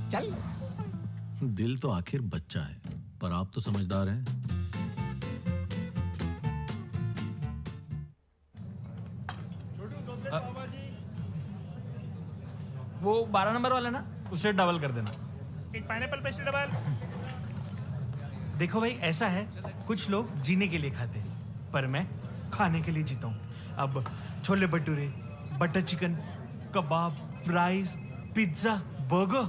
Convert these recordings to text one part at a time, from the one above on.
चल। दिल तो आखिर बच्चा है, पर आप तो समझदार हैं। वो 12 नंबर वाला ना, उसे डबल कर देना। एक पाइनएप्पल पेस्ट्री डबल। देखो भाई, ऐसा है, कुछ लोग जीने के लिए खाते हैं, पर मैं खाने के लिए जीता हूँ। अब छोले भटूरे, बटर चिकन, कबाब, फ्राइज, पिज्जा, बर्गर,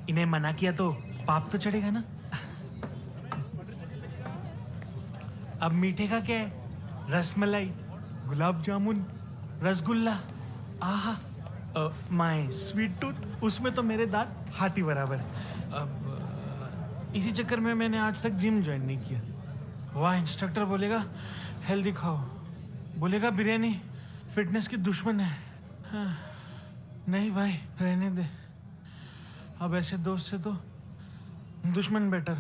इन्हें मना किया तो पाप तो चढ़ेगा ना। अब मीठे का क्या है? रसमलाई, गुलाब जामुन, रसगुल्ला, आहा, माय स्वीट टूथ, उसमें तो मेरे दांत हाथी बराबर। अब इसी चक्कर में मैंने आज तक जिम ज्वाइन नहीं किया। वाह, इंस्ट्रक्टर बोलेगा हेल्दी खाओ, बोलेगा बिरयानी फिटनेस की दुश्मन है। हाँ, नहीं भाई, रहने दे। अब ऐसे दोस्त से तो दुश्मन बेटर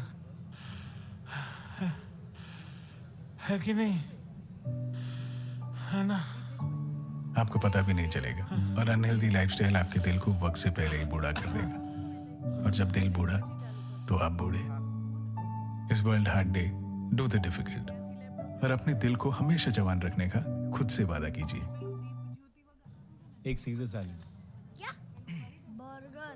है कि नहीं, है ना? आपको पता भी नहीं चलेगा और अनहेल्दी लाइफस्टाइल आपके दिल को वक्त से पहले ही बूढ़ा कर देगा। और जब दिल बूढ़ा तो आप बूढ़े। इस world hard day, do the difficult और अपने दिल को हमेशा जवान रखने का खुद से वादा कीजिए। एक सीजर सैलेड। क्या? बर्गर।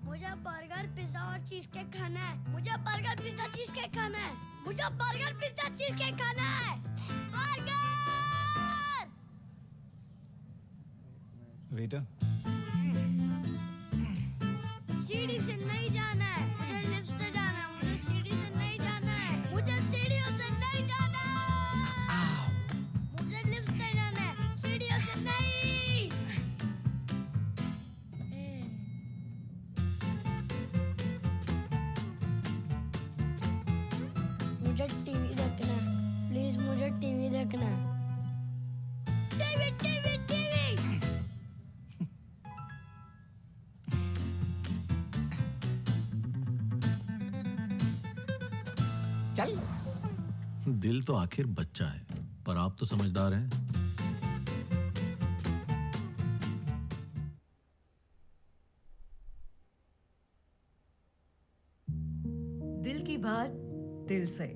मुझे बर्गर, पिज्जा और चीज केक खाना है। मुझे बर्गर, पिज्जा, चीज केक खाना है। मुझे बर्गर, पिज्जा, चीज केक खाना है। बर्गर! वेटर। सीढ़ी से नहीं जाना है, मुझे लिफ्ट से जाना है। मुझे सीढ़ी से नहीं जाना है, मुझे सीढ़ियों से नहीं जाना है। मुझे लिफ्ट से जाना है, सीढ़ियों से नहीं। मुझे टीवी देखना है, प्लीज मुझे टीवी देखना है। TV TV TV. चल। दिल तो आखिर बच्चा है, पर आप तो समझदार हैं। દિલ કી બાત દિલ સે.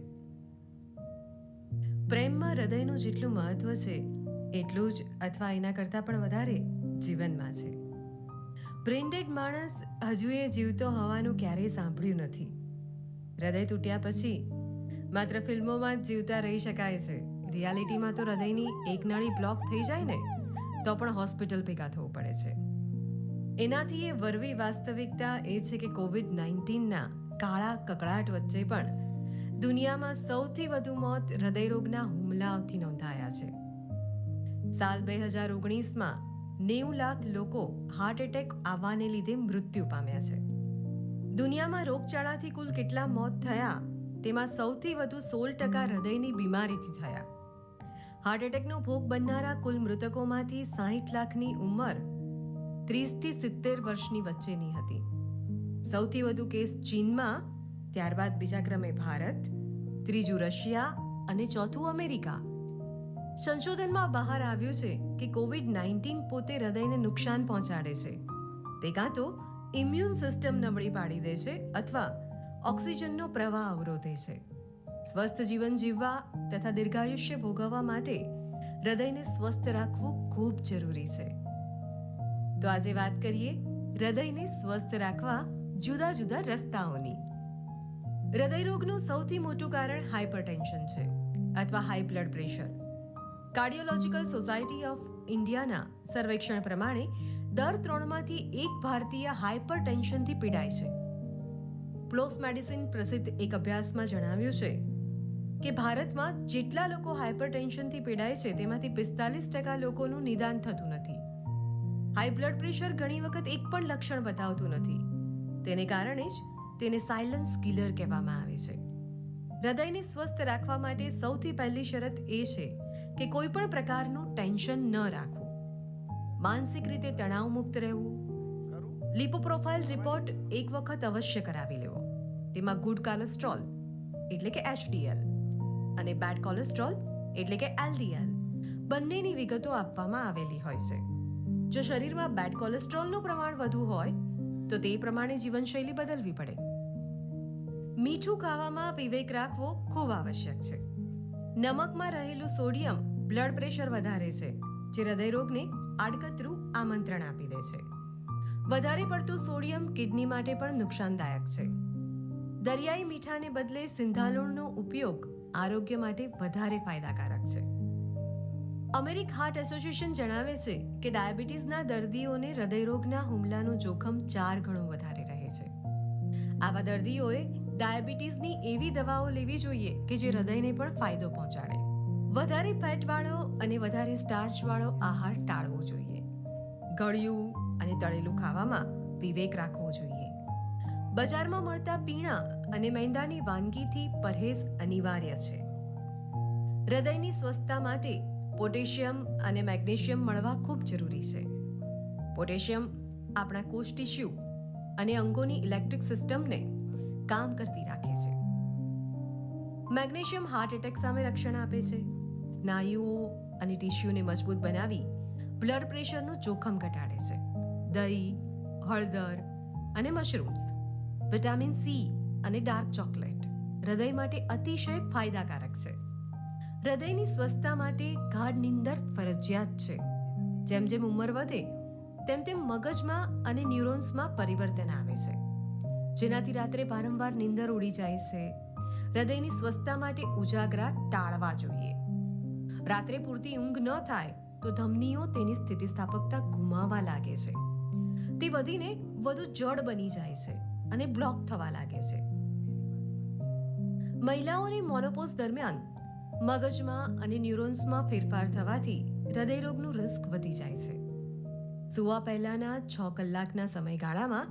પ્રેમમાં હૃદયનું જેટલું મહત્વ છે એટલું જ અથવા એના કરતાં પણ વધારે જીવનમાં છે. બ્રેઇન-ડેડ માણસ હજુ એ જીવતો હોવાનું ક્યારેય સાંભળ્યું નથી. હૃદય તૂટ્યા પછી માત્ર ફિલ્મોમાં જ જીવતા રહી શકાય છે. રિયાલિટીમાં તો હૃદયની એક નાળી બ્લોક થઈ જાય ને તો પણ હોસ્પિટલ ભેગા થવું પડે છે. એનાથી એ વરવી વાસ્તવિકતા એ છે કે કોવિડ-19ના કાળા કકળાટ વચ્ચે પણ દુનિયામાં સૌથી વધુ મોત હૃદયરોગના હુમલાઓથી નોંધાયા છે. સાલ 2019માં 90 લાખ લોકો હાર્ટ એટેક આવવાને લીધે મૃત્યુ પામ્યા છે. દુનિયામાં રોગચાળાથી કુલ કેટલા મોત થયા તેમાં સૌથી વધુ 16% હૃદયની બીમારીથી થયા. હાર્ટ એટેકનો ભોગ બનનારા કુલ મૃતકોમાંથી 60 લાખની ઉંમર 30 થી 70 વર્ષની વચ્ચેની હતી. સૌથી વધુ કેસ ચીનમાં, ત્યારબાદ બીજા ક્રમે ભારત, ત્રીજું રશિયા અને ચોથું અમેરિકા. સંશોધનમાં બહાર આવ્યું છે કે કોવિડ-19 પોતે હૃદયને નુકસાન પહોંચાડે છે. તે કાં તો ઇમ્યુન સિસ્ટમ નબળી પાડી દે છે અથવા ઓક્સિજનનો પ્રવાહ અવરોધે છે. સ્વસ્થ જીવન જીવવા તથા દીર્ઘાયુષ્ય ભોગવવા માટે હૃદયને સ્વસ્થ રાખવું ખૂબ જરૂરી છે. તો આજે વાત કરીએ હૃદયને સ્વસ્થ રાખવા જુદા જુદા રસ્તાઓની. હૃદયરોગનું સૌથી મોટું કારણ હાઇપરટેન્શન છે અથવા high blood pressure. Cardiological society of ઇન્ડિયાના સર્વેક્ષણ પ્રમાણે દર 3માંથી 1 ભારતીય હાઇપરટેન્શનથી પીડાય છે. પ્લોસ મેડિસિન પ્રસિદ્ધ એક અભ્યાસમાં જણાવ્યું છે કે ભારતમાં જેટલા લોકો હાઇપરટેન્શનથી પીડાય છે તેમાંથી 45% લોકોનું નિદાન થતું નથી. હાઈ બ્લડ પ્રેશર ઘણી વખત એક પણ લક્ષણ બતાવતું નથી. તેને કારણે જ તેને સાયલન્સ કિલર કહેવામાં આવે છે. હૃદયને સ્વસ્થ રાખવા માટે સૌથી પહેલી શરત એ છે કે કોઈ પણ પ્રકારનું ટેન્શન ન રાખવું, માનસિક રીતે તણાવમુક્ત રહેવું. લિપો પ્રોફાઇલ રિપોર્ટ એક વખત અવશ્ય કરાવી લેવો. તેમાં ગુડ કોલેસ્ટ્રોલ એટલે કે HDL અને બેડ કોલેસ્ટ્રોલ એટલે કે LDL બંનેની વિગતો આપવામાં આવેલી હોય છે. જો શરીરમાં બેડ કોલેસ્ટ્રોલનું પ્રમાણ વધુ હોય તો તે પ્રમાણે જીવનશૈલી બદલવી પડે. મીઠું ખાવામાં વિવેક રાખવો ખૂબ આવશ્યક છે. નમકમાં રહેલું સોડિયમ બ્લડ પ્રેશર વધારે છે, જે હૃદયરોગને આડકતરું આમંત્રણ આપી દે છે. વધારે પડતું સોડિયમ કિડની માટે પણ નુકસાનદાયક છે. દરિયાઈ મીઠાને બદલે સિંધાલુણનો ઉપયોગ આરોગ્ય માટે વધારે ફાયદાકારક છે. અમેરિકન હાર્ટ એસોસિએશન જણાવે છે કે ડાયાબિટીસના દર્દીઓને હૃદયરોગના હુમલાનું જોખમ 4 ગણું વધારે રહે છે. આવા દર્દીઓએ ડાયાબિટીસની એવી દવાઓ લેવી જોઈએ કે જે હૃદયને પણ ફાયદો પહોંચાડે. વધારે ફેટવાળો અને વધારે સ્ટાર્ચવાળો આહાર ટાળવો જોઈએ. ગળ્યું અને તળેલું ખાવામાં વિવેક રાખવો જોઈએ. બજારમાં મળતા પીણા અને મેંદાની વાનગીથી પરહેજ અનિવાર્ય છે. હૃદયની સ્વસ્થતા માટે પોટેશિયમ અને મેગ્નેશિયમ મળવા ખૂબ જરૂરી છે. પોટેશિયમ આપણા કોષ ટિશ્યુ અને અંગોની ઇલેક્ટ્રિક સિસ્ટમને કામ કરતી રાખે છે. મેગ્નેશિયમ હાર્ટ એટેક સામે રક્ષણ આપે છે. સ્નાયુઓ અને ટિશ્યુને મજબૂત બનાવી બ્લડ પ્રેશરનું જોખમ ઘટાડે છે. દહીં, હળદર અને મશરૂમ્સ, વિટામિન સી અને ડાર્ક ચોકલેટ હૃદય માટે અતિશય ફાયદાકારક છે. હૃદયની સ્વસ્થતા માટે ગાઢ નીંદર ફરજિયાત છે. જેમ જેમ ઉંમર વધે તેમ તેમ મગજમાં અને ન્યુરોન્સમાં પરિવર્તન આવે છે, જેનાથી રાત્રે વારંવાર નીંદર ઉડી જાય છે. હૃદયની સ્વસ્થતા માટે ઉજાગરા ટાળવા જોઈએ. રાત્રે પૂરતી ઊંઘ ન થાય તો ધમનીઓ તેની સ્થિતિસ્થાપકતા ગુમાવવા લાગે છે. તે વધીને વધુ જડ બની જાય છે અને બ્લોક થવા લાગે છે. મહિલાઓની મોનોપોઝ દરમિયાન મગજમાં અને ન્યુરોન્સમાં ફેરફાર થવાથી હૃદયરોગનું રિસ્ક વધી જાય છે. સૂવા પહેલાના 6 કલાકના સમયગાળામાં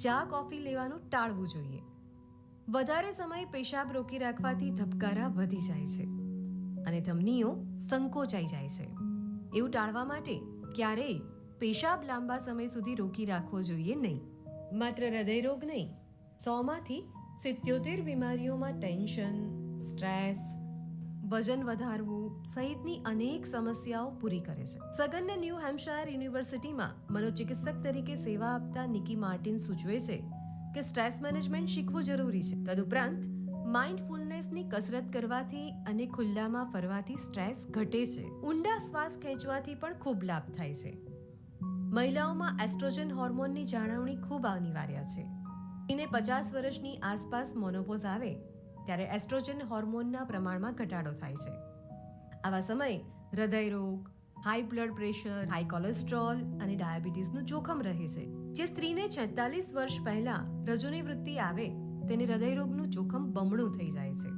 ચા કોફી લેવાનું ટાળવું જોઈએ. વધારે સમય પેશાબ રોકી રાખવાથી ધબકારા વધી જાય છે અને ધમનીઓ સંકોચાઈ જાય છે. એવું ટાળવા માટે ક્યારેય પેશાબ લાંબા સમય સુધી રોકી રાખવો જોઈએ નહીં. માત્ર હૃદયરોગ નહીં, 100માંથી 77 બીમારીઓમાં ટેન્શન, સ્ટ્રેસ, વજન વધારવું સહિતની અનેક સમસ્યાઓ પૂરી કરે છે. સગનના ન્યૂ હેમ્પશાયર યુનિવર્સિટીમાં મનોચિકિત્સક તરીકે સેવા આપતા નિકી માર્ટિન સૂચવે છે કે સ્ટ્રેસ મેનેજમેન્ટ શીખવું જરૂરી છે. તદુપરાંત માઇન્ડફુલનેસની કસરત કરવાથી અને ખુલ્લામાં ફરવાથી સ્ટ્રેસ ઘટે છે. ઊંડા શ્વાસ ખેંચવાથી પણ ખૂબ લાભ થાય છે. મહિલાઓમાં એસ્ટ્રોજન હોર્મોનની જાળવણી ખૂબ અનિવાર્ય છે. એને 50 વર્ષની આસપાસ મોનોપોઝ આવે ત્યારે એસ્ટ્રોજન હોર્મોનના પ્રમાણમાં ઘટાડો થાય છે. આવા સમયે હૃદયરોગ, high blood pressure, high cholesterol અને ડાયાબિટીસનું જોખમ રહે છે. જે સ્ત્રીને 46 વર્ષ પહેલા રજોની વૃત્તિ આવે તેને હૃદયરોગનું જોખમ બમણું થઈ જાય છે,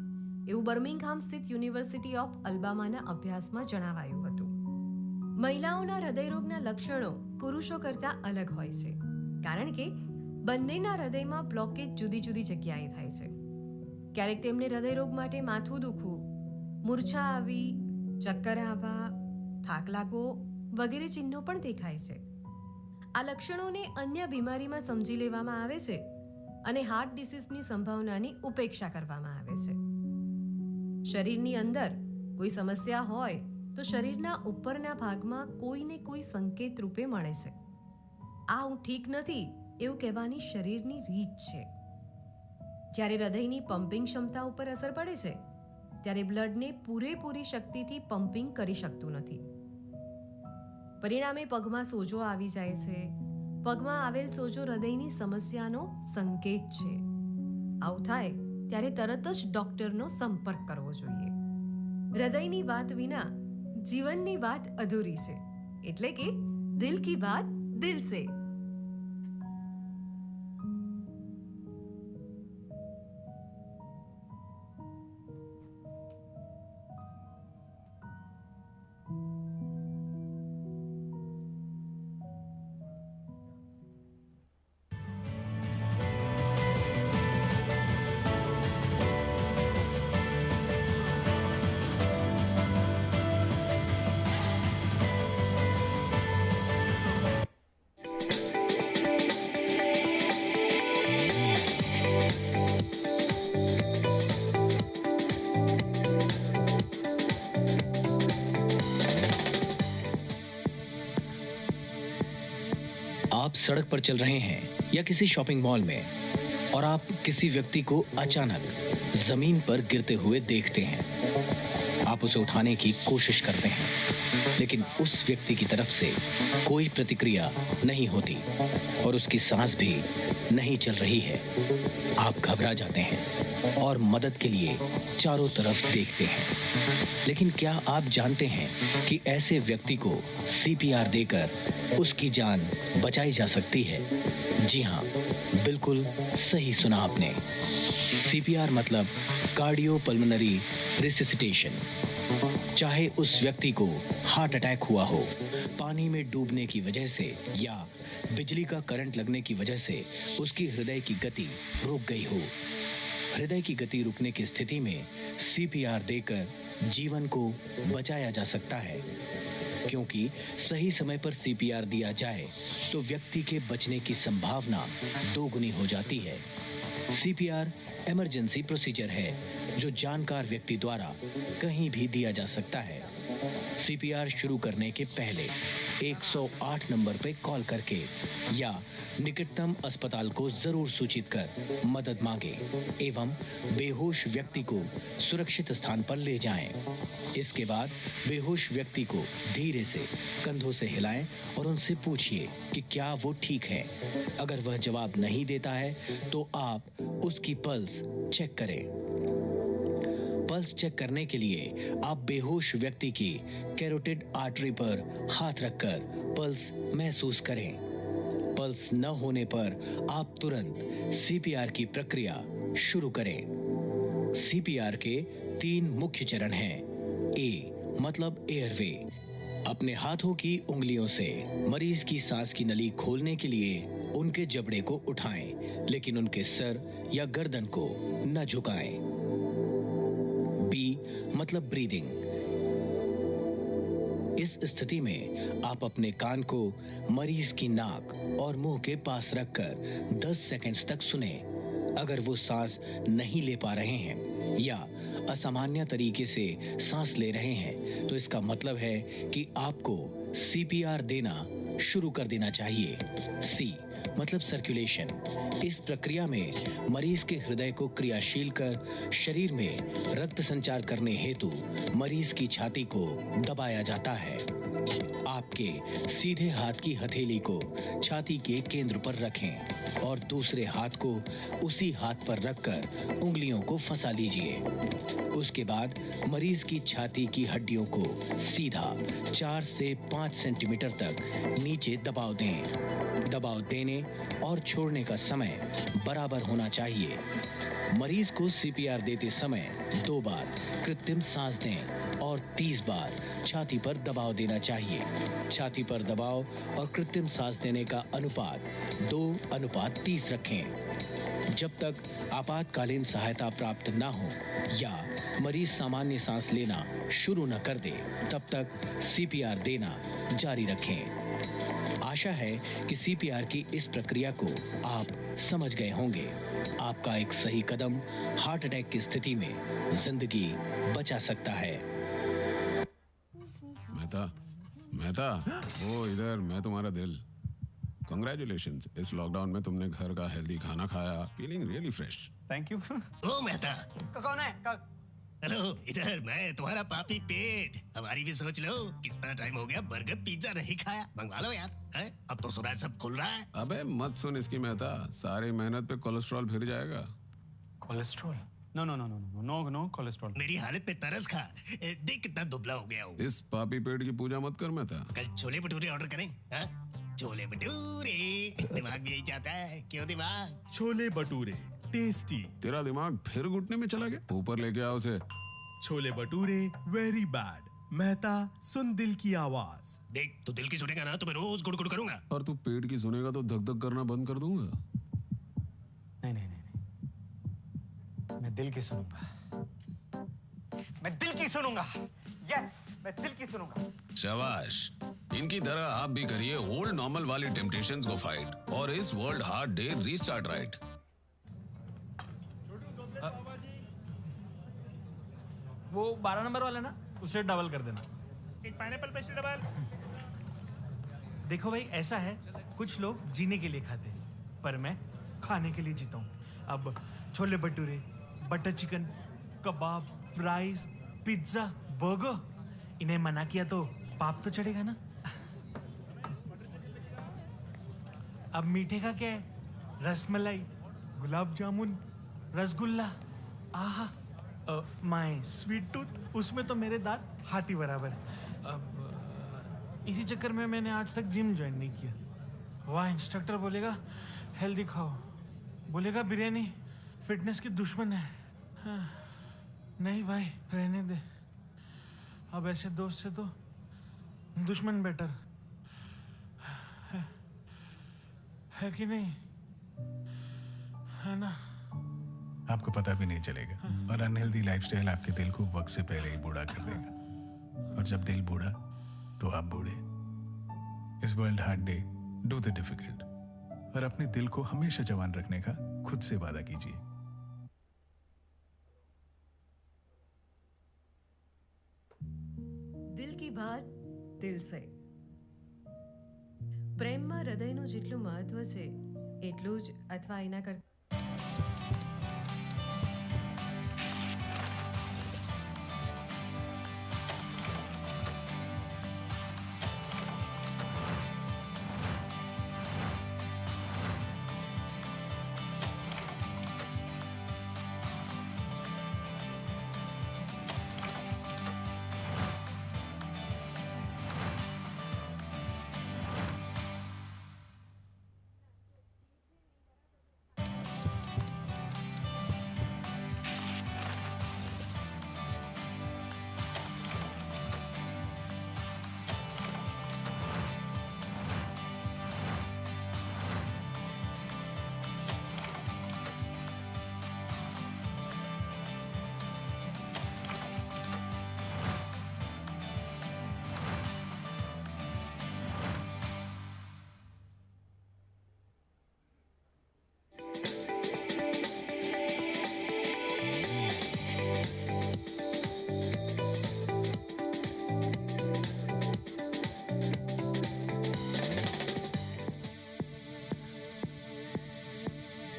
એવું બર્મિંગહામ સ્થિત યુનિવર્સિટી ઓફ અલ્બામાના અભ્યાસમાં જણાવાયું હતું. મહિલાઓના હૃદયરોગના લક્ષણો પુરુષો કરતાં અલગ હોય છે, કારણ કે બંનેના હૃદયમાં બ્લોકેજ જુદી જુદી જગ્યાએ થાય છે. ક્યારેક તેમને હૃદયરોગ માટે માથું દુખવું, મૂર્છા આવી, ચક્કર આવવા, થાક લાગવો વગેરે ચિહ્નો પણ દેખાય છે. આ લક્ષણોને અન્ય બીમારીમાં સમજી લેવામાં આવે છે અને હાર્ટ ડિસીઝની સંભાવનાની ઉપેક્ષા કરવામાં આવે છે. શરીરની અંદર કોઈ સમસ્યા હોય તો શરીરના ઉપરના ભાગમાં કોઈને કોઈ સંકેત રૂપે મળે છે. આ હું ઠીક નથી એવું કહેવાની શરીરની રીત છે. જ્યારે હૃદયની પમ્પિંગ ક્ષમતા ઉપર અસર પડે છે ત્યારે બ્લડને પૂરેપૂરી શક્તિથી પમ્પિંગ કરી શકતું નથી. પરિણામે પગમાં સોજો આવી જાય છે. પગમાં આવેલ સોજો હૃદયની સમસ્યાનો સંકેત છે. આવું થાય ત્યારે તરત જ ડોક્ટરનો સંપર્ક કરવો જોઈએ. હૃદયની વાત વિના જીવનની વાત અધૂરી છે, એટલે કે દિલ કી બાત દિલ સે. आप सड़क पर चल रहे हैं या किसी शॉपिंग मॉल में और आप किसी व्यक्ति को अचानक जमीन पर गिरते हुए देखते हैं। आप उसे उठाने की कोशिश करते हैं, लेकिन उस व्यक्ति की तरफ से कोई प्रतिक्रिया नहीं होती और उसकी सांस भी नहीं चल रही है। आप घबरा जाते हैं और मदद के लिए चारों तरफ देखते हैं। लेकिन क्या आप जानते हैं कि ऐसे व्यक्ति को सीपीआर देकर उसकी जान बचाई जा सकती है? जी हाँ, बिल्कुल सही सुना आपने। सीपीआर मतलब कार्डियोपल्मोनरी रिससिटेशन। चाहे उस व्यक्ति को हार्ट अटैक हुआ हो, पानी में डूबने की वजह से या बिजली का करंट लगने की वजह से उसकी हृदय की गति रुक गई हो, हृदय की गति रुकने की स्थिति में सीपीआर देकर जीवन को बचाया जा सकता है। क्योंकि सही समय पर सीपीआर दिया जाए तो व्यक्ति के बचने की संभावना दोगुनी हो जाती है। सीपीआर इमरजेंसी प्रोसीजर है जो जानकार व्यक्ति द्वारा कहीं भी दिया जा सकता है। सीपीआर शुरू करने के पहले 108 नंबर पर कॉल करके या निकटतम अस्पताल को जरूर सूचित कर मदद मांगे एवं बेहोश व्यक्ति को सुरक्षित स्थान पर ले जाएं। इसके बाद बेहोश व्यक्ति को धीरे से कंधों से हिलाएं और उनसे पूछिए कि क्या वो ठीक है। अगर वह जवाब नहीं देता है तो आप उसकी पल्स चेक करें। पल्स चेक करने के लिए आप बेहोश व्यक्ति की कैरोटिड आर्टरी पर हाथ रखकर पल्स महसूस करें। पल्स न होने पर आप तुरंत सीपीआर की प्रक्रिया शुरू करें। सीपीआर के 3 मुख्य चरण हैं। ए मतलब एयरवे। अपने हाथों की उंगलियों से मरीज की सांस की नली खोलने के लिए उनके जबड़े को उठाएं, लेकिन उनके सर या गर्दन को न झुकाएं। बी मतलब ब्रीदिंग। इस स्थिति में आप अपने कान को मरीज की नाक और मुंह के पास रखकर 10 सेकंड्स तक सुने। अगर वो सांस नहीं ले पा रहे हैं या असामान्य तरीके से सांस ले रहे हैं तो इसका मतलब है कि आपको सीपीआर देना शुरू कर देना चाहिए। सी मतलब सर्कुलेशन। इस प्रक्रिया में मरीज के हृदय को क्रियाशील कर शरीर में रक्त संचार करने हेतु मरीज की छाती को दबाया जाता है। आपके सीधे हाथ की हथेली को छाती के केंद्र पर रखें और दूसरे हाथ को उसी हाथ पर रखकर उंगलियों को फंसा लीजिए। उसके बाद मरीज की छाती की हड्डियों को सीधा 4 से 5 सेंटीमीटर तक नीचे दबाव दें। दबाव देने और छोड़ने का समय बराबर होना चाहिए। मरीज को सीपीआर देते समय 2 बार कृत्रिम सांस दें और 30 बार छाती पर दबाव देना चाहिए। छाती पर दबाव और कृत्रिम सांस देने का अनुपात 2:30 रखें। जब तक आपातकालीन सहायता प्राप्त न हो या मरीज सामान्य सांस लेना शुरू न कर दे, तब तक सीपीआर देना जारी रखें। आशा है कि सीपीआर की इस प्रक्रिया को आप समझ गए होंगे। आपका एक सही कदम हार्ट अटैक की स्थिति में जिंदगी बचा सकता है। मेहता, वो इधर। मैं तुम्हारा दिल। Congratulations, इस लॉकडाउन में तुमने घर का हेल्दी खाना खाया। Feeling really fresh. Thank you. Oh Mehta, कौन है? हेलो, इधर मैं तुम्हारा पापी पेट। हमारी भी सोच लो, कितना टाइम हो गया बर्गर पिज्जा नहीं खाया। मंगवा लो यार। है? अब तो सुना है सब खुल रहा है। अबे मत सुन इसकी मेहता, सारी मेहनत पे कोलेस्ट्रॉल फिर जाएगा। कोलेस्ट्रॉल? No cholesterol. मेरी हालत पे तरस खा। देख कितना दुबला हो गया हूँ। इस पापी पेट की पूजा मत कर मेहता। कल छोले भटूरे ऑर्डर करें? हाँ? छोले भटूरे। दिमाग भी यही चाहता है। क्यों दिमाग? छोले भटूरे टेस्टी। तेरा दिमाग फिर घुटने में चला गया। ऊपर लेके आओ उसे। Chole bhature very bad. मेहता सुन दिल की आवाज। देख, तू दिल की सुनेगा ना तो मैं रोज गुड़ करूंगा। और तू पेट की सुनेगा तो धक धक करना बंद कर दूंगा। नहीं, मैं दिल की सुनूंगा। मैं दिल की सुनूंगा। यस, मैं दिल की सुनूंगा। शाबाश। इनकी तरह आप भी करिए ओल्ड नॉर्मल वाली टेम्पटेशंस को फाइट और इस world heart day restart right. वो 12 नंबर वाला ना, उसे डबल कर देना। एक पाइनएप्पल पेस्ट्री डबल। देखो भाई, ऐसा है कुछ लोग जीने के लिए खाते हैं, पर मैं खाने के लिए जीता हूँ। अब छोले भटूरे, बटर चिकन, कबाब, फ्राइज, पिज्जा, बर्गर, इन्हें मना किया तो पाप तो चढ़ेगा ना। अब मीठे का क्या है? रसमलाई, गुलाब जामुन, रसगुल्ला, आहा, माय स्वीट टूथ, उसमें तो मेरे दांत हाथी बराबर। अब इसी चक्कर में मैंने आज तक जिम ज्वाइन नहीं किया। वहाँ इंस्ट्रक्टर बोलेगा हेल्दी खाओ, बोलेगा बिरयानी फिटनेस की दुश्मन है। हाँ, नहीं भाई, रहने दे। अब ऐसे दोस्त से तो दुश्मन बेटर है कि नहीं, है ना? आपको पता भी नहीं चलेगा और अनहेल्दी लाइफस्टाइल आपके दिल को वक्त से पहले ही बूढ़ा कर देगा। और जब दिल बूढ़ा तो आप बूढ़े। इस world hard day, do the difficult और अपने दिल को हमेशा जवान रखने का खुद से वादा कीजिए। દિલ કી બાત દિલ સે. પ્રેમમાં હૃદયનું જેટલું મહત્વ છે એટલું જ અથવા એના કરતાં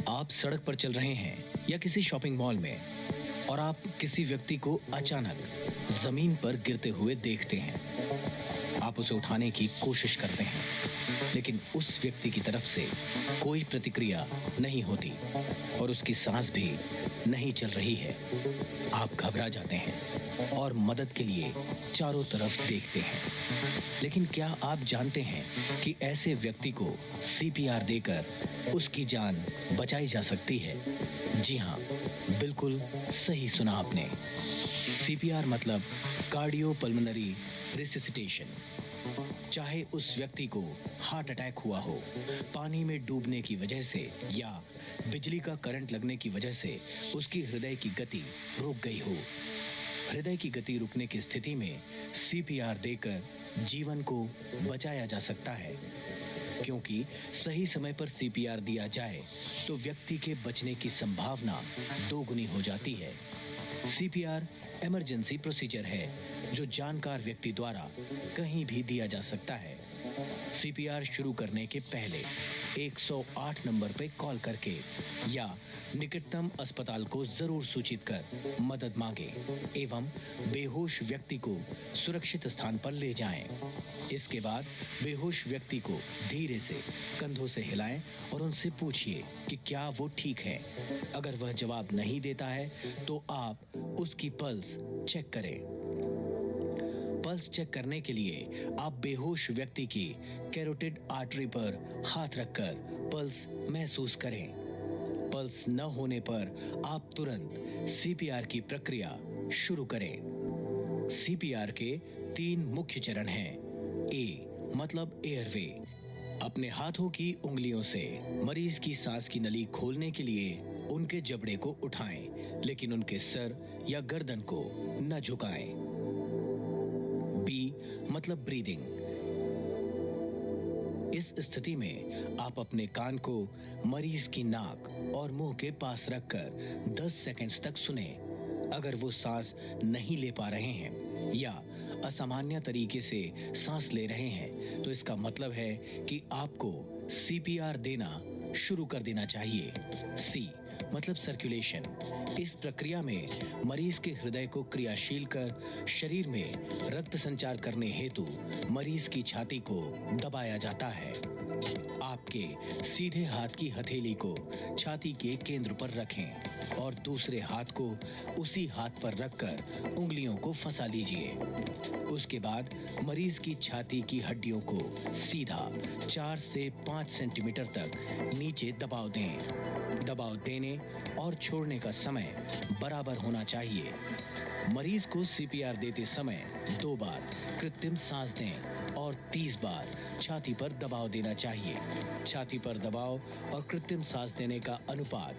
आप सड़क पर चल रहे हैं या किसी शॉपिंग मॉल में और आप किसी व्यक्ति को अचानक जमीन पर गिरते हुए देखते हैं। आप उसे उठाने की कोशिश करते हैं, लेकिन उस व्यक्ति की तरफ से कोई प्रतिक्रिया नहीं होती और उसकी सांस भी नहीं चल रही है। आप घबरा जाते हैं और मदद के लिए चारों तरफ देखते हैं। लेकिन क्या आप जानते हैं कि ऐसे व्यक्ति को सीपीआर देकर उसकी जान बचाई जा सकती है? जी हाँ, बिल्कुल सही सुना आपने। सीपीआर मतलब कार्डियोपल्मोनरी रिससिटेशन। चाहे उस व्यक्ति को हार्ट अटैक हुआ हो, पानी में डूबने की वजह से या बिजली का करंट लगने की वजह से उसकी हृदय की गति रुक गई हो, हृदय की गति रुकने की स्थिति में सीपीआर देकर जीवन को बचाया जा सकता है। क्योंकि सही समय पर सीपीआर दिया जाए तो व्यक्ति के बचने की संभावना दोगुनी हो जाती है। सीपीआर इमरजेंसी प्रोसीजर है जो जानकार व्यक्ति द्वारा कहीं भी दिया जा सकता है। सीपीआर शुरू करने के पहले 108 नंबर पर कॉल करके या निकटतम अस्पताल को जरूर सूचित कर मदद मांगे एवं बेहोश व्यक्ति को सुरक्षित स्थान पर ले जाएं। इसके बाद बेहोश व्यक्ति को धीरे से कंधों से हिलाएं और उनसे पूछिए कि क्या वो ठीक है। अगर वह जवाब नहीं देता है तो आप उसकी पल्स चेक करें। पल्स चेक करने के लिए आप बेहोश व्यक्ति की कैरोटिड आर्टरी पर हाथ रखकर पल्स महसूस करें। पल्स न होने पर आप तुरंत सीपीआर की प्रक्रिया शुरू करें। सीपीआर के 3 मुख्य चरण हैं। ए मतलब एयरवे। अपने हाथों की उंगलियों से मरीज की सांस की नली खोलने के लिए उनके जबड़े को उठाएं, लेकिन उनके सर या गर्दन को न झुकाएं। बी मतलब ब्रीदिंग। इस स्थिति में आप अपने कान को मरीज की नाक और मुंह के पास रखकर 10 सेकंड्स तक सुने। अगर वो सांस नहीं ले पा रहे हैं या असामान्य तरीके से सांस ले रहे हैं तो इसका मतलब है कि आपको सीपीआर देना शुरू कर देना चाहिए। सी मतलब सर्कुलेशन। इस प्रक्रिया में मरीज के हृदय को क्रियाशील कर शरीर में रक्त संचार करने हेतु मरीज की छाती को दबाया जाता है। आपके सीधे हाथ की हथेली को छाती के केंद्र पर रखें और दूसरे हाथ को उसी हाथ पर रखकर उंगलियों को फंसा लीजिए। उसके बाद मरीज की छाती की हड्डियों को सीधा 4 से 5 सेंटीमीटर तक नीचे दबाव दें। दबाव देने और छोड़ने का समय बराबर होना चाहिए। मरीज को सीपीआर देते समय 2 बार कृत्रिम सांस दें और 30 बार छाती पर दबाव देना चाहिए। छाती पर दबाव और कृत्रिम सांस देने का अनुपात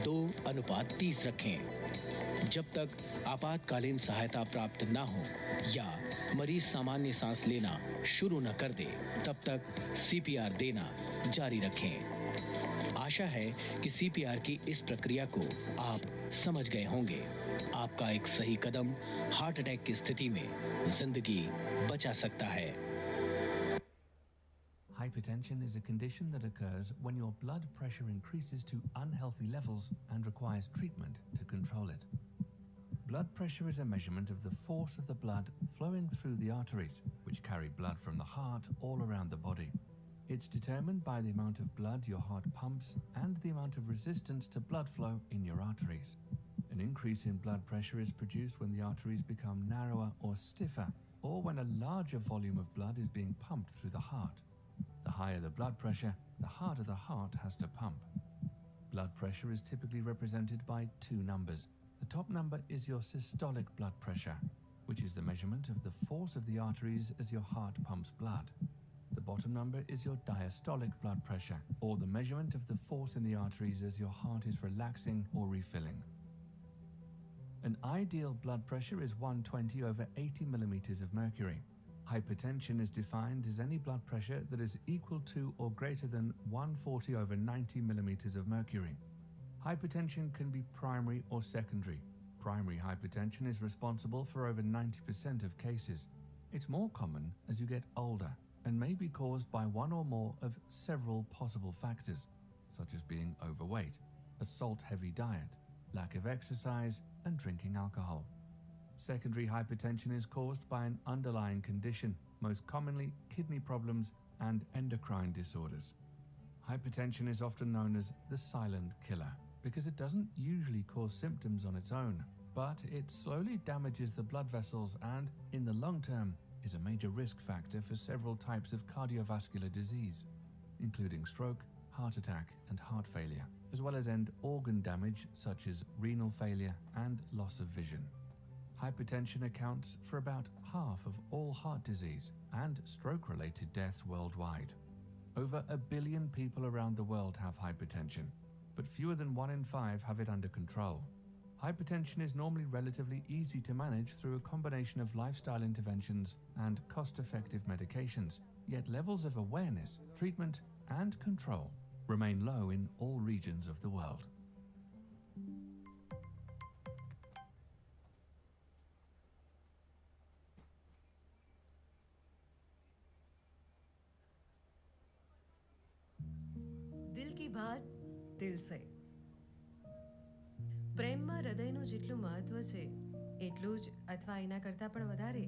2:30 रखें। जब तक आपातकालीन सहायता प्राप्त न हो या मरीज सामान्य सांस लेना शुरू न कर दे, तब तक सीपीआर देना जारी रखें। आशा है कि सीपीआर की इस प्रक्रिया को आप समझ गए होंगे। आपका एक सही कदम हार्ट अटैक की स्थिति में जिंदगी बचा सकता है। Hypertension is a condition that occurs when your blood pressure increases to unhealthy levels and requires treatment to control it. Blood pressure is a measurement of the force of the blood flowing through the arteries, which carry blood from the heart all around the body. It's determined by the amount of blood your heart pumps and the amount of resistance to blood flow in your arteries. An increase in blood pressure is produced when the arteries become narrower or stiffer, or when a larger volume of blood is being pumped through the heart. The higher the blood pressure, the harder the heart has to pump. Blood pressure is typically represented by 2 numbers. The top number is your systolic blood pressure, which is the measurement of the force of the arteries as your heart pumps blood. The bottom number is your diastolic blood pressure, or the measurement of the force in the arteries as your heart is relaxing or refilling. An ideal blood pressure is 120/80 millimeters of mercury. Hypertension is defined as any blood pressure that is equal to or greater than 140/90 millimeters of mercury. Hypertension can be primary or secondary. Primary hypertension is responsible for over 90% of cases. It's more common as you get older and may be caused by one or more of several possible factors, such as being overweight, a salt-heavy diet, lack of exercise, and drinking alcohol. Secondary hypertension is caused by an underlying condition, most commonly kidney problems and endocrine disorders. Hypertension is often known as the silent killer because it doesn't usually cause symptoms on its own, but it slowly damages the blood vessels and, in the long term, is a major risk factor for several types of cardiovascular disease, including stroke, heart attack, and heart failure, as well as end organ damage such as renal failure and loss of vision. Hypertension accounts for about half of all heart disease and stroke-related deaths worldwide. Over 1 billion people around the world have hypertension, but fewer than 1 in 5 have it under control. Hypertension is normally relatively easy to manage through a combination of lifestyle interventions and cost-effective medications, yet levels of awareness, treatment, and control remain low in all regions of the world. દિલ કી બાત દિલ સે. પ્રેમમાં હૃદયનું જેટલું મહત્વ છે એટલું જ અથવા એના કરતાં પણ વધારે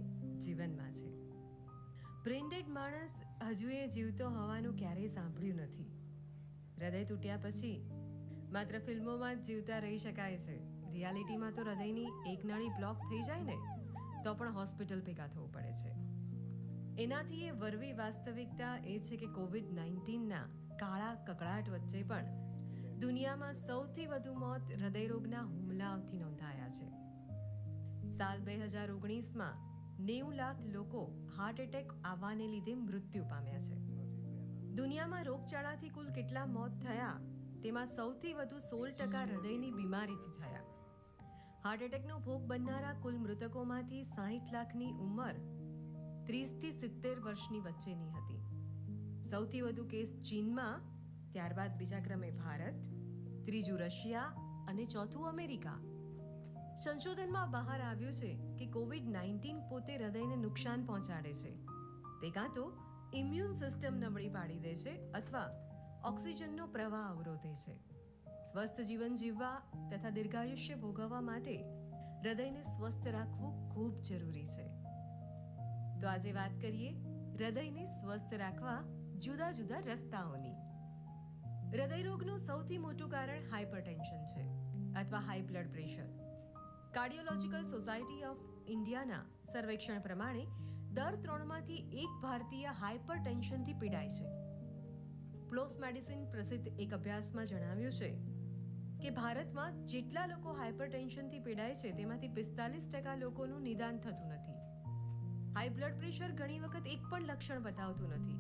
જીવનમાં છે. બ્રેન્ડેડ માણસ હજુ એ જીવતો હોવાનું ક્યારેય સાંભળ્યું નથી. હૃદય તૂટ્યા પછી માત્ર ફિલ્મોમાં જ જીવતા રહી શકાય છે. રિયાલિટીમાં તો હૃદયની એક નાળી બ્લોક થઈ જાય ને તો પણ હોસ્પિટલ ભેગા થવું પડે છે. એનાથી એ વરવી વાસ્તવિકતા એ છે કે કોવિડ-19ના કાળા કકળાટ વચ્ચે પણ દુનિયામાં સૌથી વધુ મોત હૃદયરોગના હુમલાઓથી નોંધાયા છે. સાલ 2019માં 90 લાખ લોકો હાર્ટ એટેક આવવાને લીધે મૃત્યુ પામ્યા છે. દુનિયામાં રોગચાળાથી કુલ કેટલા મોત થયા તેમાં સૌથી વધુ 16% હૃદયની બીમારીથી થયા. હાર્ટ એટેકનો ભોગ બનનારા કુલ મૃતકોમાંથી 60 લાખની ઉંમર 30 થી 70 વર્ષની વચ્ચેની હતી. સૌથી વધુ કેસ ચીનમાં, ત્યારબાદ બીજા ક્રમે ભારત, ત્રીજું રશિયા અને ચોથું અમેરિકા. સંશોધનમાં બહાર આવ્યું છે કે COVID-19 પોતે હૃદયને નુકસાન પહોંચાડે છે. તે કાં તો ઇમ્યુન સિસ્ટમ નબળી પાડી દે છે અથવા ઓક્સિજનનો પ્રવાહ અવરોધે છે. સ્વસ્થ જીવન જીવવા તથા દીર્ઘાયુષ્ય ભોગવવા માટે હૃદયને સ્વસ્થ રાખવું ખૂબ જરૂરી છે. તો આજે વાત કરીએ હૃદયને સ્વસ્થ રાખવા જુદા જુદા રસ્તાઓની. હૃદયરોગનું સૌથી મોટું કારણ હાઇપરટેન્શન છે અથવા high blood pressure. Cardiological society of ઇન્ડિયાના સર્વેક્ષણ પ્રમાણે દર 3માંથી 1 ભારતીય હાઇપરટેન્શનથી પીડાય છે. પ્લોસ મેડિસિન પ્રસિદ્ધ એક અભ્યાસમાં જણાવ્યું છે કે ભારતમાં જેટલા લોકો હાઇપરટેન્શનથી પીડાય છે તેમાંથી 45% લોકોનું નિદાન થતું નથી. હાઈ બ્લડ પ્રેશર ઘણી વખત એક પણ લક્ષણ બતાવતું નથી.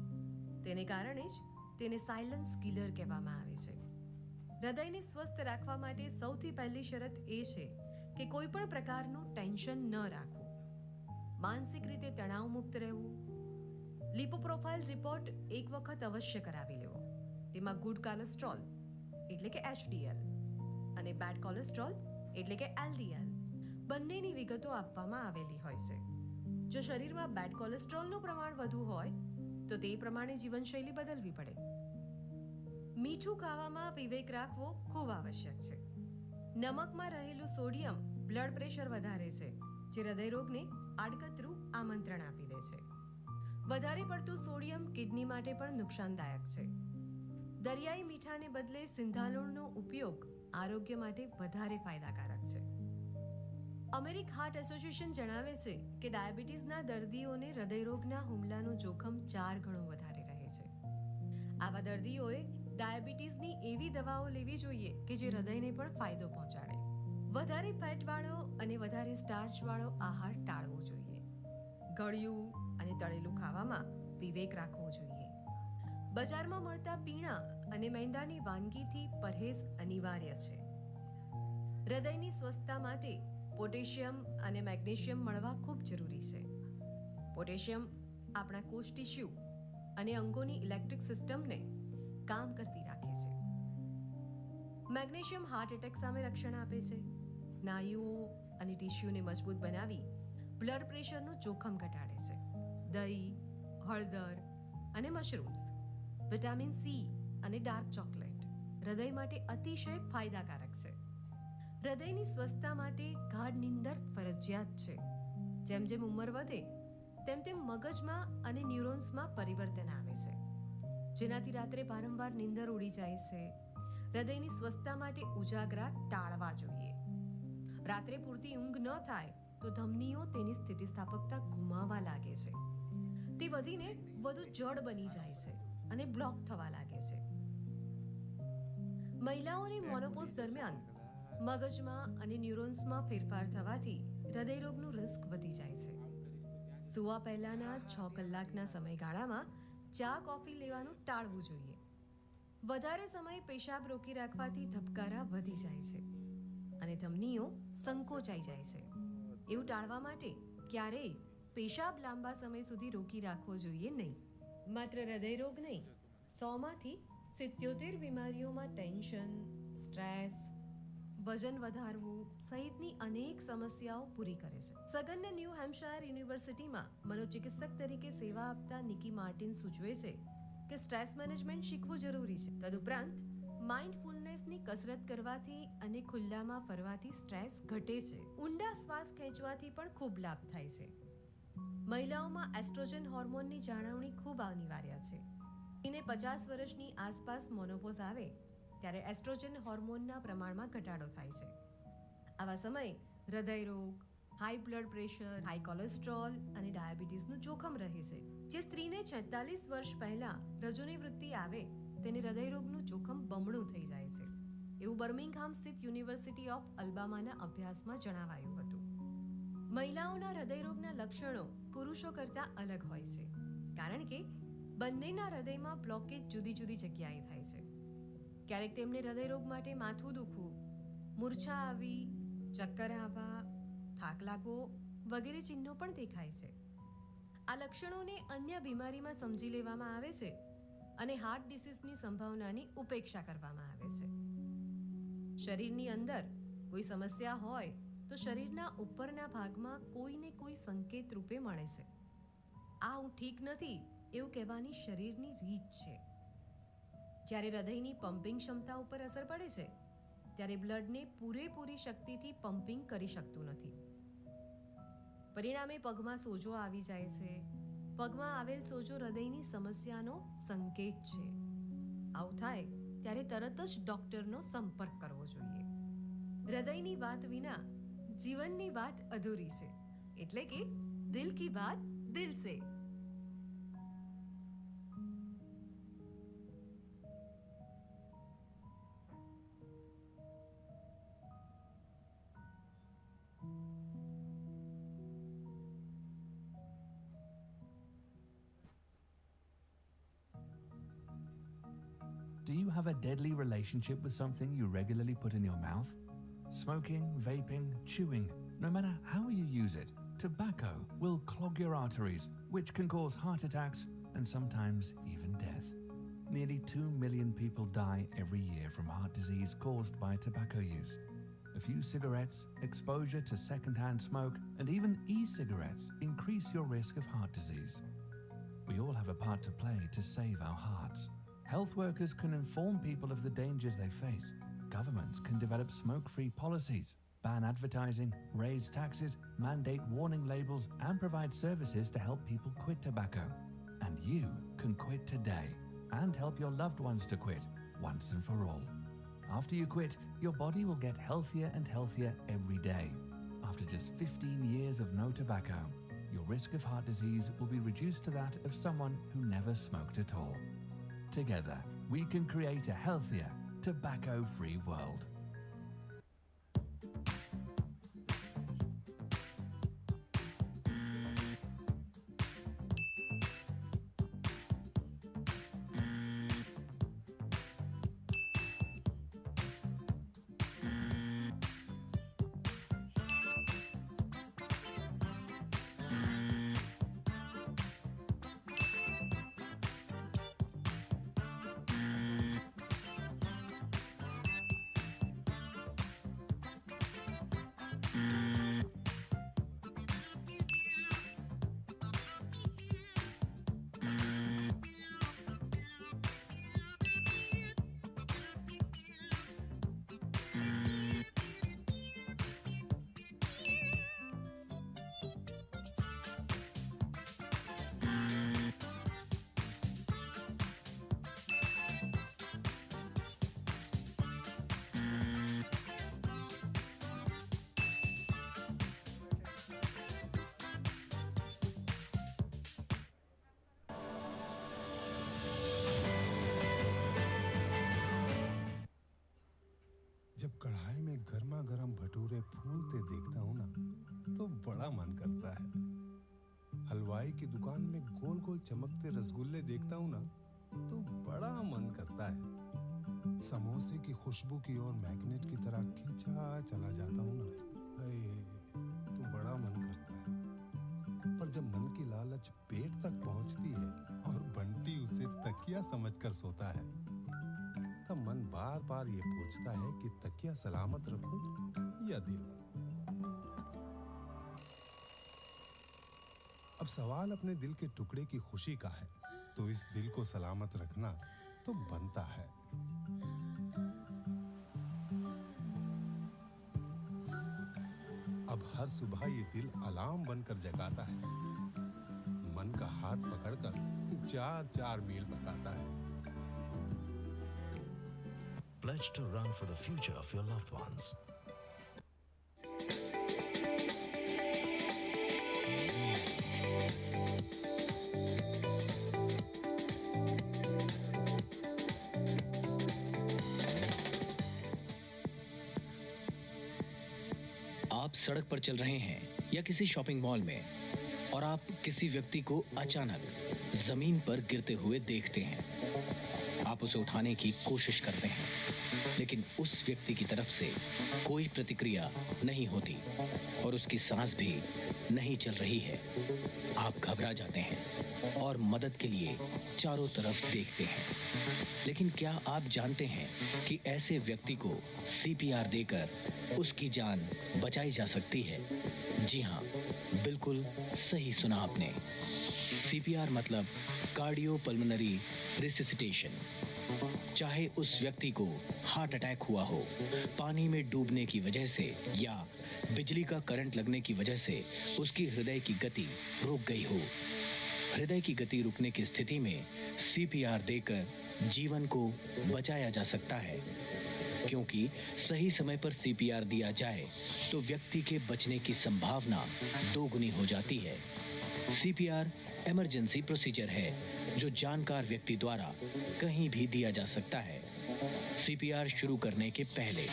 તેને કારણે જ તેને સાયલન્સ કિલર કહેવામાં આવે છે. હૃદયને સ્વસ્થ રાખવા માટે સૌથી પહેલી શરત એ છે કે કોઈ પણ પ્રકારનું ટેન્શન ન રાખવું, માનસિક રીતે તણાવ મુક્ત રહેવું. લિપોપ્રોફાઇલ રિપોર્ટ એક વખત અવશ્ય કરાવી લેવો. તેમાં ગુડ કોલેસ્ટ્રોલ એટલે કે HDL અને બેડ કોલેસ્ટ્રોલ એટલે કે LDL બંનેની વિગતો આપવામાં આવેલી હોય છે. જો શરીરમાં બેડ કોલેસ્ટ્રોલનું પ્રમાણ વધુ હોય તો તે પ્રમાણે જીવનશૈલી બદલવી પડે. મીઠું ખાવામાં વિવેક રાખવો ખૂબ આવશ્યક છે. નમકમાં રહેલું સોડિયમ બ્લડ પ્રેશર વધારે છે, જે હૃદયરોગને આડકતરું આમંત્રણ આપી દે છે. વધારે પડતું સોડિયમ કિડની માટે પણ નુકસાનદાયક છે. દરિયાઈ મીઠાને બદલે સિંધાલુણનો ઉપયોગ આરોગ્ય માટે વધારે ફાયદાકારક છે. અમેરિકન હાર્ટ એસોસિએશન જણાવે છે કે ડાયાબિટીસના દર્દીઓને હૃદયરોગના હુમલાનું જોખમ 4 ગણું વધારે રહે છે. આવા દર્દીઓએ ડાયાબિટીસની એવી દવાઓ લેવી જોઈએ કે જે હૃદયને પણ ફાયદો પહોંચાડે. વધારે ફેટવાળો અને વધારે સ્ટાર્ચવાળો આહાર ટાળવો જોઈએ. ગળ્યું અને તળેલું ખાવામાં વિવેક રાખવો જોઈએ. બજારમાં મળતા પીણા અને મેંદાની વાનગીથી પરહેજ અનિવાર્ય છે. હૃદયની સ્વસ્થતા માટે પોટેશિયમ અને મેગ્નેશિયમ મળવા ખૂબ જરૂરી છે. પોટેશિયમ આપણા કોષ ટિશ્યુ અને અંગોની ઇલેક્ટ્રિક સિસ્ટમને કામ કરતી રાખે છે. મેગ્નેશિયમ હાર્ટ એટેક સામે રક્ષણ આપે છે. સ્નાયુઓ અને ટિશ્યુને મજબૂત બનાવી બ્લડ પ્રેશરનું જોખમ ઘટાડે છે. દહીં, હળદર અને મશરૂમ્સ, વિટામિન સી અને ડાર્ક ચોકલેટ હૃદય માટે અતિશય ફાયદાકારક છે. હૃદયની સ્વસ્થતા માટે ગાઢ નીંદર ફરજિયાત છે. જેમ જેમ ઉંમર વધે તેમ તેમ મગજમાં અને ન્યુરોન્સમાં પરિવર્તન આવે છે, જેનાથી રાત્રે વારંવાર નીંદર ઉડી જાય છે. હૃદયની સ્વસ્થતા માટે ઉજાગરા ટાળવા જોઈએ. રાત્રે પૂરતી ઊંઘ ન થાય તો ધમનીઓ તેની સ્થિતિસ્થાપકતા ગુમાવવા લાગે છે. તે વધીને વધુ જડ બની જાય છે અને બ્લોક થવા લાગે છે. મહિલાઓની મોનોપોઝ દરમિયાન મગજમાં અને ન્યુરોન્સમાં ફેરફાર થવાથી હૃદયરોગનું રિસ્ક વધી જાય છે. સૂવા પહેલાના 6 કલાકના સમયગાળામાં ચા કોફી લેવાનું ટાળવું જોઈએ. વધારે સમય પેશાબ રોકી રાખવાથી ધબકારા વધી જાય છે અને ધમનીઓ સંકોચાઈ જાય છે. એવું ટાળવા માટે ક્યારેય પેશાબ લાંબા સમય સુધી રોકી રાખવો જોઈએ નહીં. માત્ર હૃદયરોગ નહીં, 100માંથી 77 બીમારીઓમાં ટેન્શન, સ્ટ્રેસ, વજન વધારવું સહિતની અનેક સમસ્યાઓ પૂરી કરે છે. સગનના ન્યૂ હેમ્પશાયર યુનિવર્સિટીમાં મનોચિકિત્સક તરીકે સેવા આપતા નિકી માર્ટિન સૂચવે છે કે સ્ટ્રેસ મેનેજમેન્ટ શીખવું જરૂરી છે. તદુપરાંત માઇન્ડફુલનેસની કસરત કરવાથી અને ખુલ્લામાં ફરવાથી સ્ટ્રેસ ઘટે છે. ઊંડા શ્વાસ ખેંચવાથી પણ ખૂબ લાભ થાય છે. મહિલાઓમાં એસ્ટ્રોજન હોર્મોનની જાળવણી ખૂબ અનિવાર્ય છે. એને 50 વર્ષની આસપાસ મોનોપોઝ આવે ત્યારે એસ્ટ્રોજન હોર્મોનના પ્રમાણમાં ઘટાડો થાય છે. આવા સમયે હૃદયરોગ, high blood pressure, high cholesterol અને ડાયાબિટીસનું જોખમ રહે છે. જે સ્ત્રીને 46 વર્ષ પહેલા રજોની વૃત્તિ આવે તેને હૃદયરોગનું જોખમ બમણું થઈ જાય છે. એવું બર્મિંગહામ સ્થિત યુનિવર્સિટી ઓફ અલ્બામાના અભ્યાસમાં જણાવાયું હતું. મહિલાઓના હૃદયરોગના લક્ષણો પુરુષો કરતાં અલગ હોય છે, કારણ કે બંનેના હૃદયમાં બ્લોકેજ જુદી જુદી જગ્યાએ થાય છે. ક્યારેક તેમને હૃદયરોગ માટે માથું દુખવું, મૂર્છા આવી, ચક્કર આવવા, થાક લાગવો વગેરે ચિહ્નો પણ દેખાય છે. આ લક્ષણોને અન્ય બીમારીમાં સમજી લેવામાં આવે છે અને હાર્ટ ડિસીઝની સંભાવનાની ઉપેક્ષા કરવામાં આવે છે. શરીરની અંદર કોઈ સમસ્યા હોય તો શરીરના ઉપરના ભાગમાં કોઈને કોઈ સંકેત રૂપે મળે છે. આ હું ઠીક નથી એવું કહેવાની શરીરની રીત છે. જ્યારે હૃદયની પમ્પિંગ ક્ષમતા ઉપર અસર પડે છે ત્યારે બ્લડને પૂરેપૂરી શક્તિથી પમ્પિંગ કરી શકતું નથી. પરિણામે પગમાં સોજો આવી જાય છે. પગમાં આવેલ સોજો હૃદયની સમસ્યાનો સંકેત છે. આવું થાય ત્યારે તરત જ ડોક્ટરનો સંપર્ક કરવો જોઈએ. હૃદયની વાત વિના જીવનની વાત અધૂરી છે. એટલે કે દિલ કી બાત દિલ સે. Do you have a deadly relationship with something you regularly put in your mouth? Smoking, vaping, chewing, no matter how you use it, tobacco will clog your arteries, which can cause heart attacks and sometimes even death. Nearly 2 million people die every year from heart disease caused by tobacco use. A few cigarettes, exposure to secondhand smoke, and even e-cigarettes increase your risk of heart disease. We all have a part to play to save our hearts. Health workers can inform people of the dangers they face. Governments can develop smoke-free policies, ban advertising, raise taxes, mandate warning labels, and provide services to help people quit tobacco. And you can quit today and help your loved ones to quit once and for all. After you quit, your body will get healthier and healthier every day. After just 15 years of no tobacco, your risk of heart disease will be reduced to that of someone who never smoked at all. Together, we can create a healthier, tobacco-free world. जब कढ़ाई में गर्मा गर्म भटूरे फूलते देखता हूँ ना तो बड़ा मन करता है. हलवाई की दुकान में गोल गोल चमकते रसगुल्ले देखता हूँ ना तो बड़ा मन करता है. समोसे की खुशबू की ओर मैग्नेट की तरह खींचा चला जाता हूँ ना, तो बड़ा मन करता है. पर जब मन की लालच पेट तक पहुँचती है और बंटी उसे तकिया समझकर सोता है, तब मन बार बार ये पूछता है कि तकिया सलामत रखूं या दिल. अब सवाल अपने दिल के टुकड़े की खुशी का है, तो इस दिल को सलामत रखना तो बनता है. अब हर सुबह ये दिल अलार्म बनकर जगाता है. मन का हाथ पकड़कर 4-4 मील भगाता है. Pledge to run for the future of your loved ones. आप सड़क पर चल रहे हैं या किसी शॉपिंग मॉल में और आप किसी व्यक्ति को अचानक जमीन पर गिरते हुए देखते हैं. आप उसे उठाने की कोशिश करते हैं लेकिन उस व्यक्ति की तरफ से कोई प्रतिक्रिया नहीं होती और उसकी सांस भी नहीं चल रही है। आप घबरा जाते हैं और मदद के लिए चारों तरफ देखते हैं। लेकिन क्या आप जानते हैं कि ऐसे व्यक्ति को सीपीआर देकर उसकी जान बचाई जा सकती है? जी हाँ, बिल्कुल सही सुना आपने। सीपीआर मतलब कार्डियोपल्मोनरी रिससिटेशन। चाहे उस व्यक्ति को हार्ट अटैक हुआ हो, पानी में डूबने की वजह से या बिजली का करंट लगने की वजह से उसकी हृदय की गति रुक गई हो, हृदय की गति रुकने की स्थिति में सीपीआर देकर जीवन को बचाया जा सकता है। क्योंकि सही समय पर सीपीआर दिया जाए तो व्यक्ति के बचने की संभावना दोगुनी हो जाती है। सीपीआर इमरजेंसी प्रोसीजर है जो जानकार व्यक्ति द्वारा कहीं भी दिया जा सकता है। सीपीआर शुरू करने के पहले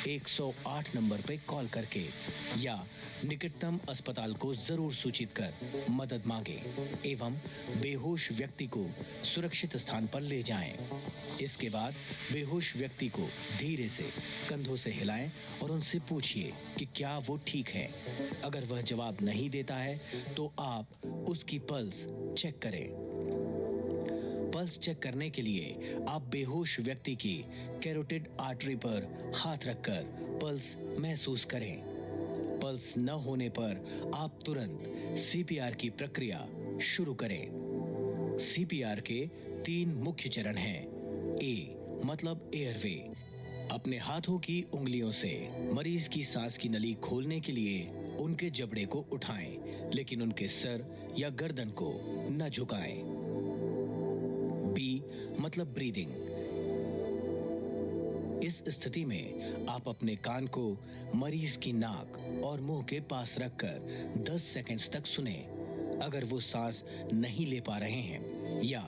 108 नंबर पर कॉल करके या निकटतम अस्पताल को जरूर सूचित कर मदद मांगे एवं बेहोश व्यक्ति को सुरक्षित स्थान पर ले जाएं। इसके बाद बेहोश व्यक्ति को धीरे से कंधों से हिलाएं और उनसे पूछिए कि क्या वो ठीक है। अगर वह जवाब नहीं देता है तो आप उसकी पल्स चेक करें। पल्स चेक करने के लिए आप बेहोश व्यक्ति की कैरोटिड आर्टरी पर हाथ रखकर पल्स महसूस करें। पल्स न होने पर आप तुरंत सीपीआर की प्रक्रिया शुरू करें। सीपीआर के 3 मुख्य चरण हैं। ए मतलब एयरवे। अपने हाथों की उंगलियों से मरीज की सांस की नली खोलने के लिए उनके जबड़े को उठाएं, लेकिन उनके सर या गर्दन को न झुकाएं। बी मतलब ब्रीदिंग। इस स्थिति में आप अपने कान को मरीज की नाक और मुंह के पास रखकर 10 सेकंड्स तक सुने। अगर वो सांस नहीं ले पा रहे हैं या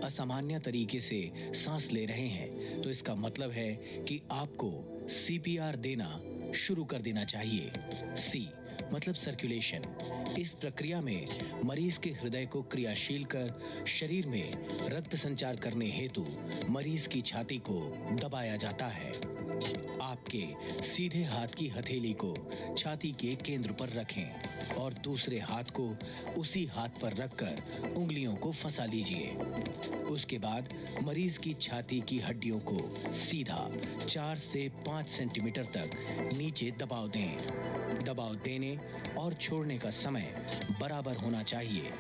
असामान्य तरीके से सांस ले रहे हैं तो इसका मतलब है कि आपको सीपीआर देना शुरू कर देना चाहिए। सी मतलब सर्कुलेशन। इस प्रक्रिया में मरीज के हृदय को क्रियाशील कर शरीर में रक्त संचार करने हेतु मरीज की छाती को दबाया जाता है। आपके सीधे हाथ की हथेली को छाती के केंद्र पर रखें और दूसरे हाथ को उसी हाथ पर रखकर उंगलियों को फंसा लीजिए। उसके बाद मरीज की छाती की हड्डियों को सीधा 4 से 5 सेंटीमीटर तक नीचे दबाव दें। दबाव देने और छोड़ने का समय बराबर होना चाहिए।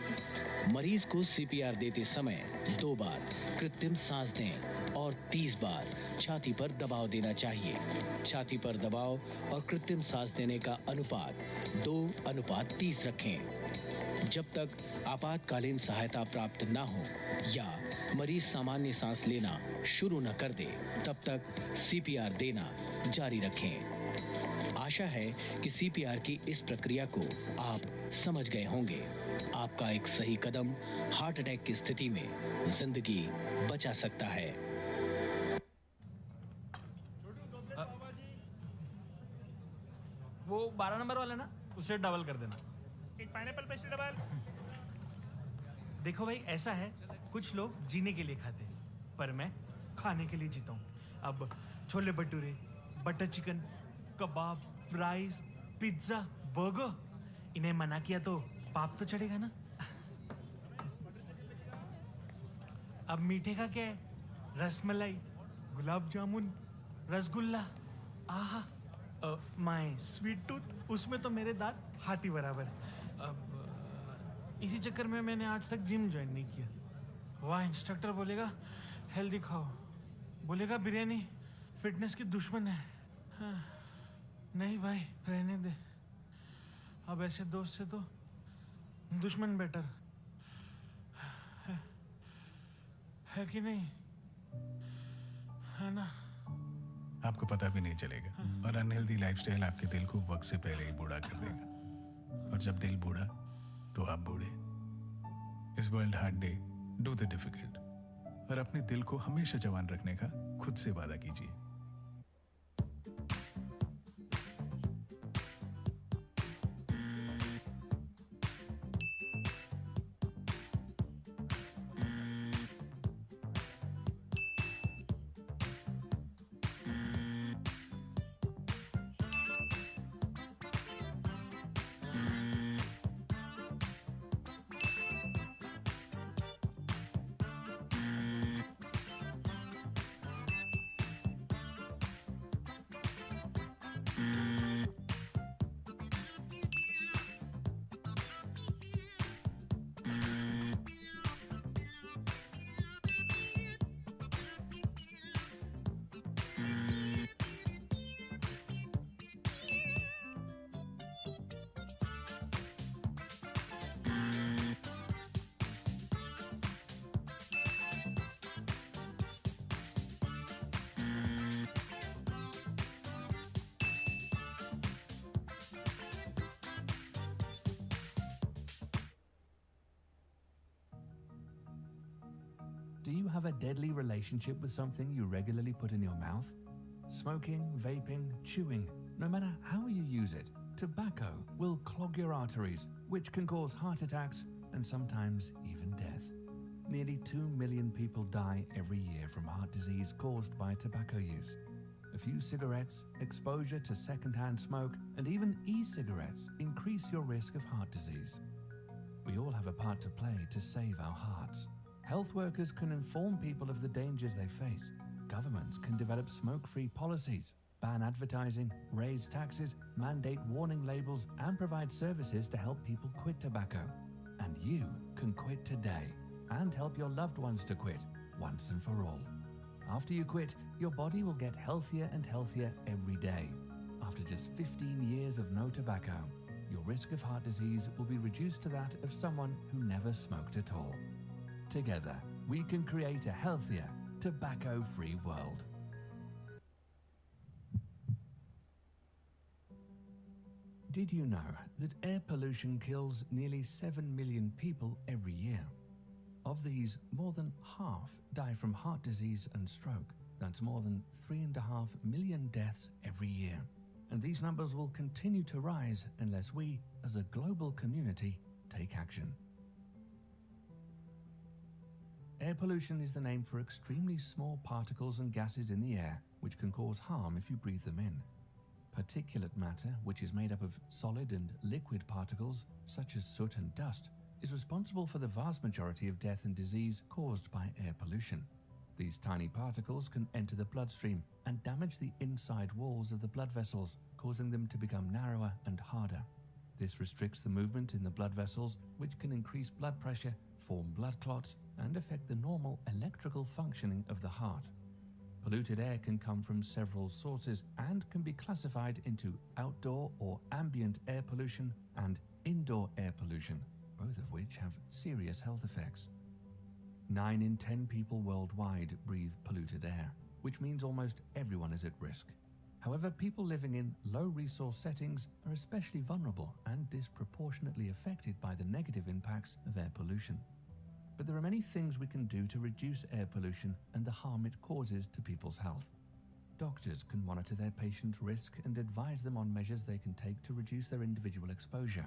मरीज को सीपीआर देते समय 2 बार कृत्रिम सांस दें और 30 बार छाती पर दबाव देना चाहिए। छाती पर दबाव और कृत्रिम सांस देने का अनुपात 2:30 रखें। जब तक आपातकालीन सहायता प्राप्त न हो या मरीज सामान्य सांस लेना शुरू न कर दे, तब तक सीपीआर देना जारी रखें। आशा है कि सीपीआर की इस प्रक्रिया को आप समझ गए होंगे। आपका एक सही कदम हार्ट अटैक की स्थिति में जिंदगी बचा सकता है। वो 12 नंबर वाला ना, उसे डबल कर देना। एक पाइनएप्पल पेस्ट्री डबल। देखो भाई, ऐसा है, कुछ लोग जीने के लिए खाते हैं पर मैं खाने के लिए जीता हूँ। अब छोले भटूरे, बटर चिकन, कबाब, फ्राइज, पिज्जा, बर्गर, इन्हें मना किया तो पाप तो चढ़ेगा ना। अब मीठे का क्या है? रसमलाई, गुलाब जामुन, रसगुल्ला। आहा, माय स्वीट टूथ, उसमें तो मेरे दांत हाथी बराबर। अब इसी चक्कर में मैंने आज तक जिम ज्वाइन नहीं किया। वहाँ इंस्ट्रक्टर बोलेगा हेल्दी खाओ, बोलेगा बिरयानी फिटनेस की दुश्मन है। हाँ, नहीं भाई, रहने दे। अब ऐसे दोस्त से तो दुश्मन बेटर है कि नहीं? है ना? आपको पता भी नहीं चलेगा और अनहेल्दी लाइफस्टाइल आपके दिल को वक्त से पहले ही बूढ़ा कर देगा। और जब दिल बूढ़ा तो आप बूढ़े। इस world hard day, do the difficult और अपने दिल को हमेशा जवान रखने का खुद से वादा कीजिए। you have a deadly relationship with something you regularly put in your mouth? Smoking, vaping, chewing, no matter how you use it, tobacco will clog your arteries, which can cause heart attacks and sometimes even death. Nearly 2 million people die every year from heart disease caused by tobacco use. A few cigarettes, exposure to secondhand smoke, and even e-cigarettes increase your risk of heart disease. We all have a part to play to save our hearts. Health workers can inform people of the dangers they face. Governments can develop smoke-free policies, ban advertising, raise taxes, mandate warning labels, and provide services to help people quit tobacco. And you can quit today and help your loved ones to quit once and for all. After you quit, your body will get healthier and healthier every day. After just 15 years of no tobacco, your risk of heart disease will be reduced to that of someone who never smoked at all. Together, we can create a healthier, tobacco-free world. Did you know that air pollution kills nearly 7 million people every year? Of these, more than half die from heart disease and stroke. That's more than 3.5 million deaths every year. And these numbers will continue to rise unless we, as a global community, take action. Air pollution is the name for extremely small particles and gases in the air, which can cause harm if you breathe them in. Particulate matter, which is made up of solid and liquid particles, such as soot and dust, is responsible for the vast majority of death and disease caused by air pollution. These tiny particles can enter the bloodstream and damage the inside walls of the blood vessels, causing them to become narrower and harder. This restricts the movement in the blood vessels, which can increase blood pressure, form blood clots, and affect the normal electrical functioning of the heart. Polluted air can come from several sources and can be classified into outdoor or ambient air pollution and indoor air pollution, both of which have serious health effects. 9 in 10 people worldwide breathe polluted air, which means almost everyone is at risk. However, people living in low-resource settings are especially vulnerable and disproportionately affected by the negative impacts of air pollution. But there are many things we can do to reduce air pollution and the harm it causes to people's health. Doctors can monitor their patient risk and advise them on measures they can take to reduce their individual exposure.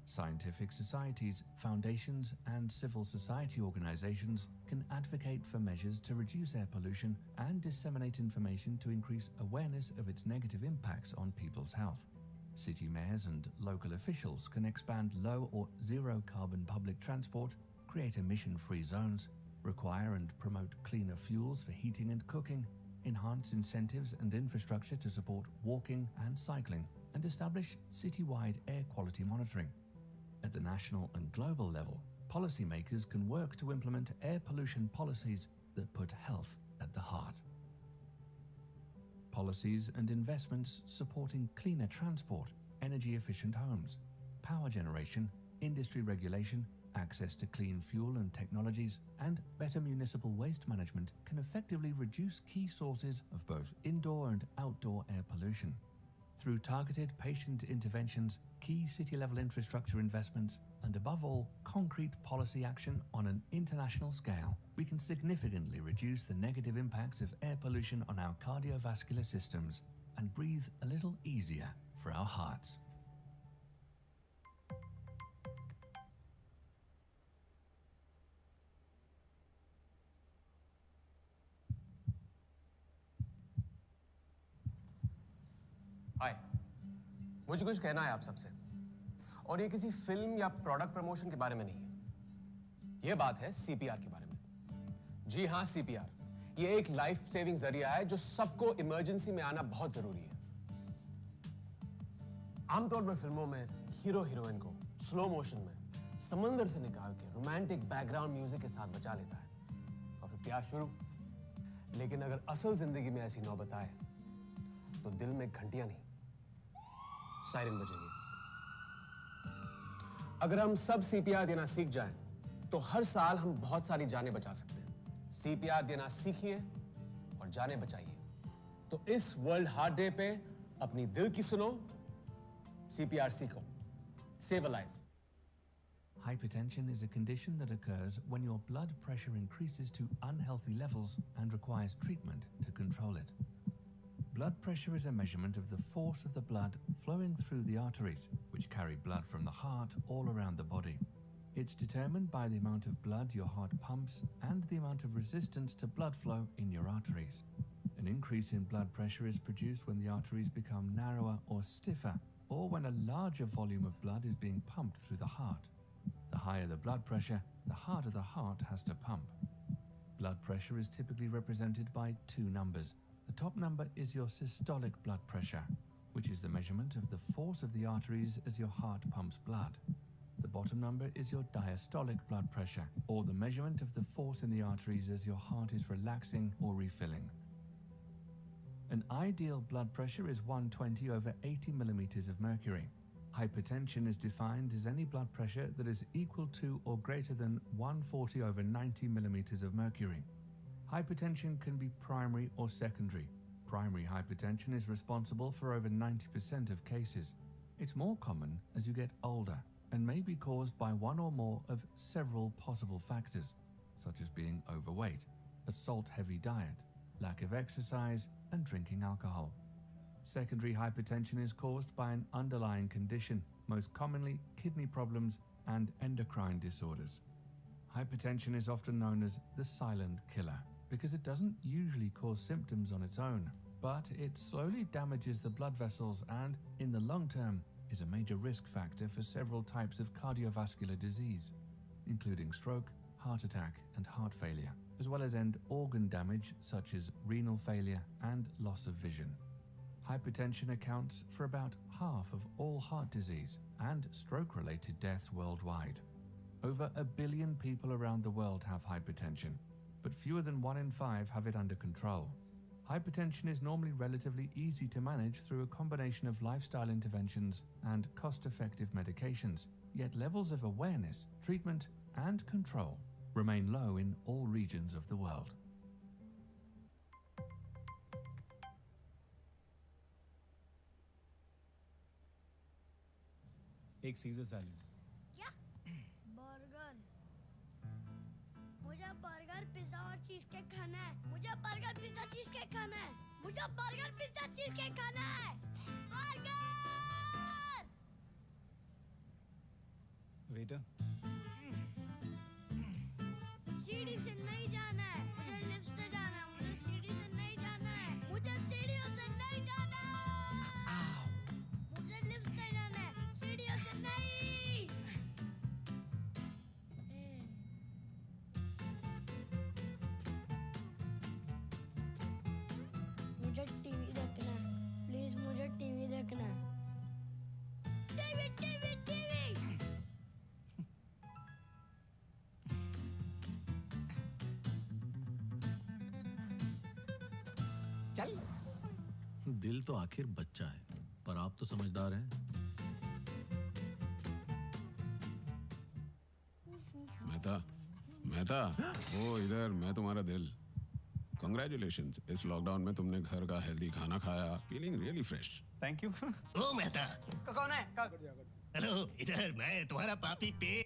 Scientific societies, foundations, and civil society organizations can advocate for measures to reduce air pollution and disseminate information to increase awareness of its negative impacts on people's health. City mayors and local officials can expand low or zero carbon public transport, create emission-free zones, require and promote cleaner fuels for heating and cooking, enhance incentives and infrastructure to support walking and cycling, and establish citywide air quality monitoring. At the national and global level, policymakers can work to implement air pollution policies that put health at the heart. Policies and investments supporting cleaner transport, energy-efficient homes, power generation, industry regulation, access to clean fuel and technologies, and better municipal waste management can effectively reduce key sources of both indoor and outdoor air pollution. Through targeted patient interventions, key city-level infrastructure investments, and above all, concrete policy action on an international scale, we can significantly reduce the negative impacts of air pollution on our cardiovascular systems and breathe a little easier for our hearts. हाय, मुझे कुछ कहना है आप सबसे, और ये किसी film या प्रोडक्ट प्रमोशन के बारे में नहीं है। ये बात है सीपीआर के बारे में। जी हाँ, सीपीआर, ये एक लाइफ सेविंग जरिया है जो सबको इमरजेंसी में आना बहुत जरूरी है। आमतौर पर फिल्मों में हीरो हीरोइन को स्लो मोशन में समंदर से निकाल के रोमांटिक बैकग्राउंड म्यूजिक के साथ बचा लेता है और फिर प्यार शुरू। लेकिन अगर असल जिंदगी में ऐसी नौबत आए तो दिल में घंटियां नहीं, सायरन बजेंगे। अगर हम सब सीपीआर देना सीख जाएं, तो हर साल हम बहुत सारी जानें बचा सकते हैं। सीपीआर देना सीखिए और जानें बचाइए। तो इस वर्ल्ड हार्ट डे पे अपनी दिल की सुनो, सीपीआर सीखो, save a life. Hypertension is a condition that occurs when your blood pressure increases to unhealthy levels and requires treatment to control it. Blood pressure is a measurement of the force of the blood flowing through the arteries, which carry blood from the heart all around the body. It's determined by the amount of blood your heart pumps and the amount of resistance to blood flow in your arteries. An increase in blood pressure is produced when the arteries become narrower or stiffer, or when a larger volume of blood is being pumped through the heart. The higher the blood pressure, the harder the heart has to pump. Blood pressure is typically represented by two numbers. The top number is your systolic blood pressure, which is the measurement of the force of the arteries as your heart pumps blood. The bottom number is your diastolic blood pressure, or the measurement of the force in the arteries as your heart is relaxing or refilling. An ideal blood pressure is 120 over 80 millimeters of mercury. Hypertension is defined as any blood pressure that is equal to or greater than 140 over 90 millimeters of mercury. Hypertension can be primary or secondary. Primary hypertension is responsible for over 90% of cases. It's more common as you get older and may be caused by one or more of several possible factors, such as being overweight, a salt-heavy diet, lack of exercise, and drinking alcohol. Secondary hypertension is caused by an underlying condition, most commonly kidney problems and endocrine disorders. Hypertension is often known as the silent killer because it doesn't usually cause symptoms on its own, but it slowly damages the blood vessels and, in the long term, is a major risk factor for several types of cardiovascular disease, including stroke, heart attack, and heart failure, as well as end organ damage such as renal failure and loss of vision. Hypertension accounts for about half of all heart disease and stroke-related deaths worldwide. Over 1 billion people around the world have hypertension, but fewer than 1 in 5 have it under control. Hypertension is normally relatively easy to manage through a combination of lifestyle interventions and cost-effective medications, yet levels of awareness, treatment, and control remain low in all regions of the world. एक scissor salad. क्या? Burger. मुझे burger, pizza और cheese cake खाना है। मुझे burger, pizza, cheese cake खाना है। मुझे बर्गर, पिज्जा, चीज केक खाना है। बर्गर! वेटर। सीढ़ी से नहीं जाना है। मुझे लिफ्ट से जाना है। मुझे सीढ़ी से नहीं जाना है। मुझे सीढ़ियों से नहीं जाना है। मुझे लिफ्ट से जाना है। सीढ़ियों से नहीं। मुझे टीवी देखना है। प्लीज मुझे टीवी देखना है। TV TV TV. चल। दिल तो आखिर बच्चा है, पर आप तो समझदार हैं। मेहता, वो इधर, मैं तुम्हारा दिल। Congratulations, इस लॉकडाउन में तुमने घर का हेल्दी खाना खाया, feeling really fresh. Thank you. Oh Mehta, कौन है? हेलो, इधर मैं तुम्हारा पापी पे।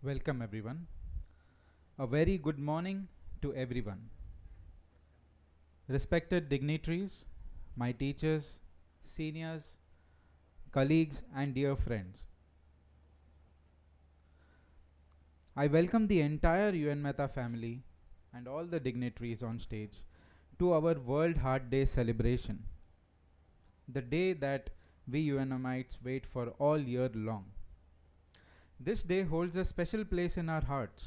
Welcome everyone. A very good morning to everyone. Respected dignitaries, my teachers, seniors, colleagues and dear friends. I welcome the entire UN Mehta family and all the dignitaries on stage to our World Heart Day celebration. The day that we UNMites wait for all year long. This day holds a special place in our hearts,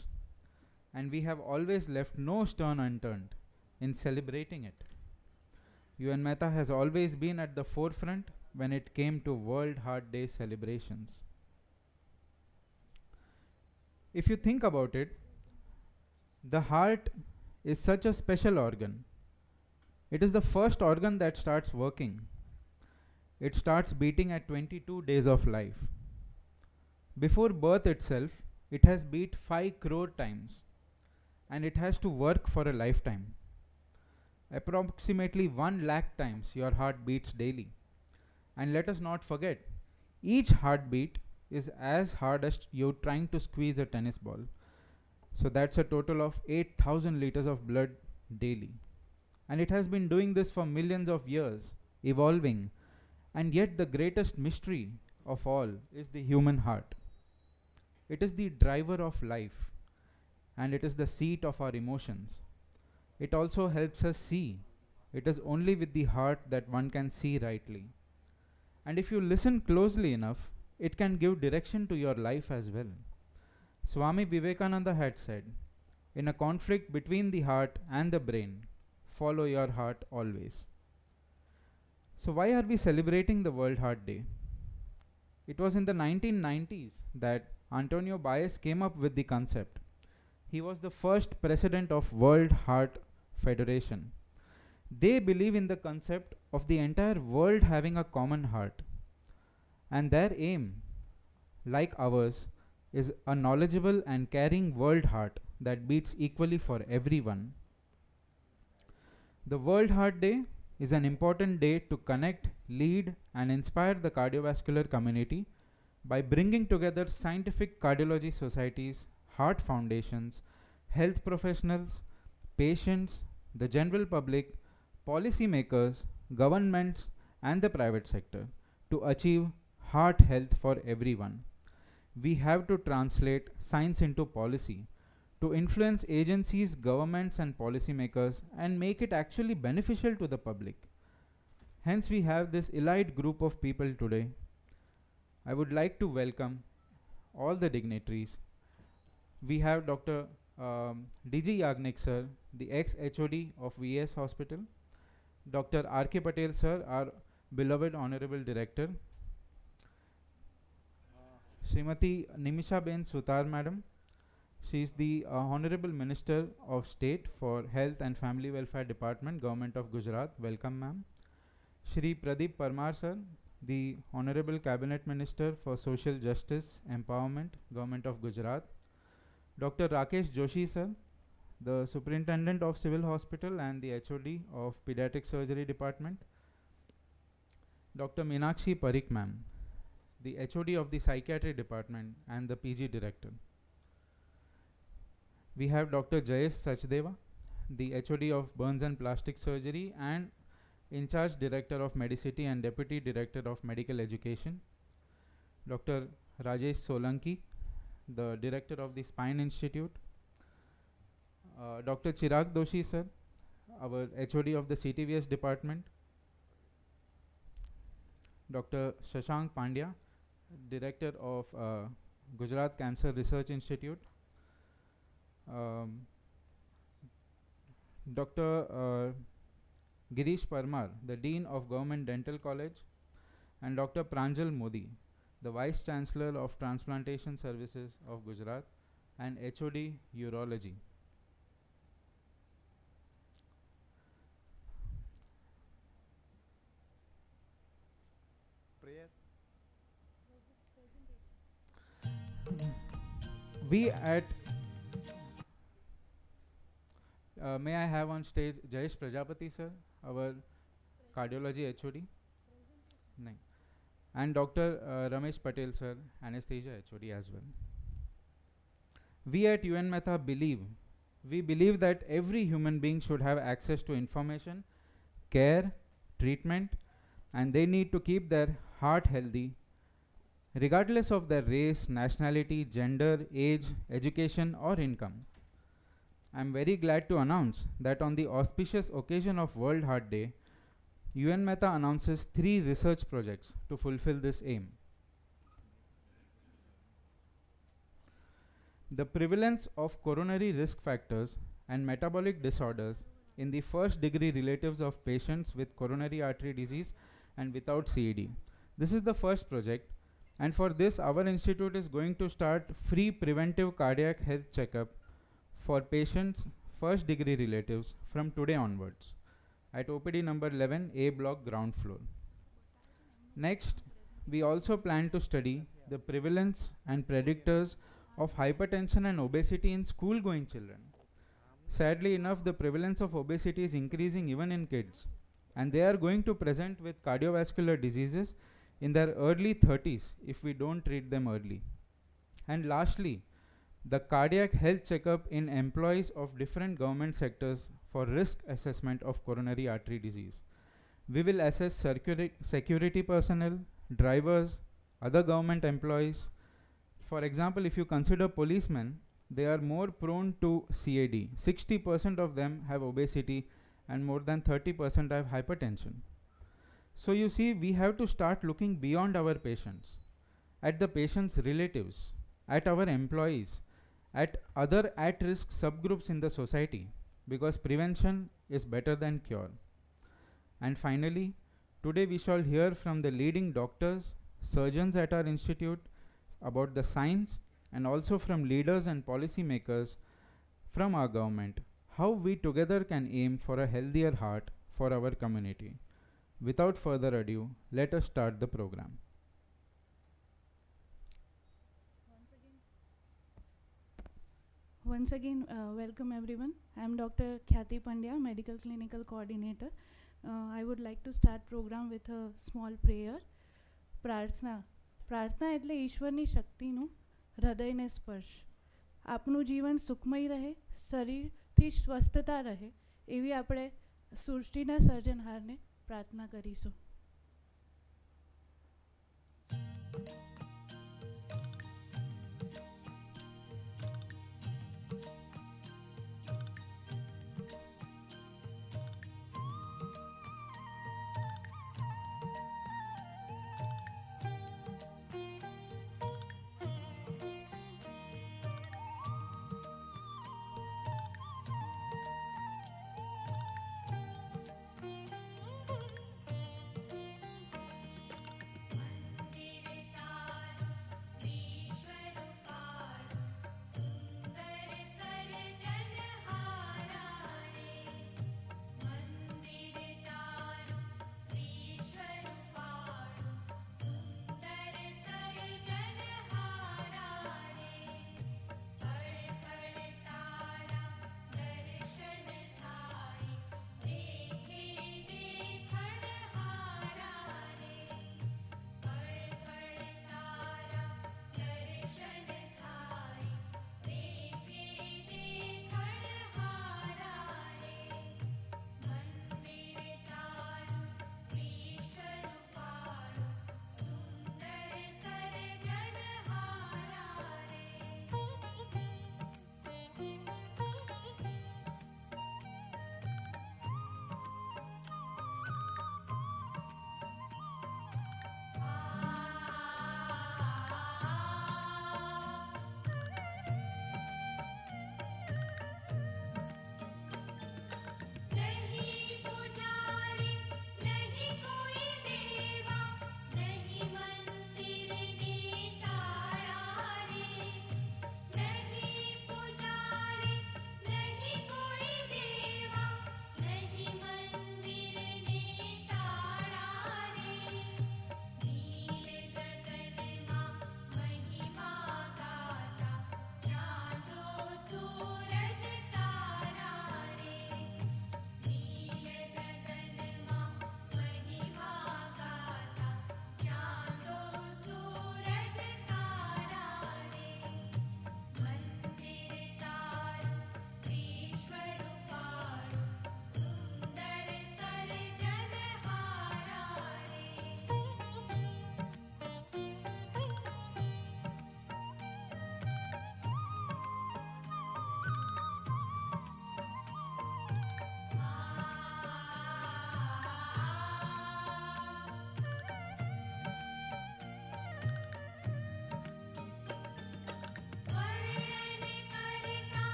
and we have always left no stone unturned in celebrating it. UN Mehta has always been at the forefront when it came to World Heart Day celebrations. If you think about it, the heart is such a special organ. It is the first organ that starts working. It starts beating at 22 days of life. Before birth itself, it has beat 5 crore times, and it has to work for a lifetime. Approximately 1 lakh times your heart beats daily. And let us not forget, each heartbeat is as hard as you trying to squeeze a tennis ball. So that's a total of 8,000 liters of blood daily. And it has been doing this for millions of years, evolving. And yet the greatest mystery of all is the human heart. It is the driver of life, and it is the seat of our emotions. It also helps us see. It is only with the heart that one can see rightly. And if you listen closely enough, it can give direction to your life as well. Swami Vivekananda had said, in a conflict between the heart and the brain, follow your heart always. So why are we celebrating the World Heart Day? It was in the 1990s that Antonio Baez came up with the concept. He was the first president of World Heart Federation. They believe in the concept of the entire world having a common heart. And their aim, like ours, is a knowledgeable and caring world heart that beats equally for everyone. The World Heart Day is an important day to connect, lead, and inspire the cardiovascular community by bringing together scientific cardiology societies, heart foundations, health professionals, patients, the general public, policymakers, governments, and the private sector to achieve heart health for everyone. We have to translate science into policy to influence agencies, governments, and policymakers and make it actually beneficial to the public. Hence, we have this elite group of people today. I would like to welcome all the dignitaries. We have Dr. D.G. Yagnik sir, the ex-HOD of VS Hospital. Dr. R.K. Patel sir, our beloved Honorable Director. Srimati Nimisha Ben Sutar madam. She is the Honorable Minister of State for Health and Family Welfare Department, Government of Gujarat. Welcome ma'am. Shri Pradeep Parmar sir, the Honorable Cabinet Minister for Social Justice Empowerment, Government of Gujarat. Dr. Rakesh Joshi sir, the Superintendent of Civil Hospital and the HOD of Pediatric Surgery Department. Dr. Meenakshi Parikh ma'am, the HOD of the Psychiatry Department and the PG Director. We have Dr. Jayesh Sachdeva, the HOD of Burns and Plastic Surgery and in charge Director of Medicity and Deputy Director of Medical Education. Dr. Rajesh Solanki, the Director of the Spine Institute. Dr. Chirag Doshi sir, our HOD of the CTVS department. Dr. Shashank Pandya, Director of Gujarat Cancer Research Institute. Dr. Girish Parmar, the Dean of Government Dental College, and Dr. Pranjal Modi, the Vice Chancellor of Transplantation Services of Gujarat and HOD Urology. Prayer. We at may I have on stage Jayesh Prajapati sir, our cardiology HOD, and Dr. Ramesh Patel sir, anesthesia HOD as well. We at UN Mehta believe that every human being should have access to information, care, treatment, and they need to keep their heart healthy regardless of their race, nationality, gender, age, education, or income. I am very glad to announce that on the auspicious occasion of World Heart Day, UN Mehta announces 3 research projects to fulfill this aim. The prevalence of coronary risk factors and metabolic disorders in the first degree relatives of patients with coronary artery disease and without CED. This is the first project, and for this our institute is going to start free preventive cardiac health checkup for patients' first degree relatives from today onwards at OPD number 11 A block ground floor. Next, we also plan to study the prevalence and predictors of hypertension and obesity in school going children. Sadly enough, the prevalence of obesity is increasing even in kids, and they are going to present with cardiovascular diseases in their early 30s if we don't treat them early. And lastly, the cardiac health checkup in employees of different government sectors for risk assessment of coronary artery disease. We will assess security personnel, drivers, other government employees. For example, if you consider policemen, they are more prone to CAD. 60% of them have obesity and more than 30% have hypertension. So you see, we have to start looking beyond our patients, at the patient's relatives, at our employees, at other at-risk subgroups in the society, because prevention is better than cure. And finally, today we shall hear from the leading doctors, surgeons at our institute about the science, and also from leaders and policy makers from our government, how we together can aim for a healthier heart for our community. Without further ado, let us start the program. Once again, welcome everyone. I am Dr. Khyati Pandya, Medical Clinical Coordinator. I would like to start program with a small prayer. પ્રાર્થના પ્રાર્થના એટલે ઈશ્વરની શક્તિનું હૃદયને સ્પર્શ. આપનું જીવન સુખમય રહે, શરીરથી સ્વસ્થતા રહે, એવી આપણે સૃષ્ટિના સર્જનહારને પ્રાર્થના કરીશું. Mandirita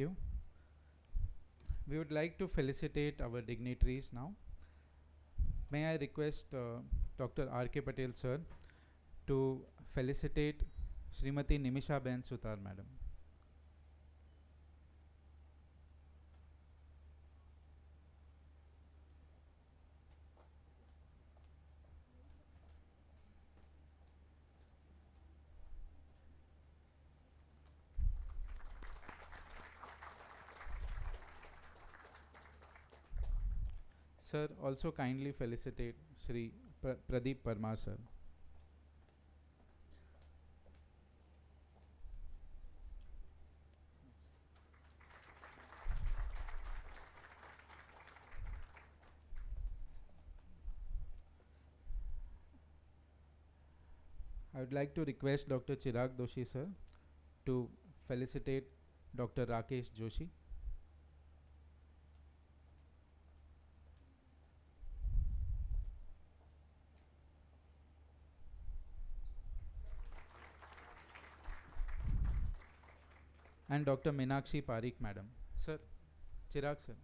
you. We would like to felicitate our dignitaries now. May I request Dr. R.K. Patel sir to felicitate Srimati Nimisha Ben Sutar madam. Sir, also kindly felicitate Shri Pradeep Parmar sir. I would like to request Dr. Chirag Doshi sir to felicitate Dr. Rakesh Joshi. And Dr. Meenakshi Parikh madam. Sir, Chirag sir.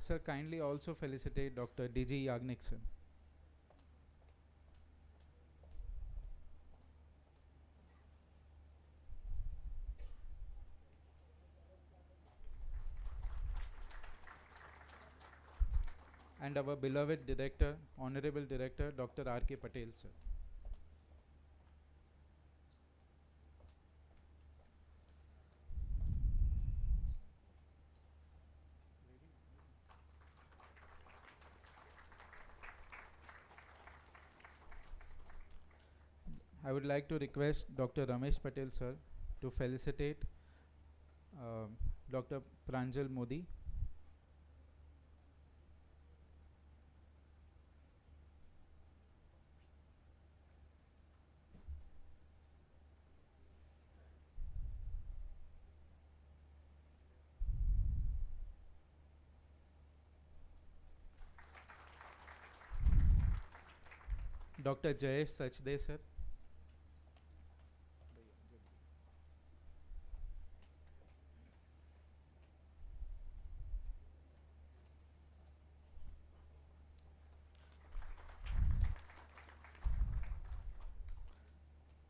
Sir, kindly also felicitate Dr. D.G. Yagnik sir. And our beloved director, honorable director, Dr. R.K. Patel sir. I would like to request Dr. Ramesh Patel sir to felicitate Dr. Pranjal Modi. Dr. Jayesh Sachde sir.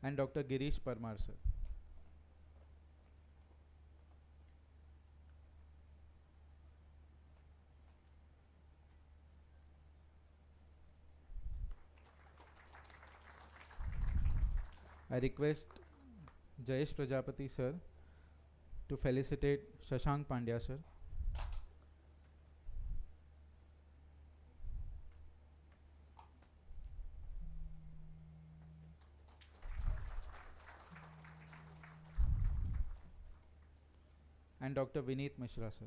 And Dr. Girish Parmar sir. I request Jayesh Prajapati sir to felicitate Shashank Pandya sir. And Dr. Vineet Mishra sir.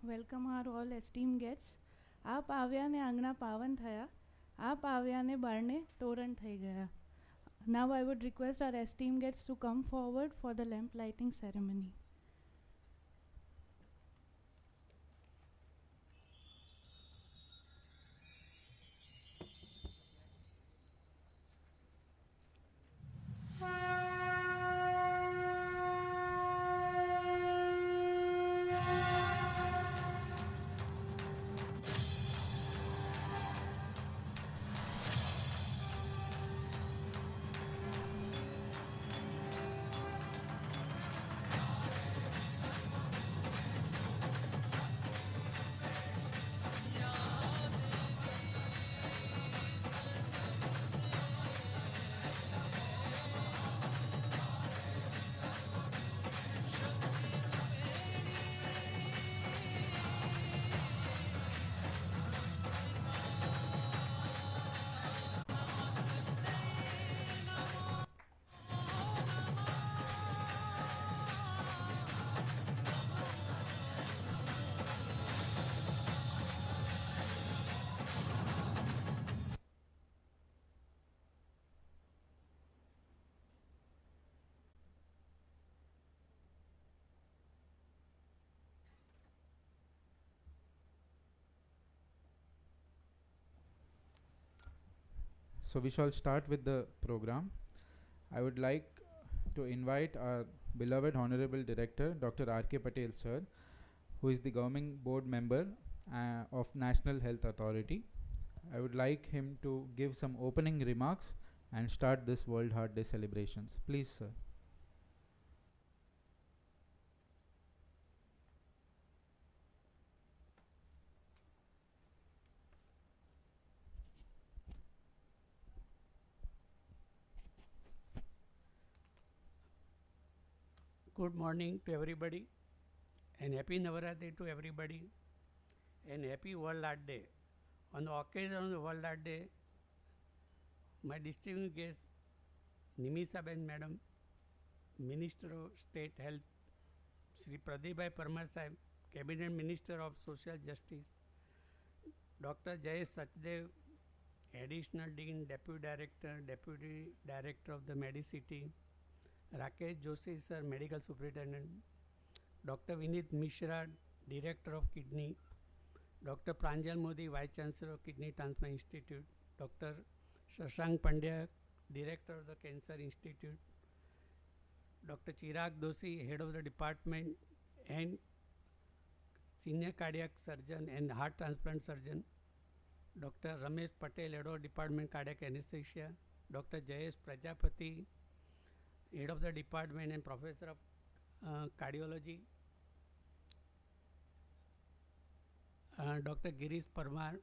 Welcome our all esteem guests. આપ આવ્યા ને આંગણા પાવન થયા, આપ આવ્યા ને બારણે તોરણ થઈ ગયા. Now I would request our esteemed guests to come forward for the lamp lighting ceremony. So we shall start with the program. I would like to invite our beloved Honorable Director, Dr. R.K. Patel sir, who is the governing board member of National Health Authority. I would like him to give some opening remarks and start this World Heart Day celebrations. Please, sir. Good morning to everybody and happy Navaratri to everybody and happy World Heart Day. On the occasion of the World Heart Day, my distinguished guest Nimisaben Madam, Minister of State Health, Sri Pradeep Parmar Sahib, Cabinet Minister of Social Justice, Dr. Jayesh Sachdev, Additional Dean, Deputy Director of the Medicity, Rakesh Joshi sir, Medical Superintendent, Dr. Vinit Mishra, Director of Kidney, Dr. Pranjal Modi, Vice Chancellor of Kidney Transplant Institute, Dr. Shashank Pandya, Director of the Cancer Institute, Dr. Chirag Doshi, Head of the Department and Senior Cardiac Surgeon and Heart Transplant Surgeon, Dr. Ramesh Patel, Head of Department Cardiac Anesthesia, Dr. Jayesh Prajapati, Head of the Department and Professor of Cardiology, Dr. Girish Parmar,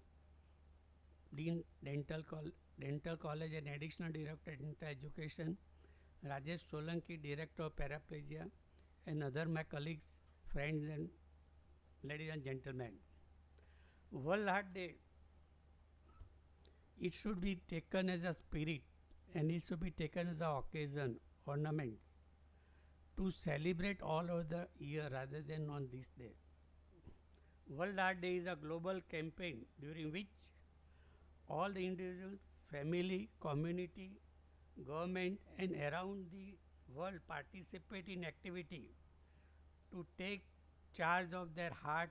Dean Dental College and Additional Director of Dental Education, Rajesh Solanki, Director of Paraplegia, and other my colleagues, friends and ladies and gentlemen. World Heart Day, it should be taken as a spirit and it should be taken as an occasion, ornaments, to celebrate all over the year rather than on this day. World Heart Day is a global campaign during which all the individuals, family, community, government and around the world participate in activity to take charge of their heart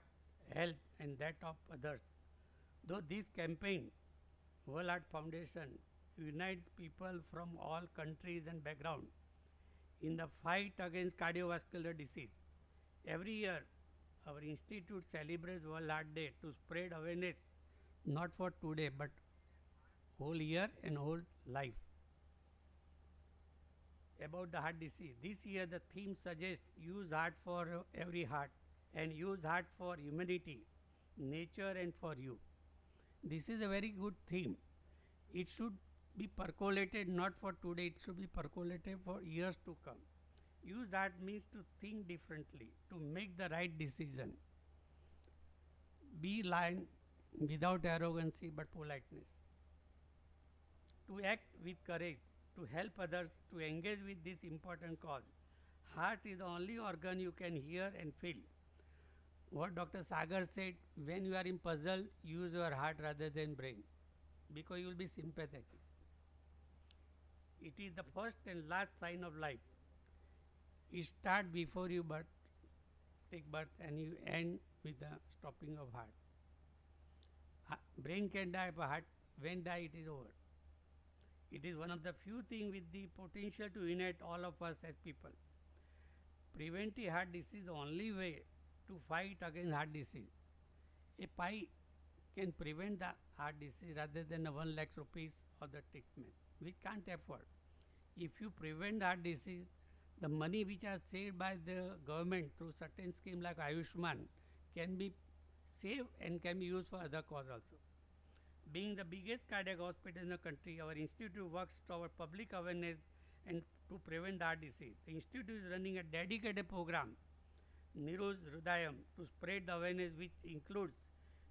health and that of others. Though this campaign, World Heart Foundation, unites people from all countries and background in the fight against cardiovascular disease. Every year, our institute celebrates World Heart Day to spread awareness not for today but whole year and whole life about the heart disease. This year the theme suggests use heart for every heart and use heart for humanity, nature and for you. This is a very good theme. It should be percolated not for today, it should be percolated for years to come. Use heart means to think differently, to make the right decision. Be lion without arrogancy but politeness. To act with courage, to help others, to engage with this important cause. Heart is the only organ you can hear and feel. What Dr. Sagar said, when you are in puzzle, use your heart rather than brain, because you will be sympathetic. It is the first and last sign of life. It starts before you take birth and you end with the stopping of heart. Brain can die, but heart, when die, it is over. It is one of the few things with the potential to unite all of us as people. Preventing heart disease is the only way to fight against heart disease. A pie can prevent the heart disease rather than 1 lakh rupees of the treatment, which can't afford. If you prevent heart disease, the money which are saved by the government through certain scheme like Ayushman can be saved and can be used for other cause also. Being the biggest cardiac hospital in the country, our institute works toward public awareness and to prevent heart disease. The institute is running a dedicated program, Niroj Hridayam, to spread the awareness, which includes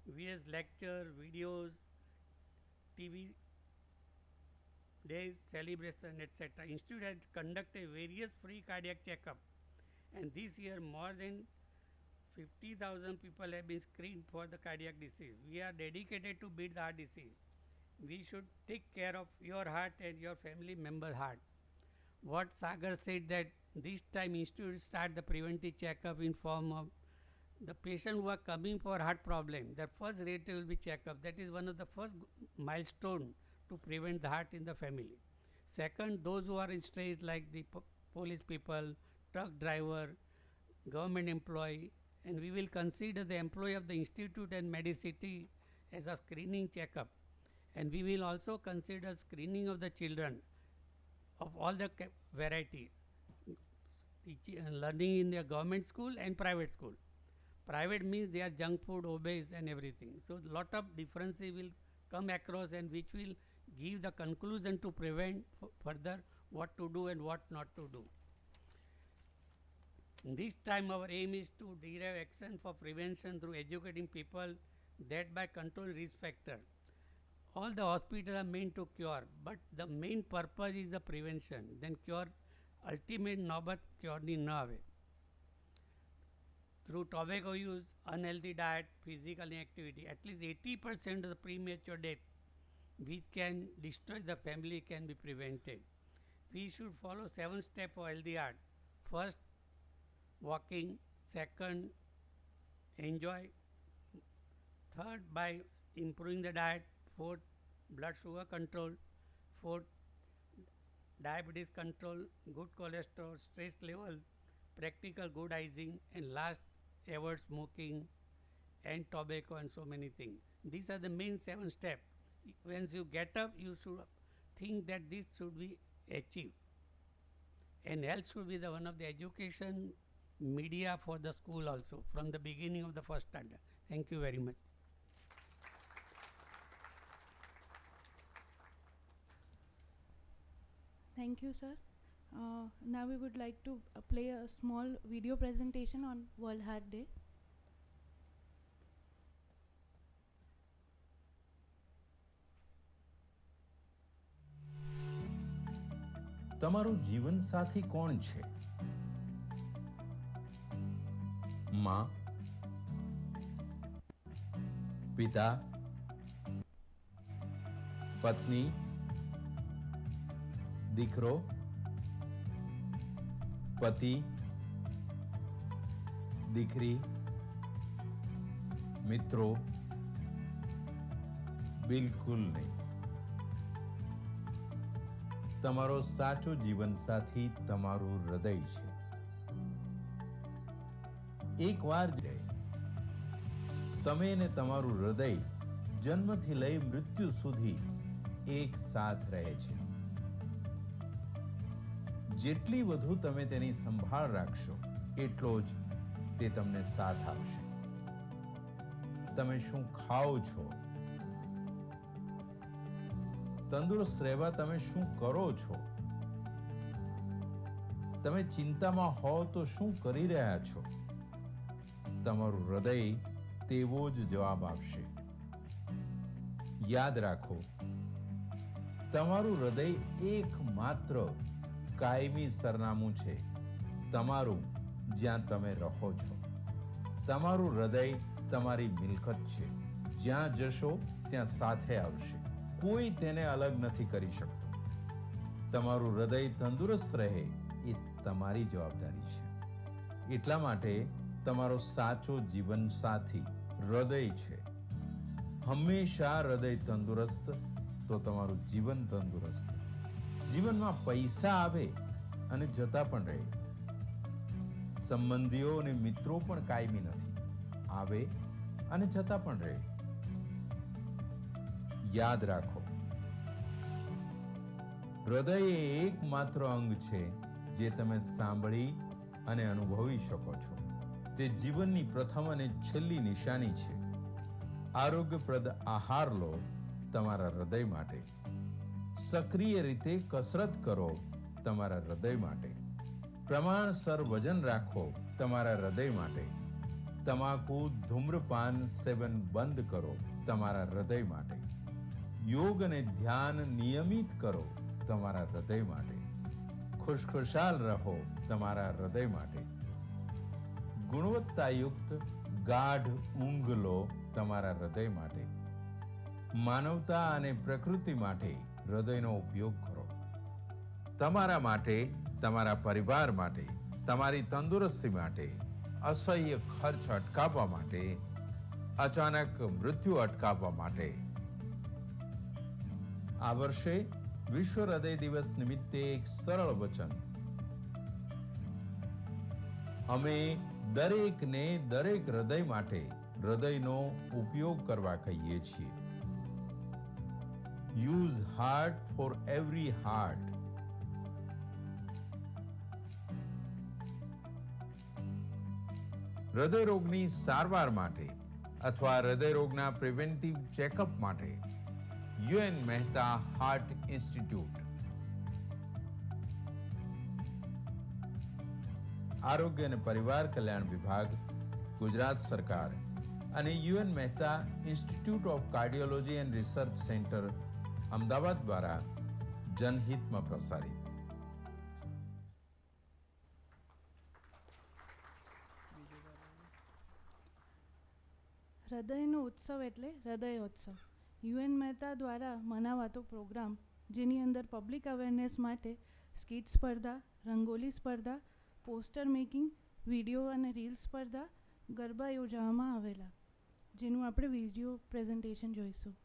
various lectures, videos, TV days, celebration, etc. Institute has conducted various free cardiac checkup, and this year more than 50,000 people have been screened for the cardiac disease. We are dedicated to beat the heart disease. We should take care of your heart and your family member heart. What Sagar said that this time institute start the preventive checkup in form of the patient who are coming for heart problem. Their first rate will be checkup. That is one of the first milestone to prevent the heart in the family. Second, those who are in stress like the police people, truck driver, government employee, and we will consider the employee of the institute and Medicity as a screening checkup. And we will also consider screening of the children of all the variety, learning in the government school and private school. Private means they are junk food, obese and everything. So lot of differences will come across and which will give the conclusion to prevent further what to do and what not to do. This time our aim is to derive action for prevention through educating people that by control risk factor. All the hospitals are meant to cure, but the main purpose is the prevention. Then cure, ultimate nobat cure ni na ave. Through tobacco use, unhealthy diet, physical inactivity, at least 80% of the premature death which can destroy the family can be prevented. We should follow 7 steps for healthy heart. First, walking. Second, enjoy. Third, by improving the diet. Fourth, blood sugar control. Fourth, diabetes control, good cholesterol, stress level, practical good hygiene, and last, avoid smoking and tobacco and so many things. These are the main 7 steps. Once you get up, you should think that this should be achieved. And health should be the one of the education media for the school also from the beginning of the first standard. Thank you very much. Thank you, sir. Now we would like to play a small video presentation on World Heart Day. તમારો જીવન સાથી કોણ છે? માં, પિતા, પત્ની, દીકરો, પતિ, દીકરી, મિત્રો? બિલકુલ નહીં. તમારો સાચો જીવન સાથી તમારું હૃદય છે. એક વાર તમે ને તમારું હૃદય જન્મથી લઈ મૃત્યુ સુધી એક સાથ રહે છે. જેટલી વધુ તમે તેની સંભાળ રાખશો એટલો જ તે તમને સાથ આપશે. તમે શું ખાઓ છો? તંદુરસ્ત રહેવા તમે શું કરો છો? તમે ચિંતામાં હો તો શું કરી રહ્યા છો? તમારું હૃદય તેવો જ જવાબ આપશે. યાદ રાખો, તમારું હૃદય એકમાત્ર કાયમી સરનામું છે, તમારું જ્યાં તમે રહો છો. તમારું હૃદય તમારી મિલકત છે. જ્યાં જશો ત્યાં સાથે આવશે. કોઈ તેને અલગ નથી કરી શકતો. તમારું હૃદય તંદુરસ્ત રહે એ તમારી જવાબદારી છે. એટલા માટે તમારો સાચો જીવન સાથી હૃદય છે. હંમેશા હૃદય તંદુરસ્ત તો તમારું જીવન તંદુરસ્ત. જીવનમાં પૈસા આવે અને જતા પણ રહે. સંબંધીઓ અને મિત્રો પણ કાયમી નથી, આવે અને જતા પણ રહે. યાદ રાખો, હૃદય એ એકમાત્ર અંગ છે જે તમે સાંભળી અને અનુભવી શકો છો. તે જીવનની પ્રથમ અને છેલ્લી નિશાની છે. આરોગ્યપ્રદ આહાર લો તમારા હૃદય માટે. સક્રિય રીતે કસરત કરો તમારા હૃદય માટે. પ્રમાણસર વજન રાખો તમારા હૃદય માટે. તમાકુ ધૂમ્રપાન સેવન બંધ કરો તમારા હૃદય માટે. યોગ અને ધ્યાન નિયમિત કરો તમારા હૃદય માટે. ખુશખુશાલ રહો તમારા હૃદય માટે. ગુણવત્તાયુક્ત ગાઢ ઊંઘ લો તમારા હૃદય માટે. માનવતા અને પ્રકૃતિ માટે હૃદયનો ઉપયોગ કરો. તમારા માટે, તમારા પરિવાર માટે, તમારી તંદુરસ્તી માટે, અસહ્ય ખર્ચ અટકાવવા માટે, અચાનક મૃત્યુ અટકાવવા માટે આ વર્ષે વિશ્વ હૃદય દિવસ નિમિત્તે એક સરળ વચન. અમે દરેકને દરેક હૃદય માટે હૃદયનો ઉપયોગ કરવા કહીએ છીએ. Use heart for every heart. હૃદય રોગની સારવાર માટે અથવા હૃદય રોગના પ્રિવેન્ટિવ ચેકઅપ માટે યુએન મહેતા હાર્ટ ઇન્સ્ટિટ્યૂટ. આરોગ્ય અને પરિવાર કલ્યાણ વિભાગ, ગુજરાત સરકાર અને UN Mehta institute of cardiology and research centre Ahmedabad દ્વારા જનહિતમાં પ્રસારિત. હૃદયનો ઉત્સવ એટલે હૃદયોત્સવ. યુએન મહેતા દ્વારા મનાવાતો પ્રોગ્રામ, જેની અંદર પબ્લિક અવેરનેસ માટે સ્કીટ સ્પર્ધા, રંગોલી સ્પર્ધા, પોસ્ટર મેકિંગ, વિડીયો અને રીલ સ્પર્ધા, ગરબા યોજવામાં આવેલા, જેનું આપણે વિડીયો પ્રેઝન્ટેશન જોઈશું.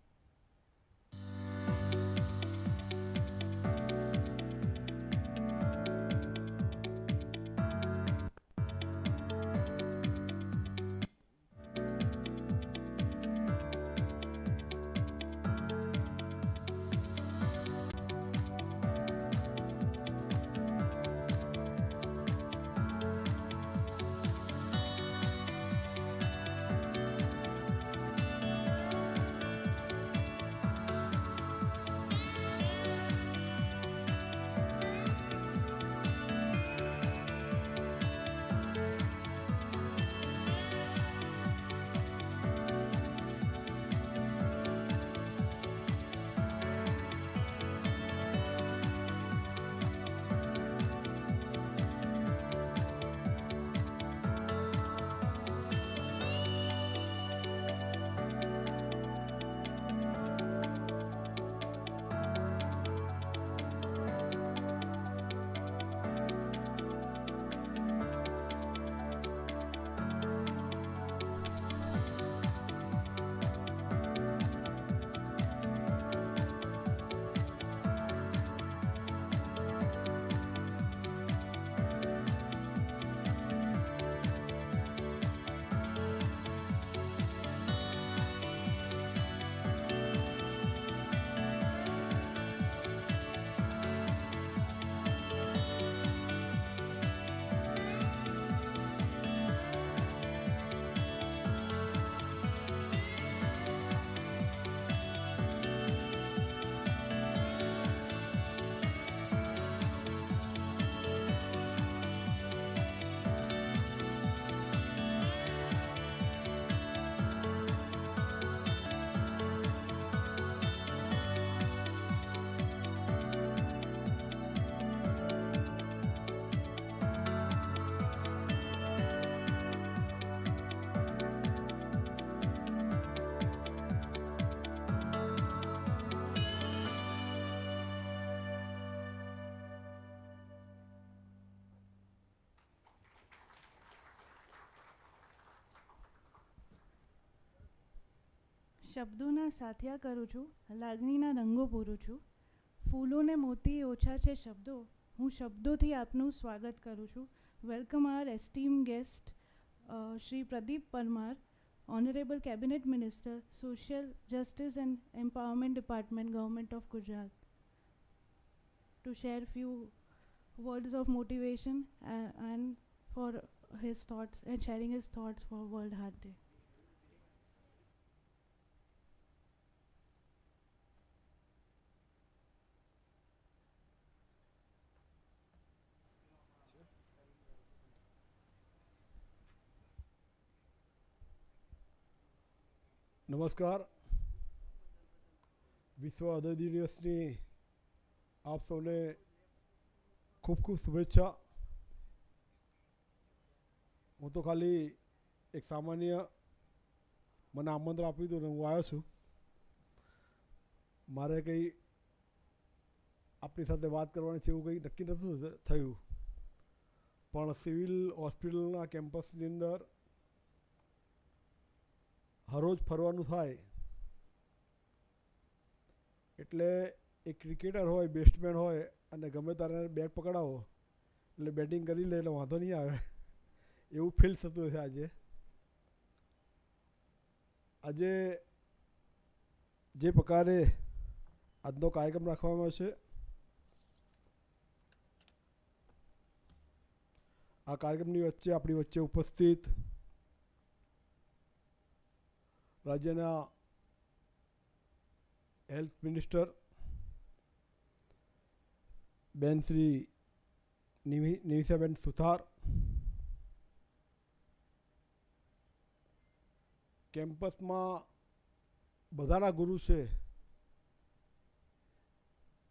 શબ્દોના સાથિયા કરું છું, લાગણીના રંગો પૂરું છું. ફૂલોને મોતી ઓછા છે શબ્દો, હું શબ્દોથી આપનું સ્વાગત કરું છું. Welcome our esteem guest Shri Pradeep Parmar, Honorable Cabinet Minister, Social Justice and Empowerment Department, Government of Gujarat, to share few words of motivation and for his thoughts and sharing his thoughts for World Heart Day. નમસ્કાર. વિશ્વ હૃદય દિવસની આપ સૌને ખૂબ ખૂબ શુભેચ્છા. હું તો ખાલી એક સામાન્ય મને આમંત્રણ આપ્યું હતું ને હું આવ્યો છું. મારે કંઈ આપની સાથે વાત કરવાની છે એવું કંઈ નક્કી નથી થયું, પણ સિવિલ હોસ્પિટલના કેમ્પસની અંદર હરરોજ ફરવાનું થાય એટલે એક ક્રિકેટર હોય, બેટ્સમેન હોય અને ગમે તારે બેટ પકડાવો એટલે બેટિંગ કરી લે એટલે વાંધો નહીં આવે એવું ફીલ થતું હશે આજે જે પ્રકારે આજનો કાર્યક્રમ રાખવામાં છે, આ કાર્યક્રમની વચ્ચે આપણી વચ્ચે ઉપસ્થિત રાજ્યના હેલ્થ મિનિસ્ટર બેન શ્રી નિમિષાબેન સુથાર, કેમ્પસમાં બધાના ગુરુ છે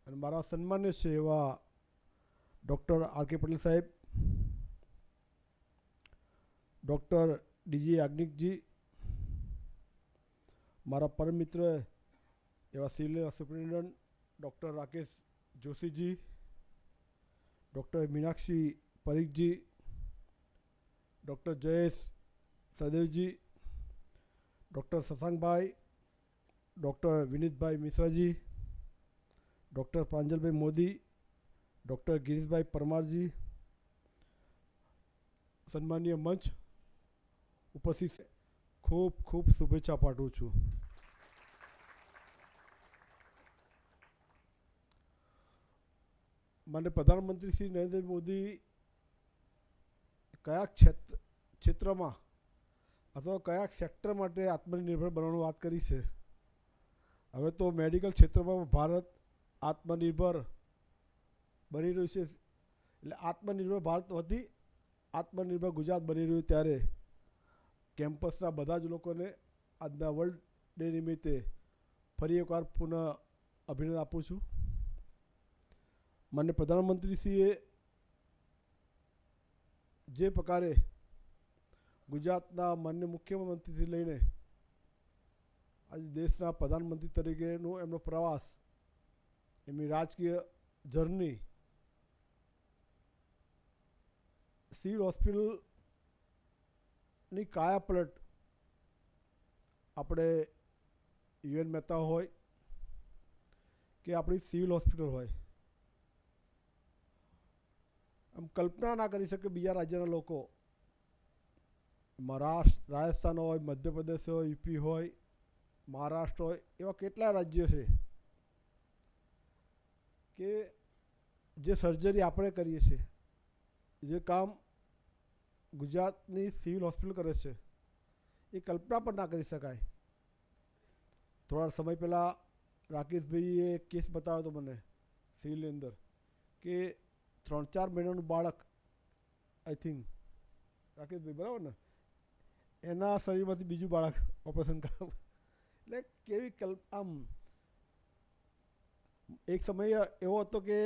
અને મારા સન્માન્ય છે એવા ડૉક્ટર આર.કે. પટેલ સાહેબ, ડૉક્ટર ડી.જે. યાજ્ઞિકજી, મારા પરમ મિત્ર એવા civil superintendent doctor Rakesh Joshiji, doctor Meenakshi Parikhji, doctor Jayesh Sadevji, doctor Shashankbhai, doctor Vinitbhai Mishraji, doctor Pranjalbhai Modi, doctor Girishbhai Parmarji, સન્માનીય મંચ ઉપસ્થિત ખૂબ ખૂબ શુભેચ્છા પાઠવું છું. મને પ્રધાનમંત્રી શ્રી નરેન્દ્ર મોદી કયા ક્ષેત્રમાં અથવા કયા સેક્ટર માટે આત્મનિર્ભર બનવાનું વાત કરી છે. હવે તો મેડિકલ ક્ષેત્રમાં ભારત આત્મનિર્ભર બની રહ્યું છે. એટલે આત્મનિર્ભર ભારત વતી આત્મનિર્ભર ગુજરાત બની રહ્યું ત્યારે કેમ્પસના બધા જ લોકોને આજના વર્લ્ડ ડે નિમિત્તે ફરી એકવાર પુનઃ અભિનંદન આપું છું. મને પ્રધાનમંત્રીશ્રીએ જે પ્રકારે ગુજરાતના માન્ય મુખ્યમંત્રીથી લઈને આજે દેશના પ્રધાનમંત્રી તરીકેનો એમનો પ્રવાસ, એમની રાજકીય જર્ની સિવિલ હોસ્પિટલની કાયાપલટ આપણે યુએન મહેતા હોય કે આપણી સિવિલ હોસ્પિટલ હોય, આમ કલ્પના ના કરી શકે બીજા રાજ્યના લોકો, મહારાષ્ટ્ર, રાજસ્થાન હોય, મધ્યપ્રદેશ હોય, યુપી હોય, મહારાષ્ટ્ર હોય, એવા કેટલા રાજ્યો છે કે જે સર્જરી આપણે કરીએ છીએ, જે કામ ગુજરાતની સિવિલ હોસ્પિટલ કરે છે એ કલ્પના પણ ના કરી શકાય. થોડા સમય પહેલાં રાકેશભાઈએ એક કેસ બતાવ્યો હતો મને સિવિલની અંદર કે 3-4 મહિનાનું બાળક, આઈ થિંક રાકેશભાઈ બરાબર ને, એના શરીરમાંથી બીજું બાળક ઓપરેશન કરાવવું. એટલે કેવી આમ એક સમય એવો હતો કે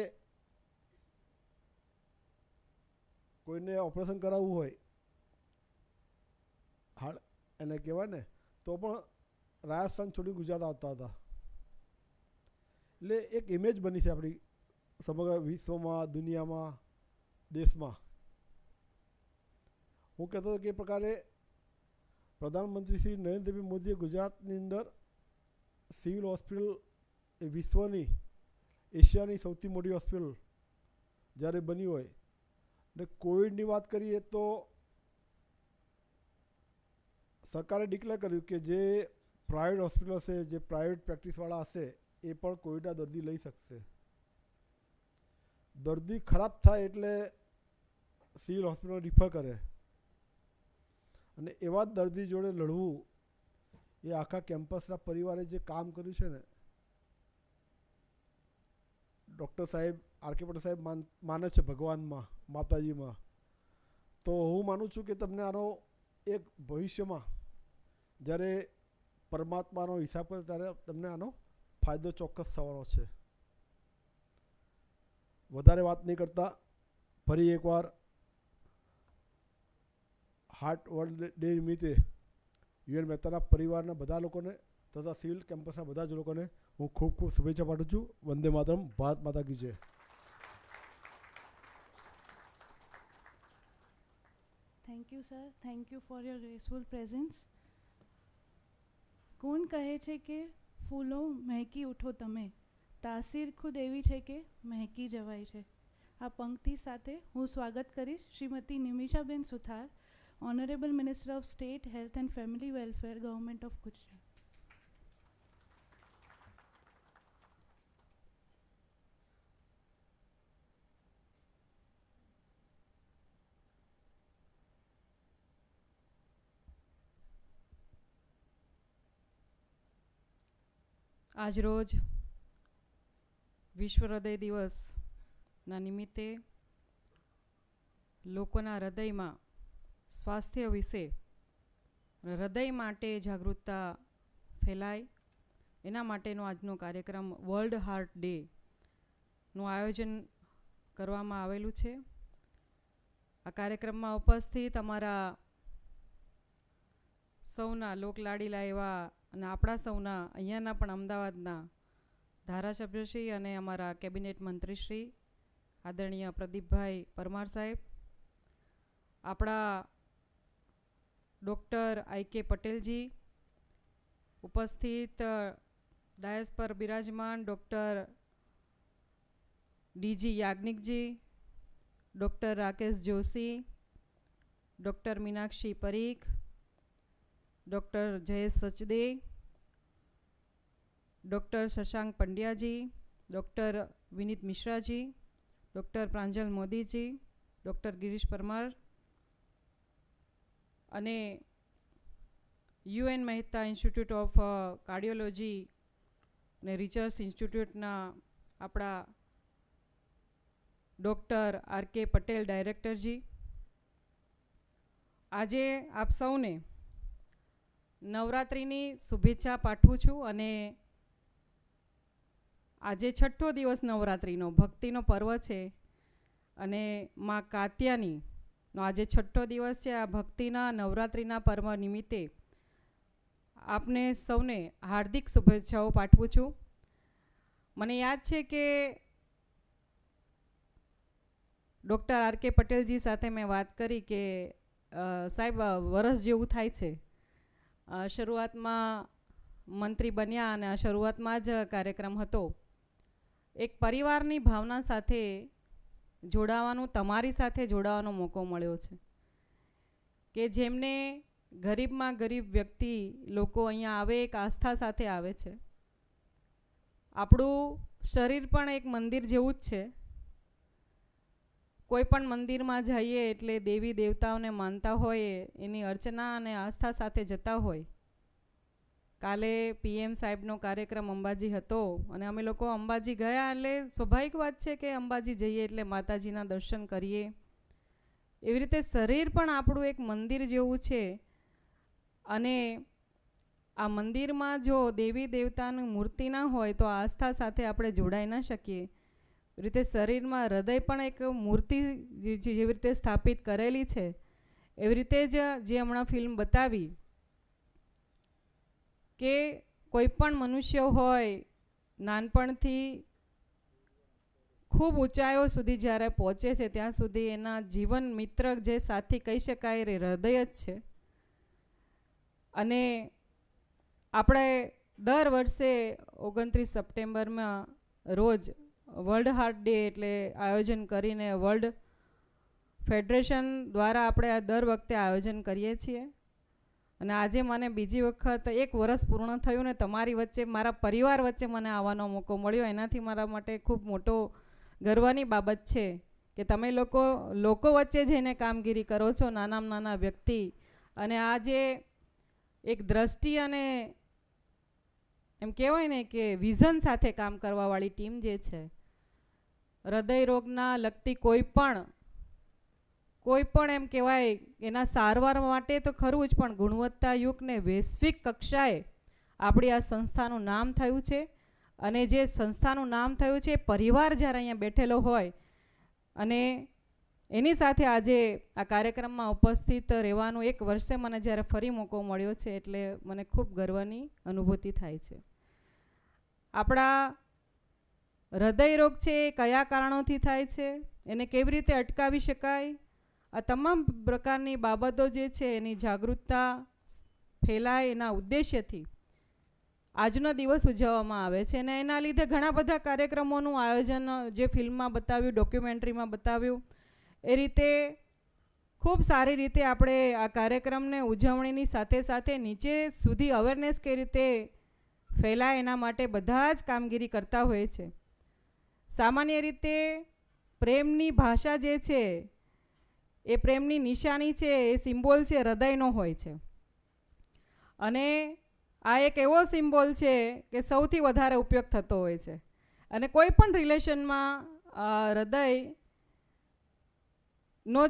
કોઈને ઓપરેશન કરાવવું હોય હાલ એને કહેવાય ને તો પણ રાજસ્થાન છોડી ગુજરાત આવતા હતા. એટલે એક ઇમેજ બની છે આપણી સમગ્ર વિશ્વમાં, દુનિયામાં, દેશમાં. હું કહેતો હતો કે એ પ્રકારે પ્રધાનમંત્રી શ્રી નરેન્દ્રભાઈ મોદીએ ગુજરાતની અંદર સિવિલ હોસ્પિટલ એ વિશ્વની, એશિયાની સૌથી મોટી હોસ્પિટલ જ્યારે બની હોય અને કોવિડની વાત કરીએ તો સરકારે ડિક્લેર કર્યું કે જે પ્રાઇવેટ હોસ્પિટલ હશે, જે પ્રાઇવેટ પ્રેક્ટિસવાળા હશે એ પણ કોવિડના દર્દી લઈ શકશે. દર્દી ખરાબ થાય એટલે સિવિલ હોસ્પિટલ રિફર કરે અને એવા જ દર્દી જોડે લડવું એ આખા કેમ્પસના પરિવારે જે કામ કર્યું છે ને, ડૉક્ટર સાહેબ આર.કે. પટેલ સાહેબ માને છે ભગવાનમાં, માતાજીમાં, તો હું માનું છું કે તમને આનો એક ભવિષ્યમાં જ્યારે પરમાત્માનો હિસાબ કરે ત્યારે તમને આનો ફાયદો ચોક્કસ થવાનો છે. વધારે વાત નહીં કરતા ફરી એકવાર હાર્ટ વર્લ્ડ ડે નિમિત્તે યુએન મહેતાના પરિવારના બધા લોકોને તથા સિવિલ કેમ્પસના બધા જ લોકોને હું ખૂબ ખૂબ શુભેચ્છા પાઠવું છું. વંદે માતરમ. ભારત માતા કી જય. Thank you sir, thank you for your graceful presence. કોણ કહે છે કે ફૂલો મહેકી ઉઠો તમે, તાસીર ખુદ એવી છે કે મહેકી જવાય છે. આ પંક્તિ સાથે હું સ્વાગત કરીશ Shrimati Nimishaben Suthar, honourable minister of state health and family welfare, government of Gujarat. આજરોજ વિશ્વ હૃદય દિવસના નિમિત્તે લોકોના હૃદયમાં સ્વાસ્થ્ય વિશે, હૃદય માટે જાગૃતતા ફેલાય એના માટેનો આજનો કાર્યક્રમ વર્લ્ડ હાર્ટ ડેનું આયોજન કરવામાં આવેલું છે. આ કાર્યક્રમમાં ઉપસ્થિત અમારા સૌના લોકલાડીલા એવા અને આપણા સૌના અહીંયાના પણ અમદાવાદના ધારાસભ્યશ્રી અને અમારા કેબિનેટ મંત્રીશ્રી આદરણીય પ્રદીપભાઈ પરમાર સાહેબ, આપણા ડૉક્ટર આઈ.કે. પટેલજી, ઉપસ્થિત ડાયસ પર બિરાજમાન doctor DG Yagnikji, doctor Rakesh Joshi, doctor Meenakshi Parikh, doctor Jayesh Sachde, doctor Shashank Pandyaji, doctor Vineet Mishraji, doctor Pranjal Modiji, doctor Girish Parmar અને UN Mehta institute of cardiology અને રિસર્ચ ઇન્સ્ટિટ્યૂટના આપણા ડૉક્ટર આર.કે. પટેલ ડાયરેક્ટરજી, આજે આપ સૌને નવરાત્રિની શુભેચ્છા પાઠવું છું. અને આજે છઠ્ઠો દિવસ નવરાત્રિનો ભક્તિનો પર્વ છે અને માં કાત્યાનીનો આજે છઠ્ઠો દિવસ છે. આ ભક્તિના નવરાત્રિના પર્વ નિમિત્તે આપને સૌને હાર્દિક શુભેચ્છાઓ પાઠવું છું. મને યાદ છે કે ડૉક્ટર આર.કે. પટેલજી સાથે મેં વાત કરી કે સાહેબ વરસ જેવું થાય છે. શરૂઆતમાં મંત્રી બન્યા અને શરૂઆતમાં જ કાર્યક્રમ હતો. એક પરિવારની ભાવના સાથે જોડાવાનું, તમારી સાથે જોડાવાનો મોકો મળ્યો છે કે જેમને ગરીબમાં ગરીબ વ્યક્તિ લોકો અહીંયા આવે, એક આસ્થા સાથે આવે છે. આપણું શરીર પણ એક મંદિર જેવું જ છે. કોઈ પણ મંદિરમાં જઈએ એટલે દેવી દેવતાઓને માનતા હોય, એની અર્ચના અને આસ્થા સાથે જતા હોય. કાલે PM સાહેબનો કાર્યક્રમ અંબાજી હતો અને અમે લોકો અંબાજી ગયા એટલે સ્વાભાવિક વાત છે કે અંબાજી જઈએ એટલે માતાજીના દર્શન કરીએ. એવી રીતે શરીર પણ આપણું એક મંદિર જેવું છે અને આ મંદિરમાં જો દેવી દેવતાની મૂર્તિ ના હોય તો આસ્થા સાથે આપણે જોડાઈ ના શકીએ. રીતે શરીરમાં હૃદય પણ એક મૂર્તિ જેવી રીતે સ્થાપિત કરેલી છે. એવી રીતે જ જે હમણાં ફિલ્મ બતાવી કે કોઈ પણ મનુષ્ય હોય નાનપણથી ખૂબ ઊંચાઈઓ સુધી જ્યારે પહોંચે છે ત્યાં સુધી એના જીવન મિત્ર જે સાથી કહી શકાય એ હૃદય જ છે. અને આપણે દર વર્ષે 29 સપ્ટેમ્બરમાં રોજ વર્લ્ડ હાર્ટ ડે એટલે આયોજન કરીને વર્લ્ડ ફેડરેશન દ્વારા આપણે આ દર વખતે આયોજન કરીએ છીએ. અને આજે મને બીજી વખત 1 વર્ષ પૂર્ણ થયું ને તમારી વચ્ચે, મારા પરિવાર વચ્ચે મને આવવાનો મોકો મળ્યો. એનાથી મારા માટે ખૂબ મોટો ગર્વની બાબત છે કે તમે લોકો વચ્ચે જઈને કામગીરી કરો છો, નાનામાં નાના વ્યક્તિ. અને આજે એક દ્રષ્ટિ અને એમ કહેવાય ને કે વિઝન સાથે કામ કરવાવાળી ટીમ જે છે, હૃદય રોગના લગતી કોઈ પણ એમ કહેવાય એના સારવાર માટે તો ખરું જ, પણ ગુણવત્તાયુક્ત ને વૈશ્વિક કક્ષાએ આપણી આ સંસ્થાનું નામ થયું છે. અને જે સંસ્થાનું નામ થયું છે, પરિવાર જ્યારે અહીંયા બેઠેલો હોય અને એની સાથે આજે આ કાર્યક્રમમાં ઉપસ્થિત રહેવાનું 1 વર્ષે મને જ્યારે ફરી મોકો મળ્યો છે એટલે મને ખૂબ ગર્વની અનુભૂતિ થાય છે. આપણા હૃદય રોગ છે એ કયા કારણોથી થાય છે, એને કેવી રીતે અટકાવી શકાય, આ તમામ પ્રકારની બાબતો જે છે એની જાગૃતતા ફેલાય એના ઉદ્દેશ્યથી આજનો દિવસ ઉજવવામાં આવે છે. અને એના લીધે ઘણા બધા કાર્યક્રમોનું આયોજન જે ફિલ્મમાં બતાવ્યું, ડોક્યુમેન્ટરીમાં બતાવ્યું, એ રીતે ખૂબ સારી રીતે આપણે આ કાર્યક્રમને ઉજવણીની સાથે સાથે નીચે સુધી અવેરનેસ કઈ રીતે ફેલાય એના માટે બધા જ કામગીરી કરતા હોય છે. સામાન્ય રીતે પ્રેમની ભાષા જે છે એ પ્રેમની નિશાની છે, એ સિમ્બોલ છે હૃદયનો હોય છે. અને આ એક એવો સિમ્બોલ છે કે સૌથી વધારે ઉપયોગ થતો હોય છે. અને કોઈ પણ રિલેશનમાં હૃદયનો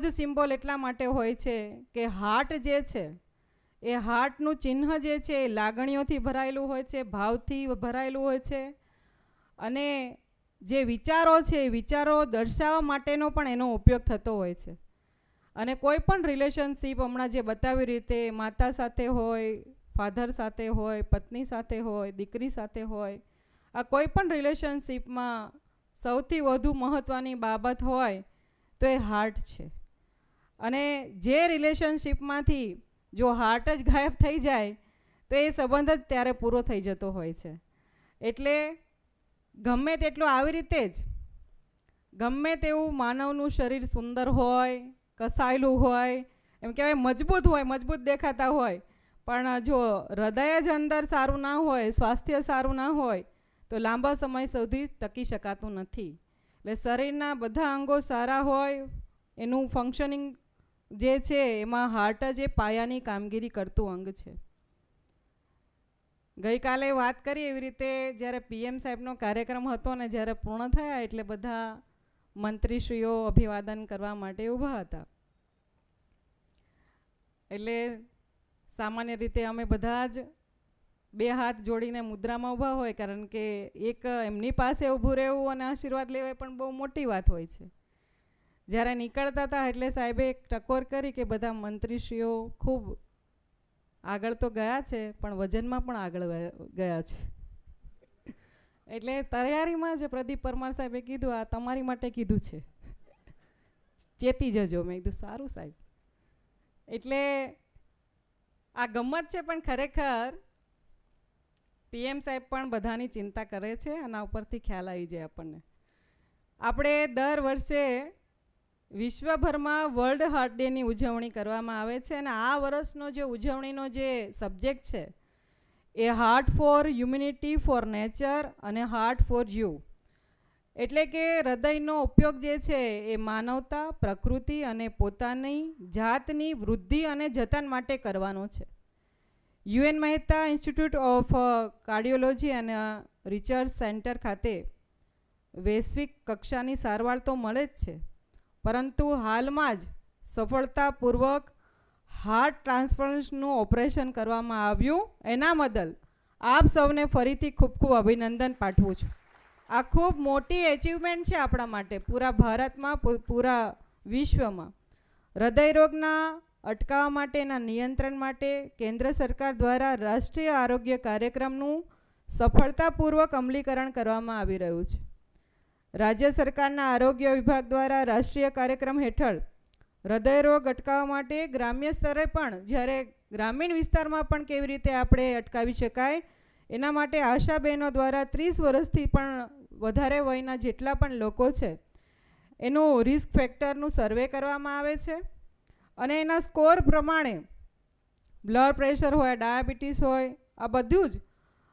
જ સિમ્બોલ એટલા માટે હોય છે કે હાર્ટ જે છે એ હાર્ટનું ચિહ્ન જે છે એ લાગણીઓથી ભરાયેલું હોય છે, ભાવથી ભરાયેલું હોય છે. અને જે વિચારો છે એ વિચારો દર્શાવવા માટેનો પણ એનો ઉપયોગ થતો હોય છે. અને કોઈ પણ રિલેશનશીપ હમણાં જે બતાવી રીતે માતા સાથે હોય, ફાધર સાથે હોય, પત્ની સાથે હોય, દીકરી સાથે હોય, આ કોઈ પણ રિલેશનશીપમાં સૌથી વધુ મહત્ત્વની બાબત હોય તો એ હાર્ટ છે. અને જે રિલેશનશીપમાંથી જો હાર્ટ જ ગાયબ થઈ જાય તો એ સંબંધ જ ત્યારે પૂરો થઈ જતો હોય છે. એટલે ગમે તેટલું આવી રીતે જ ગમે તેવું માનવનું શરીર સુંદર હોય, કસાયેલું હોય, એમ કહેવાય મજબૂત હોય, મજબૂત દેખાતા હોય, પણ જો હૃદય જ અંદર સારું ના હોય, સ્વાસ્થ્ય સારું ના હોય તો લાંબા સમય સુધી ટકી શકાતું નથી. એટલે શરીરના બધા અંગો સારા હોય, એનું ફંક્શનિંગ જે છે એમાં હાર્ટ જ એ પાયાની કામગીરી કરતું અંગ છે. ગઈકાલે વાત કરી એવી રીતે જ્યારે PM સાહેબનો કાર્યક્રમ હતો ને જ્યારે પૂર્ણ થયા એટલે બધા મંત્રીશ્રીઓ અભિવાદન કરવા માટે ઊભા હતા. એટલે સામાન્ય રીતે અમે બધા જ બે હાથ જોડીને મુદ્રામાં ઊભા હોય, કારણ કે એક એમની પાસે ઊભું રહેવું અને આશીર્વાદ લેવાય પણ બહુ મોટી વાત હોય છે. જ્યારે નીકળતા હતા એટલે સાહેબે એક ટકોર કરી કે બધા મંત્રીશ્રીઓ ખૂબ આગળ તો ગયા છે પણ વજનમાં પણ આગળ ગયા છે. એટલે તૈયારીમાં જ પ્રદીપ પરમાર સાહેબે કીધું આ તમારી માટે કીધું છે, ચેતી જજો. મેં કીધું સારું સાહેબ. એટલે આ ગમત છે પણ ખરેખર PM સાહેબ પણ બધાની ચિંતા કરે છે. આના ઉપરથી ખ્યાલ આવી જાય આપણને. આપણે દર વર્ષે વિશ્વભરમાં વર્લ્ડ હાર્ટ ડેની ઉજવણી કરવામાં આવે છે. અને આ વર્ષનો જે ઉજવણીનો જે સબ્જેક્ટ છે એ heart for humanity for nature અને હાર્ટ ફોર યુ. એટલે કે હૃદયનો ઉપયોગ જે છે એ માનવતા, પ્રકૃતિ અને પોતાની જાતની વૃદ્ધિ અને જતન માટે કરવાનો છે. UN Mehta institute of cardiology અને રિસર્ચ સેન્ટર ખાતે વૈશ્વિક કક્ષાની સારવાર તો મળે જ છે, પરંતુ હાલમાં જ સફળતાપૂર્વક હાર્ટ ટ્રાન્સપ્લાન્ટનું ઓપરેશન કરવામાં આવ્યું. એના બદલ આપ સૌને ફરીથી ખૂબ ખૂબ અભિનંદન પાઠવું છું. આ ખૂબ મોટી એચિવમેન્ટ છે આપણા માટે, પૂરા ભારતમાં, પૂરા વિશ્વમાં. હૃદયરોગના અટકાવવા માટેના નિયંત્રણ માટે કેન્દ્ર સરકાર દ્વારા રાષ્ટ્રીય આરોગ્ય કાર્યક્રમનું સફળતાપૂર્વક અમલીકરણ કરવામાં આવી રહ્યું છે. રાજ્ય સરકારના આરોગ્ય વિભાગ દ્વારા રાષ્ટ્રીય કાર્યક્રમ હેઠળ હૃદયરોગ અટકાવવા માટે ગ્રામ્ય સ્તરે પણ, જ્યારે ગ્રામીણ વિસ્તારમાં પણ કેવી રીતે આપણે અટકાવી શકાય એના માટે આશા બહેનો દ્વારા 30 વર્ષથી પણ વધારે વયના જેટલા પણ લોકો છે એનું રિસ્ક ફેક્ટરનું સર્વે કરવામાં આવે છે. અને એના સ્કોર પ્રમાણે બ્લડ પ્રેશર હોય, ડાયાબિટીસ હોય, આ બધું જ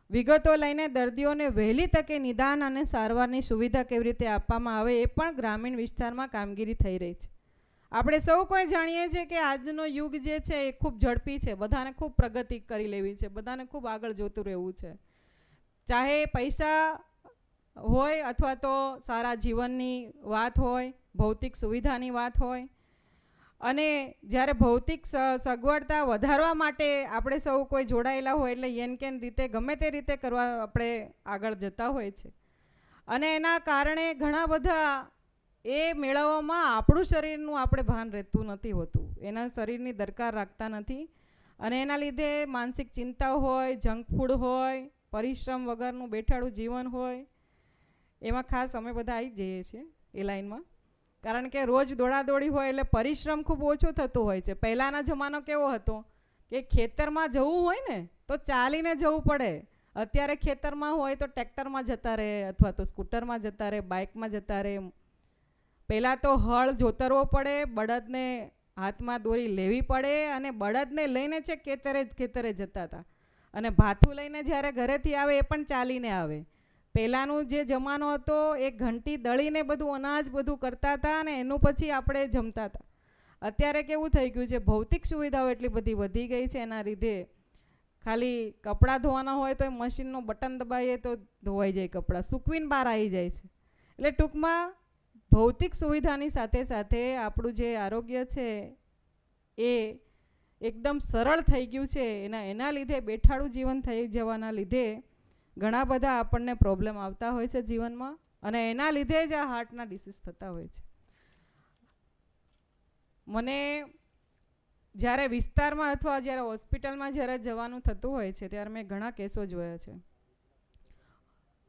વિગતો લઈને દર્દીઓને વહેલી તકે નિદાન અને સારવારની સુવિધા કેવી રીતે આપવામાં આવે એ પણ ગ્રામીણ વિસ્તારમાં કામગીરી થઈ રહી છે. આપણે સૌ કોઈ જાણીએ છીએ કે આજનો યુગ જે છે એ ખૂબ ઝડપી છે, બધાને ખૂબ પ્રગતિ કરી લેવી છે, બધાને ખૂબ આગળ જોતું રહેવું છે. ચાહે પૈસા હોય અથવા તો સારા જીવનની વાત હોય, ભૌતિક સુવિધાની વાત હોય. અને જ્યારે ભૌતિક સગવડતા વધારવા માટે આપણે સૌ કોઈ જોડાયેલા હોય એટલે યેન કેન રીતે ગમે તે રીતે કરવા આપણે આગળ જતા હોય છે. અને એના કારણે ઘણા બધા એ મેળવવામાં આપણું શરીરનું આપણે ભાન રહેતું નથી હોતું, એના શરીરની દરકાર રાખતા નથી. અને એના લીધે માનસિક ચિંતા હોય, જંક ફૂડ હોય, પરિશ્રમ વગરનું બેઠાડું જીવન હોય. એમાં ખાસ અમે બધા આવી જઈએ છીએ એ લાઈનમાં, કારણ કે રોજ દોડાદોડી હોય એટલે પરિશ્રમ ખૂબ ઓછો થતો હોય છે. પહેલાંનો જમાનો કેવો હતો કે ખેતરમાં જવું હોય ને તો ચાલીને જવું પડે, અત્યારે ખેતરમાં હોય તો ટ્રેક્ટરમાં જતા રહે, અથવા તો સ્કૂટરમાં જતા રહે, બાઇકમાં જતા રહે. પહેલાં તો હળ જોતરવો પડે, બળદને હાથમાં દોરી લેવી પડે, અને બળદને લઈને છે ખેતરે જતા હતા. અને ભાથું લઈને જ્યારે ઘરેથી આવે એ પણ ચાલીને આવે. પહેલાંનું જે જમાનો હતો એ ઘંટી દળીને બધું અનાજ બધું કરતા હતા, અને એનું પછી આપણે જમતા હતા. અત્યારે કેવું થઈ ગયું છે, ભૌતિક સુવિધાઓ એટલી બધી વધી ગઈ છે, એના લીધે ખાલી કપડાં ધોવાના હોય તો એ મશીનનું બટન દબાવીએ તો ધોવાઈ જાય કપડાં, સૂકવીને બહાર આવી જાય છે. એટલે ટૂંકમાં ભૌતિક સુવિધાની સાથે સાથે આપણું જે આરોગ્ય છે એ એકદમ સરળ થઈ ગયું છે. એના લીધે બેઠાડું જીવન થઈ જવાના લીધે ઘણા બધા આપણને પ્રોબ્લેમ આવતા હોય છે જીવનમાં, અને એના લીધે જ આ હાર્ટના ડિસીઝ થતા હોય છે. મને જ્યારે વિસ્તારમાં અથવા જ્યારે હોસ્પિટલમાં જ્યારે જવાનું થતું હોય છે ત્યારે મેં ઘણા કેસો જોયા છે.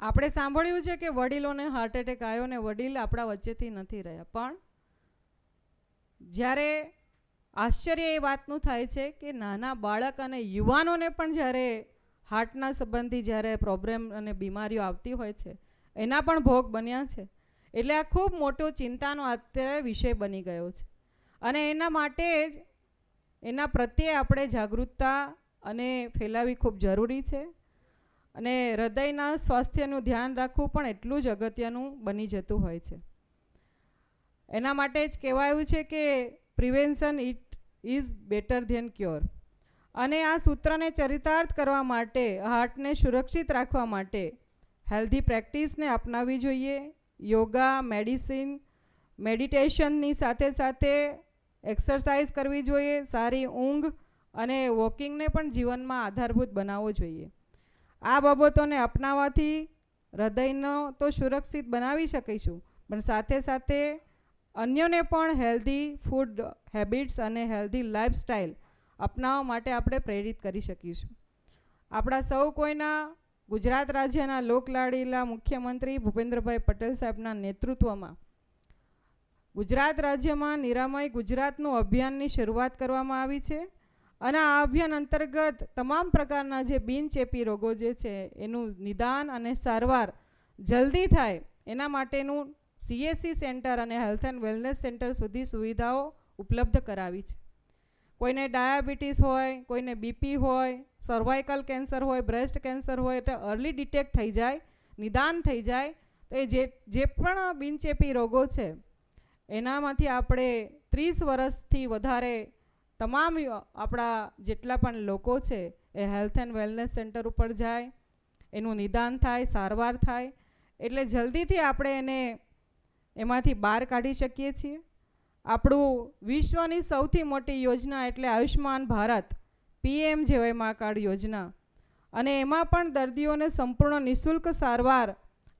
આપણે સાંભળ્યું છે કે વડીલોને હાર્ટ એટેક આવ્યો ને વડીલ આપણા વચ્ચેથી નથી રહ્યા, પણ જ્યારે આશ્ચર્ય એ વાતનું થાય છે કે નાના બાળક અને યુવાનોને પણ જ્યારે હાર્ટના સંબંધી જ્યારે પ્રોબ્લેમ અને બીમારીઓ આવતી હોય છે એના પણ ભોગ બન્યા છે. એટલે આ ખૂબ મોટો ચિંતાનો અત્યારે વિષય બની ગયો છે, અને એના માટે જ એના પ્રત્યે આપણે જાગૃતતા અને ફેલાવી ખૂબ જરૂરી છે. અને હૃદયના સ્વાસ્થ્યનું ધ્યાન રાખવું પણ એટલું જ અગત્યનું બની જતું હોય છે. એના માટે જ કહેવાયું છે કે prevention it is better than cure. અને આ સૂત્રને ચરિતાર્થ કરવા માટે, હાર્ટને સુરક્ષિત રાખવા માટે હેલ્ધી પ્રેક્ટિસને અપનાવવી જોઈએ. યોગા, મેડિટેશનની સાથે સાથે એક્સરસાઇઝ કરવી જોઈએ, સારી ઊંઘ અને વોકિંગને પણ જીવનમાં આધારભૂત બનાવવો જોઈએ. આ બાબતોને અપનાવવાથી હૃદયનો તો સુરક્ષિત બનાવી શકીશું, પણ સાથે સાથે અન્યોને પણ હેલ્ધી ફૂડ હેબિટ્સ અને હેલ્ધી લાઈફસ્ટાઈલ અપનાવવા માટે આપણે પ્રેરિત કરી શકીશું. આપણા સૌ કોઈના ગુજરાત રાજ્યના લોકલાડીલા મુખ્યમંત્રી ભૂપેન્દ્રભાઈ પટેલ સાહેબના નેતૃત્વમાં ગુજરાત રાજ્યમાં નિરામય ગુજરાતનું અભિયાનની શરૂઆત કરવામાં આવી છે. અને આ અભિયાન અંતર્ગત તમામ પ્રકારના જે બિનચેપી રોગો જે છે એનું નિદાન અને સારવાર જલ્દી થાય એના માટેનું CSC સેન્ટર અને હેલ્થ એન્ડ વેલનેસ સેન્ટર સુધી સુવિધાઓ ઉપલબ્ધ કરાવી છે. કોઈને ડાયાબિટીસ હોય, કોઈને BP હોય, સર્વાઇકલ કેન્સર હોય, બ્રેસ્ટ કેન્સર હોય, એટલે અર્લી ડિટેક્ટ થઈ જાય, નિદાન થઈ જાય, તો એ જે પણ બિનચેપી રોગો છે એનામાંથી આપણે 30 વર્ષથી વધારે તમામ આપણા જેટલા પણ લોકો છે એ હેલ્થ એન્ડ વેલનેસ સેન્ટર ઉપર જાય, એનું નિદાન થાય, સારવાર થાય, એટલે જલ્દીથી આપણે એને એમાંથી બહાર કાઢી શકીએ છીએ. આપણું વિશ્વની સૌથી મોટી યોજના એટલે આયુષ્માન ભારત, PM જેવાય મા કાર્ડ યોજના, અને એમાં પણ દર્દીઓને સંપૂર્ણ નિઃશુલ્ક સારવાર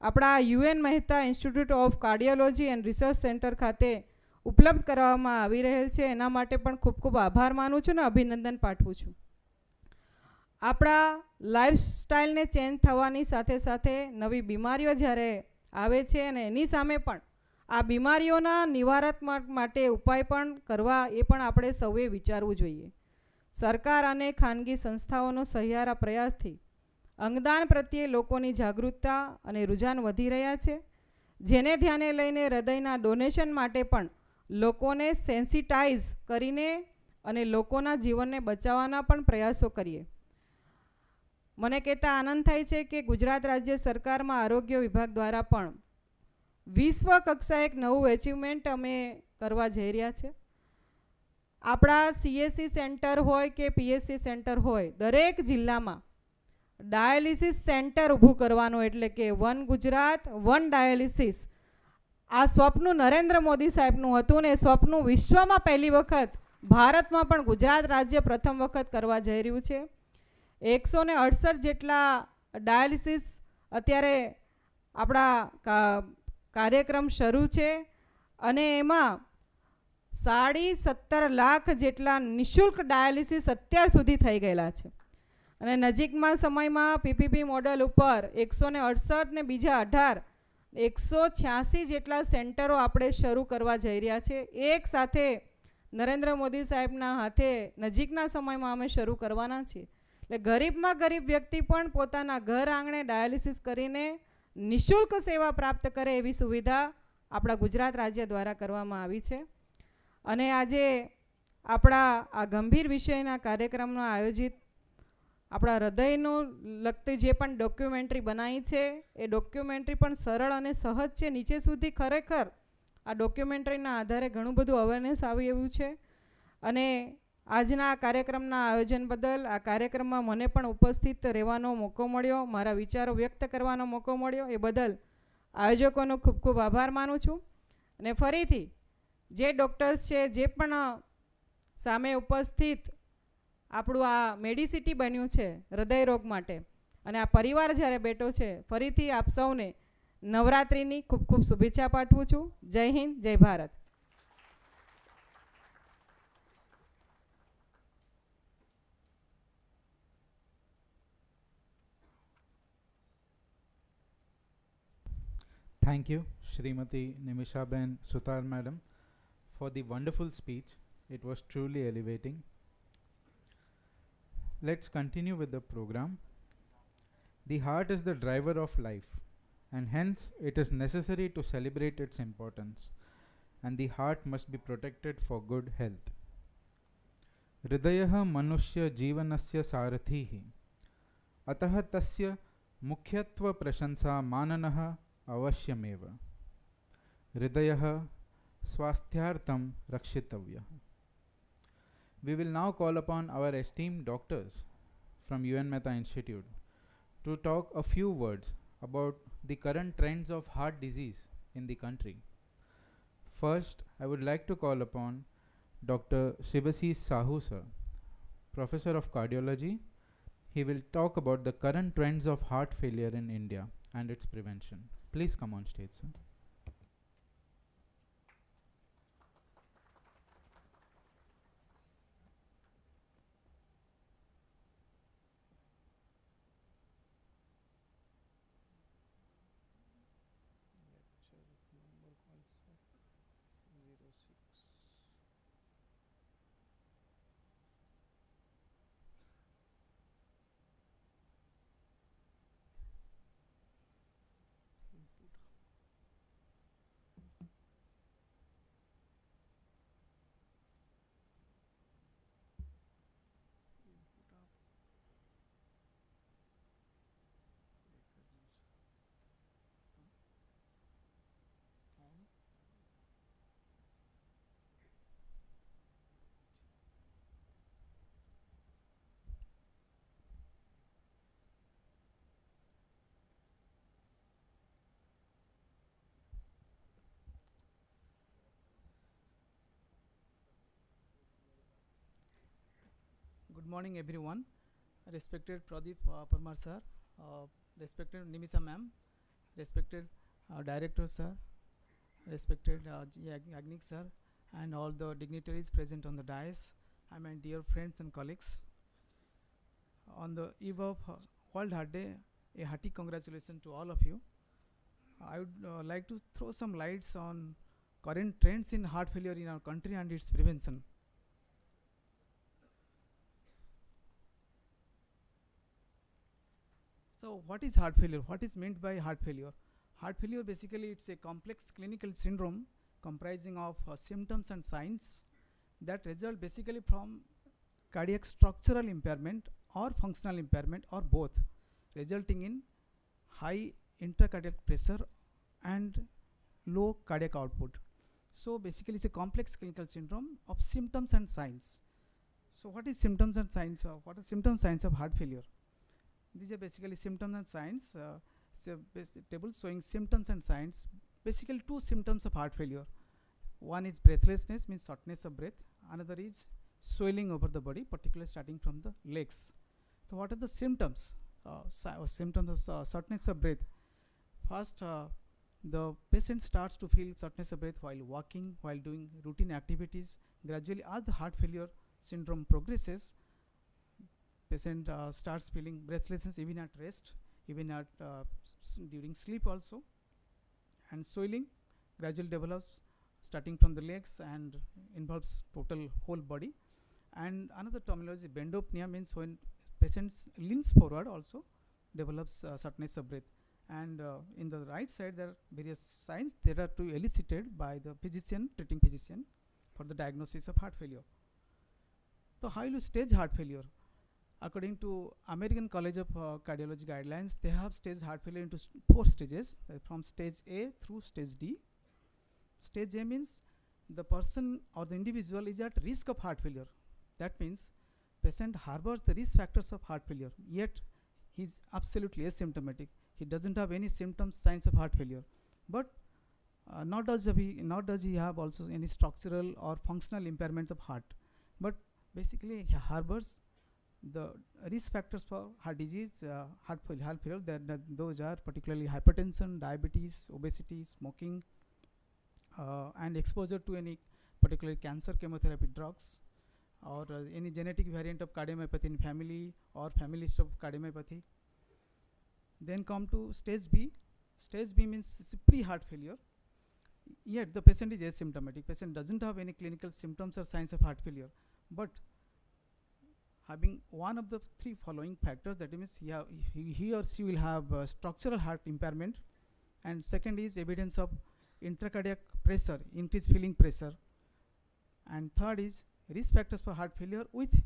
આપણા UN Mehta institute of cardiology and research centre ખાતે ઉપલબ્ધ કરવામાં આવી રહેલ છે. એના માટે પણ ખૂબ ખૂબ આભાર માનું છું ને અભિનંદન પાઠવું છું. આપણા લાઈફસ્ટાઈલને ચેન્જ થવાની સાથે સાથે નવી બીમારીઓ જ્યારે આવે છે અને એની સામે પણ આ બીમારીઓના નિવારણ માટે ઉપાય પણ કરવા એ પણ આપણે સૌએ વિચારવું જોઈએ. સરકાર અને ખાનગી સંસ્થાઓનો સહિયારા પ્રયાસથી અંગદાન પ્રત્યે લોકોની જાગૃતતા અને રુઝાન વધી રહ્યા છે, જેને ધ્યાને લઈને હૃદયના ડોનેશન માટે પણ લોકોને સેન્સિટાઇઝ કરીને અને લોકોના જીવનને બચાવવાના પણ પ્રયાસો કરીએ. મને કહેતા આનંદ થાય છે કે ગુજરાત રાજ્ય સરકારમાં આરોગ્ય વિભાગ દ્વારા પણ વિશ્વ કક્ષાએ એક નવું એચિવમેન્ટ અમે કરવા જઈ રહ્યા છે. આપણા CSC સેન્ટર હોય કે PSC સેન્ટર હોય, દરેક જિલ્લામાં ડાયાલિસિસ સેન્ટર ઊભું કરવાનું, એટલે કે વન ગુજરાત વન ડાયાલિસિસ. આ સ્વપ્ન નરેન્દ્ર મોદી સાહેબનું હતું ને એ સ્વપ્ન વિશ્વમાં પહેલી વખત, ભારતમાં પણ ગુજરાત રાજ્ય પ્રથમ વખત કરવા જઈ રહ્યું છે. 168 જેટલા ડાયાલિસિસ અત્યારે આપણા કાર્યક્રમ શરૂ છે, અને એમાં 17.5 લાખ જેટલા નિઃશુલ્ક ડાયાલિસિસ અત્યાર સુધી થઈ ગયેલા છે. અને નજીકમાં સમયમાં PPP મોડલ ઉપર 168 ને બીજા 18 186 જેટલા સેન્ટરો આપણે શરૂ કરવા જઈ રહ્યા છે. એક સાથે નરેન્દ્ર મોદી સાહેબના હાથે નજીકના સમયમાં અમે શરૂ કરવાના છીએ. એટલે ગરીબમાં ગરીબ વ્યક્તિ પણ પોતાના ઘર આંગણે ડાયાલિસિસ કરીને નિઃશુલ્ક સેવા પ્રાપ્ત કરે એવી સુવિધા આપણા ગુજરાત રાજ્ય દ્વારા કરવામાં આવી છે. અને આજે આપણા આ ગંભીર વિષયના કાર્યક્રમનો આયોજિત આપણા હૃદયનું લગતી જે પણ ડોક્યુમેન્ટરી બનાવી છે એ ડોક્યુમેન્ટરી પણ સરળ અને સહજ છે. નીચે સુધી ખરેખર આ ડોક્યુમેન્ટરીના આધારે ઘણું બધું અવેરનેસ આવી એવું છે. અને આજના કાર્યક્રમના આયોજન બદલ આ કાર્યક્રમમાં મને પણ ઉપસ્થિત રહેવાનો મોકો મળ્યો, મારા વિચારો વ્યક્ત કરવાનો મોકો મળ્યો, એ બદલ આયોજકોનો ખૂબ ખૂબ આભાર માનું છું. અને ફરીથી જે ડૉક્ટર્સ છે, જે પણ સામે ઉપસ્થિત આપણું આ મેડિસિટી બન્યું છે હૃદય રોગ માટે, અને આ પરિવાર જ્યારે બેઠો છે, ફરીથી આપ સૌને નવરાત્રિની ખૂબ ખૂબ શુભેચ્છા પાઠવું છું. જય હિન્દ, જય Bharat. Thank you, Srimati Nimishaben Sutar Madam, for the wonderful speech. It was truly elevating. Let's continue with the program. The heart is the driver of life, and hence it is necessary to celebrate its importance, and the heart must be protected for good health. हृदयः मनुष्य जीवनस्य सारथिः, अतः तस्य मुख्यत्व प्रशंसा माननः अवश्यमेव. हृदयः स्वास्थ्यार्थं रक्षितव्यः. We will now call upon our esteemed doctors from UN Mehta Institute to talk a few words about the current trends of heart disease in the country. First, I would like to call upon Dr. Shivasi Sahu sir, Professor of Cardiology. He will talk about the current trends of heart failure in India and its prevention. Please come on stage, sir. Good morning, everyone. Respected Pradeep Parmar sir, respected Nimisa ma'am, respected director sir, respected Agnik sir, and all the dignitaries present on the dais, and my dear friends and colleagues. On the eve of World Heart Day, a hearty congratulations to all of you. I would like to throw some lights on current trends in heart failure in our country and its prevention. So what is heart failure? What is meant by heart failure? Heart failure basically it's a complex clinical syndrome comprising of symptoms and signs that result basically from cardiac structural impairment or functional impairment or both, resulting in high intracardiac pressure and low cardiac output. So basically it's a complex clinical syndrome of symptoms and signs. So what is symptoms and signs of, what are symptoms and signs of heart failure? These are basically symptoms and signs. It's a table showing symptoms and signs. Basically two symptoms of heart failure. One is breathlessness, means shortness of breath. Another is swelling over the body, particularly starting from the legs. So what are the symptoms? Symptoms of shortness of breath. First, the patient starts to feel shortness of breath while walking, while doing routine activities. Gradually, as the heart failure syndrome progresses, patient starts feeling breathlessness even at rest, even at during sleep also. And swelling gradually develops starting from the legs and involves total whole body. And another terminology, bendopnea, means when patient's leans forward also, develops shortness of breath. And in the right side, there are various signs that are to elicited by the physician, treating physician, for the diagnosis of heart failure. So how will you stage heart failure? According to American College of Cardiology guidelines, they have staged heart failure into 4 stages, from stage A through stage D. Stage A means the person or the individual is at risk of heart failure. That means patient harbors the risk factors of heart failure, yet he is absolutely asymptomatic. He doesn't have any symptoms, signs of heart failure. But nor does he have also any structural or functional impairment of heart. But basically he harbors the risk factors for heart disease, heart failure. Those are particularly hypertension, diabetes, obesity, smoking, and exposure to any particular cancer chemotherapy drugs, or any genetic variant of cardiomyopathy in family, or family history of cardiomyopathy. Then come to stage B. Stage B means pre-heart failure, yet the patient is asymptomatic. Patient doesn't have any clinical symptoms or signs of heart failure, but having one of the 3 following factors, that means he or she will have structural heart impairment, and second is evidence of intracardiac pressure, increased filling pressure, and third is risk factors for heart failure with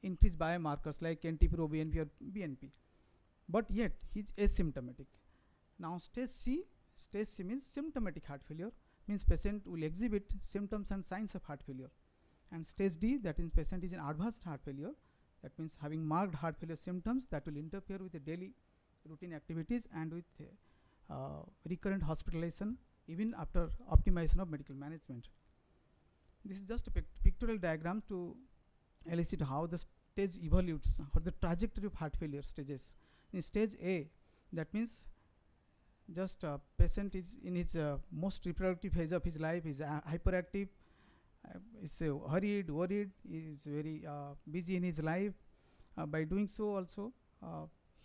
increased biomarkers like NT-proBNP or BNP, but yet he is asymptomatic. Now stage C means symptomatic heart failure, means patient will exhibit symptoms and signs of heart failure. And stage D, that is patient is in advanced heart failure, that means having marked heart failure symptoms that will interfere with the daily routine activities and with recurrent hospitalization even after optimization of medical management. This is just a pictorial diagram to elicit how the stage evolutes, or the trajectory of heart failure stages. In stage A, that means just patient is in his most reproductive phase of his life, is hyperactive, is hurried, worried, is very busy in his life. By doing so also,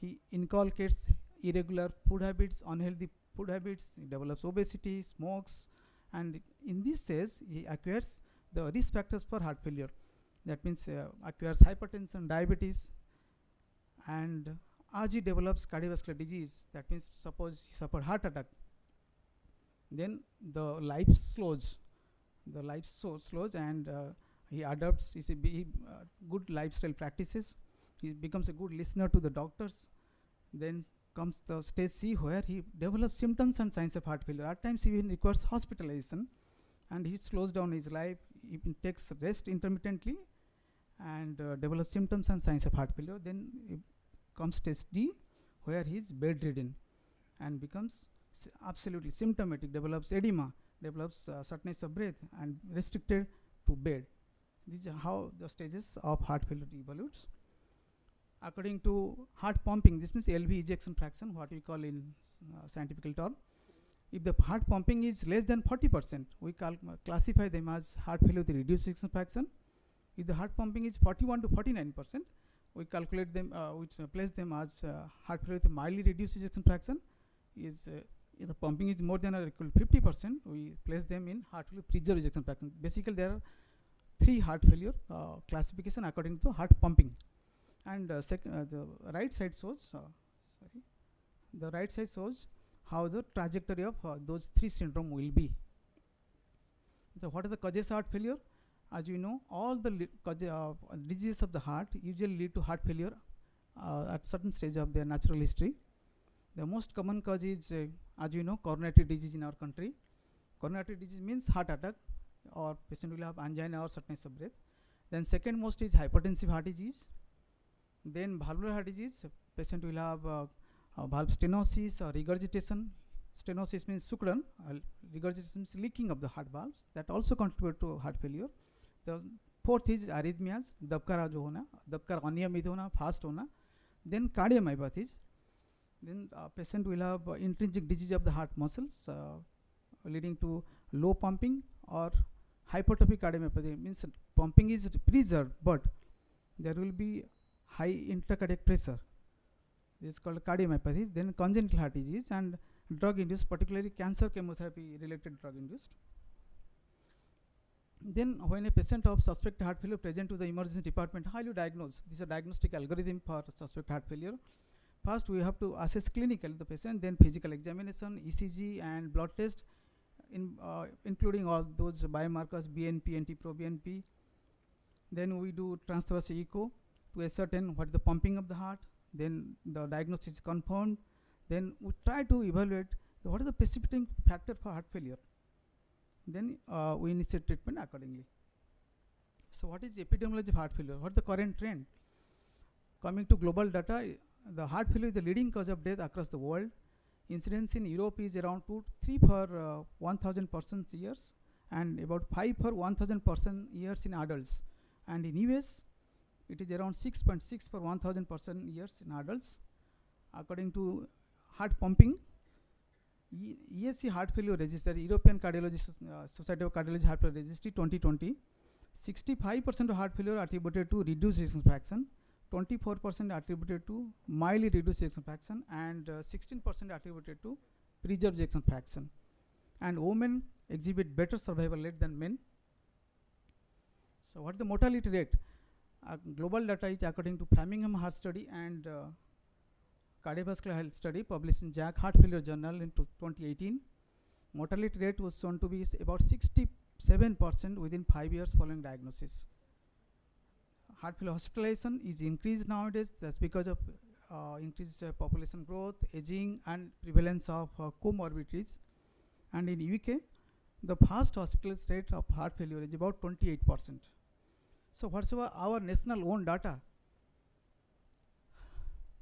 he inculcates irregular food habits, unhealthy food habits, he develops obesity, smokes, and in this stage he acquires the risk factors for heart failure. That means acquires hypertension, diabetes, and as he develops cardiovascular disease, that means suppose he suffered heart attack, then the life slows, and he adopts good lifestyle practices. He becomes a good listener to the doctors. Then comes the stage C, where he develops symptoms and signs of heart failure. At times he even requires hospitalization, and he slows down his life, he takes rest intermittently, and develops symptoms and signs of heart failure. Then comes stage D, where he is bedridden and becomes absolutely symptomatic, develops edema, develops shortness of breath, and restricted to bed. This is how the stages of heart failure evolutes. According to heart pumping, this means LV ejection fraction, what we call in scientific term. If the heart pumping is less than 40%, we classify them as heart failure with reduced ejection fraction. If the heart pumping is 41 to 49%, we calculate them, place them as heart failure with mildly reduced ejection fraction. If the pumping is more than or equal to 50%, we place them in heart failure with preserved ejection fraction. Basically, there are 3 heart failure classification according to heart pumping. And the right side shows, the right side shows how the trajectory of those 3 syndrome will be. So what are the causes of heart failure? As you know, all the diseases of the heart usually lead to heart failure at certain stage of their natural history. The most common cause is, as you know, coronary disease in our country. Coronary disease means heart attack, or patient will have angina or shortness of breath. Then second most is hypertensive heart disease. Then valvular heart disease, patient will have valve stenosis or regurgitation. Stenosis means sukran, regurgitation means leaking of the heart valves, that also contribute to heart failure. The fourth is arrhythmias, दबका जो होना, दबका अनियमित होना, fast होना. Then cardiomyopathies. Then patient will have intrinsic disease of the heart muscles, leading to low pumping or hypertrophic cardiomyopathy. Means pumping is preserved, but there will be high intracardiac pressure. This is called cardiomyopathy. Then congenital heart disease and drug induced, particularly cancer chemotherapy related drug induced. Then when a patient of suspected heart failure present to the emergency department, how you diagnose? This is a diagnostic algorithm for suspect heart failure. First, we have to assess clinically the patient, then physical examination, ECG and blood test, including all those biomarkers, BNP, NT-proBNP. Then we do transthoracic echo to ascertain what is the pumping of the heart. Then the diagnosis is confirmed. Then we try to evaluate what is the precipitating factor for heart failure. Then we initiate treatment accordingly. So what is epidemiology of heart failure? What is the current trend? Coming to global data, the heart failure is the leading cause of death across the world. Incidence in Europe is around 3 per 1,000 persons years, and about 5 per 1,000 person years in adults. And in US, it is around 6.6 per 1,000 person years in adults. According to heart pumping, ESC heart failure register, European Cardiology Society of Cardiology Heart Failure Registry 2020, 65% of heart failure attributed to reduced ejection fraction, 24% attributed to mildly reduced ejection fraction, and 16% attributed to preserved ejection fraction. And women exhibit better survival rate than men. So what is the mortality rate? Global data is according to Framingham Heart Study and Cardiovascular Health Study published in JACC Heart Failure Journal in 2018. Mortality rate was shown to be about 67% within 5 years following diagnosis. Heart failure hospitalization is increased nowadays. That's because of increased population growth, aging, and prevalence of comorbidities. And in UK, the first hospitalization rate of heart failure is about 28%. So what's our national own data?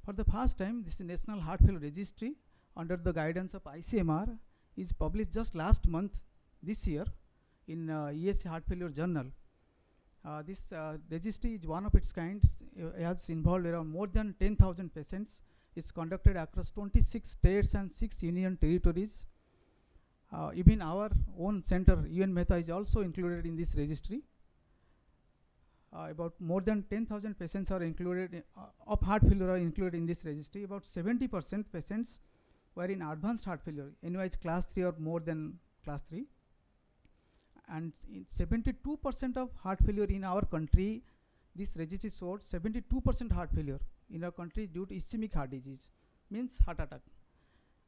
For the first time, this National Heart Failure Registry under the guidance of ICMR is published just last month this year in ESC Heart Failure Journal. This registry is one of its kind. It has involved around more than 10,000 patients. It's conducted across 26 states and 6 union territories. Even our own center, UN Mehta, is also included in this registry. About more than 10,000 patients are included of heart failure are included in this registry. About 70% patients were in advanced heart failure, NYH class 3 or more than class 3. And 72% of heart failure in our country, this registry showed 72% heart failure in our country due to ischemic heart disease, means heart attack.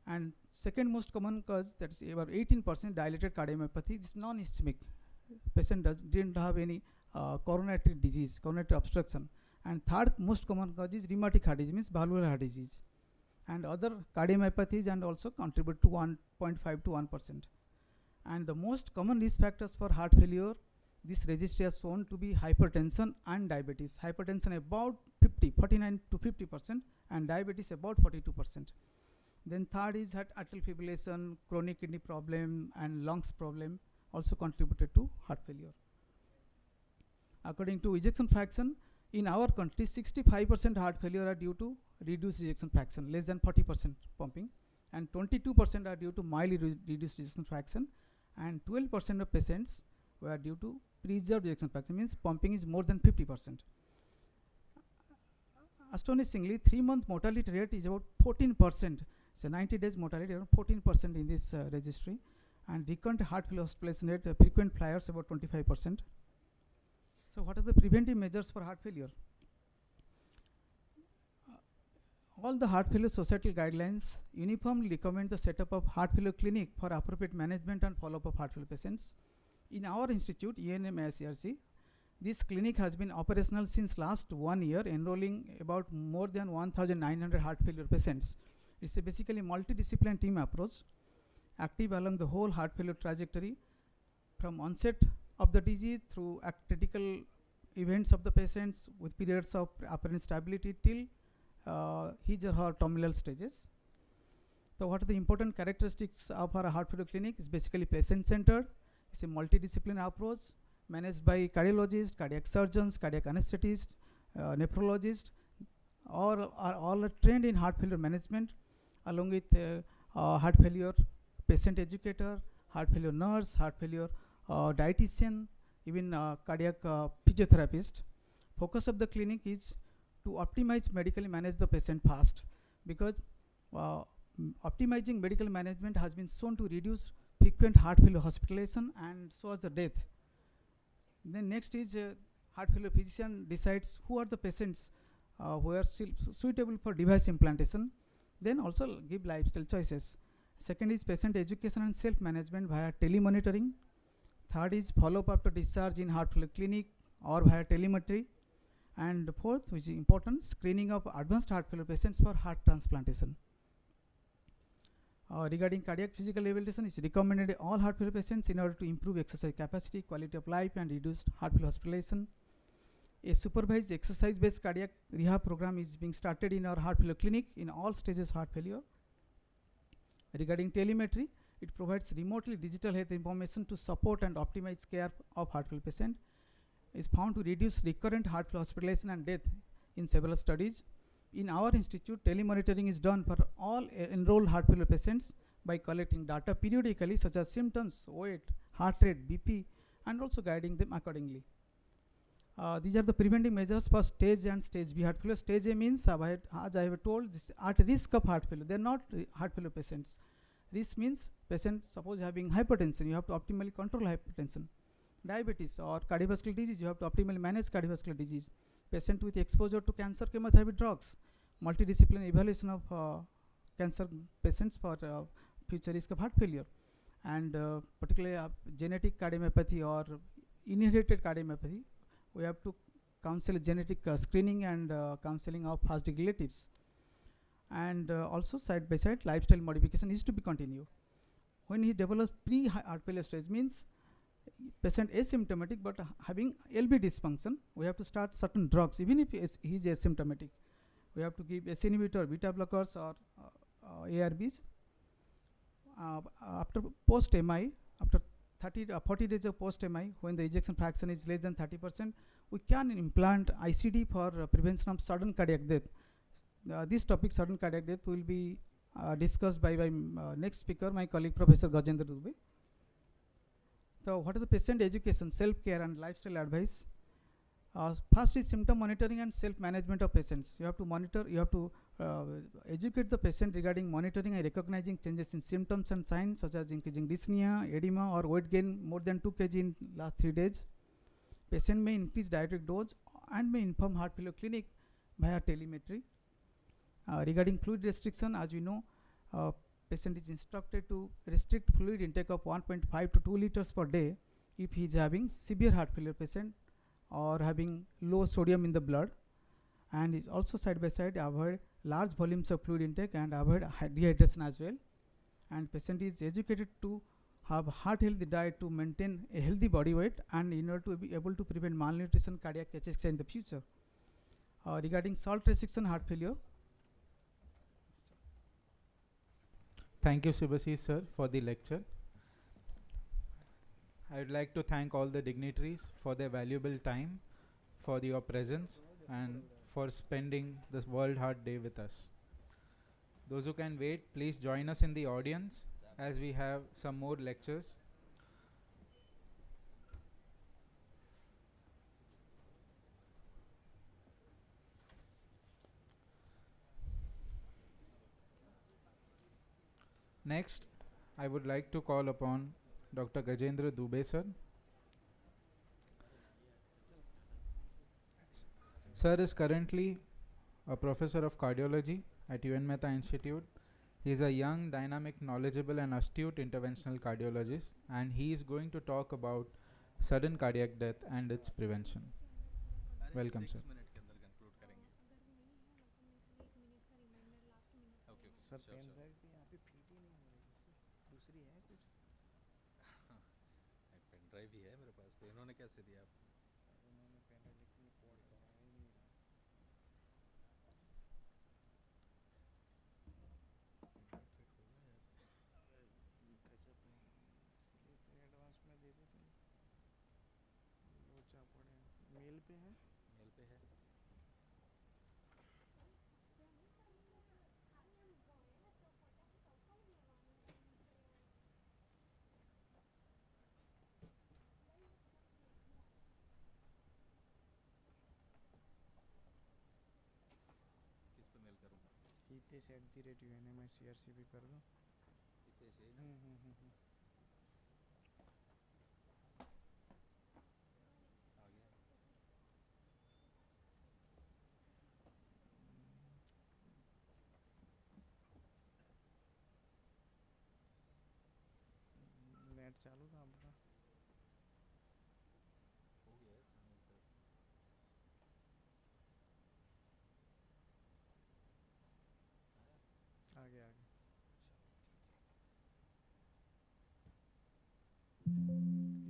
And second most common cause, that is about 18% dilated cardiomyopathy, this non-ischemic. Patient didn't have any coronary disease, coronary obstruction. And third most common cause is rheumatic heart disease, means valvular heart disease. And other cardiomyopathies and also contribute to 1.5 to 1%. And the most common risk factors for heart failure, this registry has shown to be hypertension and diabetes. Hypertension about 49 to 50%, and diabetes about 42%. Then third is atrial fibrillation, chronic kidney problem, and lungs problem also contributed to heart failure. According to ejection fraction, in our country, 65% heart failure are due to reduced ejection fraction, less than 40% pumping, and 22% are due to mildly reduced ejection fraction, and 12% of patients were due to preserved ejection fraction, means pumping is more than 50%. Astonishingly, 3-month mortality rate is about 14%. So 90 days mortality around 14% in this registry, and recurrent heart failure hospitalization rate, frequent flyers about 25%. So what are the preventive measures for heart failure? All the heart failure societal guidelines uniformly recommend the setup of heart failure clinic for appropriate management and follow-up of heart failure patients. In our institute, Unmicrc, this clinic has been operational since last 1 year, enrolling about more than 1,900 heart failure patients. It's a basically multidisciplinary team approach, active along the whole heart failure trajectory, from onset of the disease through critical events of the patients with periods of apparent stability till his or her terminal stages. So what are the important characteristics of our heart failure clinic? Is basically patient-centered. It's a multidisciplinary approach managed by cardiologists, cardiac surgeons, cardiac anesthetists, nephrologists, all trained in heart failure management, along with heart failure patient educator, heart failure nurse, heart failure dietitian, even cardiac physiotherapist. Focus of the clinic is to optimize medically manage the patient fast, because optimizing medical management has been shown to reduce frequent heart failure hospitalization and so as the death. Then next is heart failure physician decides who are the patients who are suitable for device implantation. Then also give lifestyle choices. Second is patient education and self-management via telemonitoring. Third is follow-up after discharge in heart failure clinic or via telemetry. And fourth, which is important, screening of advanced heart failure patients for heart transplantation. Regarding cardiac physical rehabilitation, it's recommended all heart failure patients in order to improve exercise capacity, quality of life, and reduce heart failure hospitalization. A supervised exercise-based cardiac rehab program is being started in our heart failure clinic in all stages of heart failure. Regarding telemetry, it provides remotely digital health information to support and optimize care of heart failure patient. Is found to reduce recurrent heart failure hospitalization and death in several studies. In our institute, telemonitoring is done for all enrolled heart failure patients by collecting data periodically such as symptoms, weight, heart rate, BP, and also guiding them accordingly. These are the preventive measures for stage and stage B heart failure. Stage A means, as I have told, this at risk of heart failure. They are not heart failure patients. Risk means patient suppose having hypertension, you have to optimally control hypertension. Diabetes or cardiovascular disease, you have to optimally manage cardiovascular disease. Patient with exposure to cancer chemotherapy drugs, multidisciplinary evaluation of cancer patients for future risk of heart failure, and particularly genetic cardiomyopathy or inherited cardiomyopathy, we have to counsel genetic screening and counseling of first degree relatives. And also side by side lifestyle modification is to be continued. When he develops pre-heart failure stage means patient asymptomatic but having LV dysfunction, we have to start certain drugs even if he is asymptomatic. We have to give SC inhibitor, beta blockers or ARBs. After post-MI, after 40 days of post-MI, when the ejection fraction is less than 30%, we can implant ICD for prevention of sudden cardiac death. This topic, sudden cardiac death, will be discussed by my next speaker, my colleague Professor Gajendra Dubey. So what is the patient education, self-care and lifestyle advice? First is symptom monitoring and self-management of patients. You have to monitor, you have to educate the patient regarding monitoring and recognizing changes in symptoms and signs such as increasing dyspnea, edema or weight gain more than 2 kg in last 3 days. Patient may increase diuretic dose and may inform heart failure clinic via telemetry. Regarding fluid restriction, as you know, patient is instructed to restrict fluid intake of 1.5 to 2 liters per day if he is having severe heart failure patient or having low sodium in the blood, and is also side by side avoid large volumes of fluid intake and avoid dehydration as well. And patient is educated to have heart healthy diet to maintain a healthy body weight and in order to be able to prevent malnutrition, cardiac cachexia in the future. Regarding salt restriction heart failure. Thank you, Subhasish sir, for the lecture. I would like to thank all the dignitaries for their valuable time, for your presence, and for spending this World Heart Day with us. Those who can wait, please join us in the audience as we have some more lectures. Next, I would like to call upon Dr. Gajendra Dubey sir. Sir is currently a professor of cardiology at Mehta Institute. He is a young, dynamic, knowledgeable and astute interventional cardiologist, and he is going to talk about sudden cardiac death and its prevention. Welcome, sir. Sir pen drive तो यहाँ पे fit ही नहीं हो रही दूसरी है कुछ pen drive ही है मेरे पास तो इन्होंने कैसे दिया आपको उन्होंने पेन ड्राइव लेकिन पोर्ट करवा ही नहीं रहा फिट होगा यार गजब नहीं इसलिए तो एडवांस में दे देते हैं लोचा पड़े मेल पे है हितेश@UNMICRC भी कर दो हितेश है ना नेट चालू था आपका? आगे आगे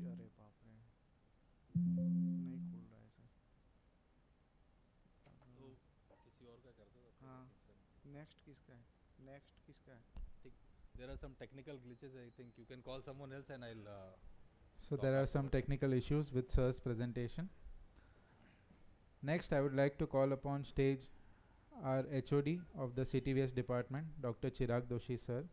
अरे बाप रे, नहीं खुल रहा है सर। तो किसी और का कर दो। हाँ, नेक्स्ट किसका है? नेक्स्ट किसका है? There are some technical glitches. I think you can call someone else and I'll. So there are some technical issues with sir's presentation. Next, I would like to call upon stage our HOD of the CTVS department, Dr. Chirag Doshi sir.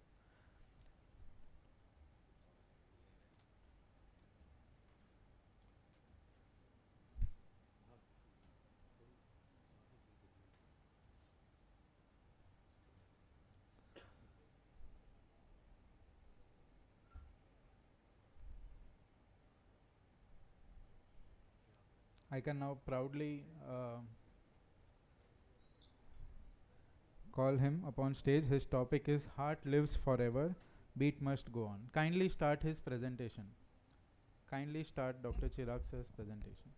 I can now proudly call him upon stage. His topic is Heart Lives Forever, Beat Must Go On. Kindly start his presentation. Kindly start Dr. Chirag sir's presentation.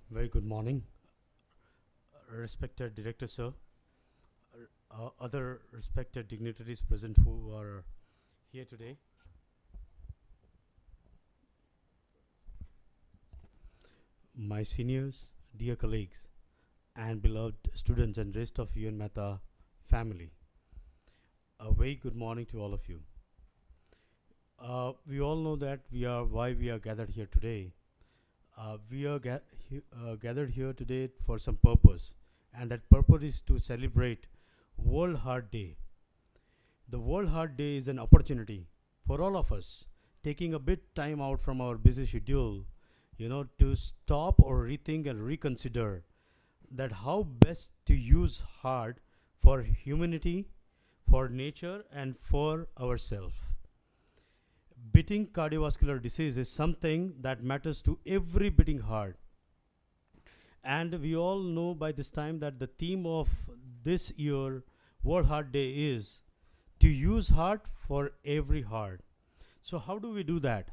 Very good morning, respected director sir, other respected dignitaries present who are here today. My seniors, dear colleagues, and beloved students and rest of UN Mehta family. A very good morning to all of you. We all know that why we are gathered here today. We are gathered here today for some purpose, and that purpose is to celebrate World Heart Day. The World Heart Day is an opportunity for all of us, taking a bit time out from our busy schedule, to stop or rethink and reconsider that how best to use heart for humanity, for nature, and for ourselves. Beating cardiovascular disease is something that matters to every beating heart. And we all know by this time that the theme of this year, World Heart Day, is to use heart for every heart. So how do we do that?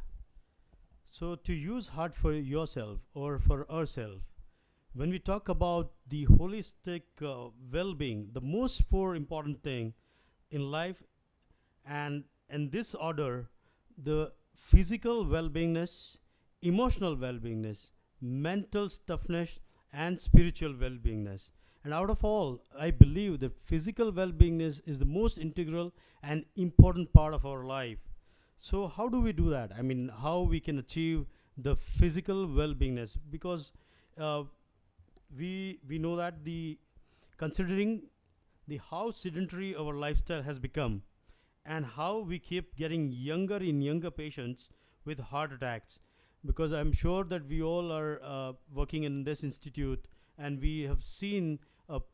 So to use heart for yourself or for ourselves, when we talk about the holistic well-being, the most four important thing in life, and in this order, the physical well-beingness, emotional well-beingness, mental toughness, and spiritual well-beingness. And out of all, I believe that physical well-beingness is the most integral and important part of our life. So how do we do that? I mean, how we can achieve the physical well-beingness? Because we know that considering the how sedentary our lifestyle has become, and how we keep getting younger in younger patients with heart attacks, because I'm sure that we all are working in this institute, and we have seen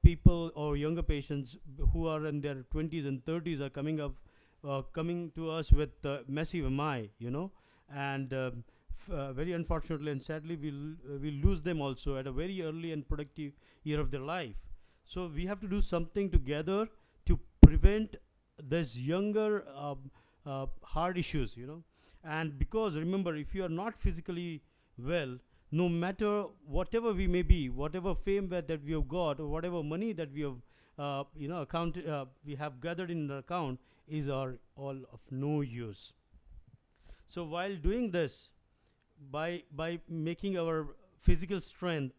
people or younger patients who are in their 20s and 30s are coming to us with massive MI, and very unfortunately and sadly we'll lose them also at a very early and productive year of their life. So we have to do something together to prevent this younger heart issues, and because remember, if you are not physically well, no matter whatever we may be, whatever fame that we have got, or whatever money that we have we have gathered in our account is all of no use. So while doing this, by making our physical strength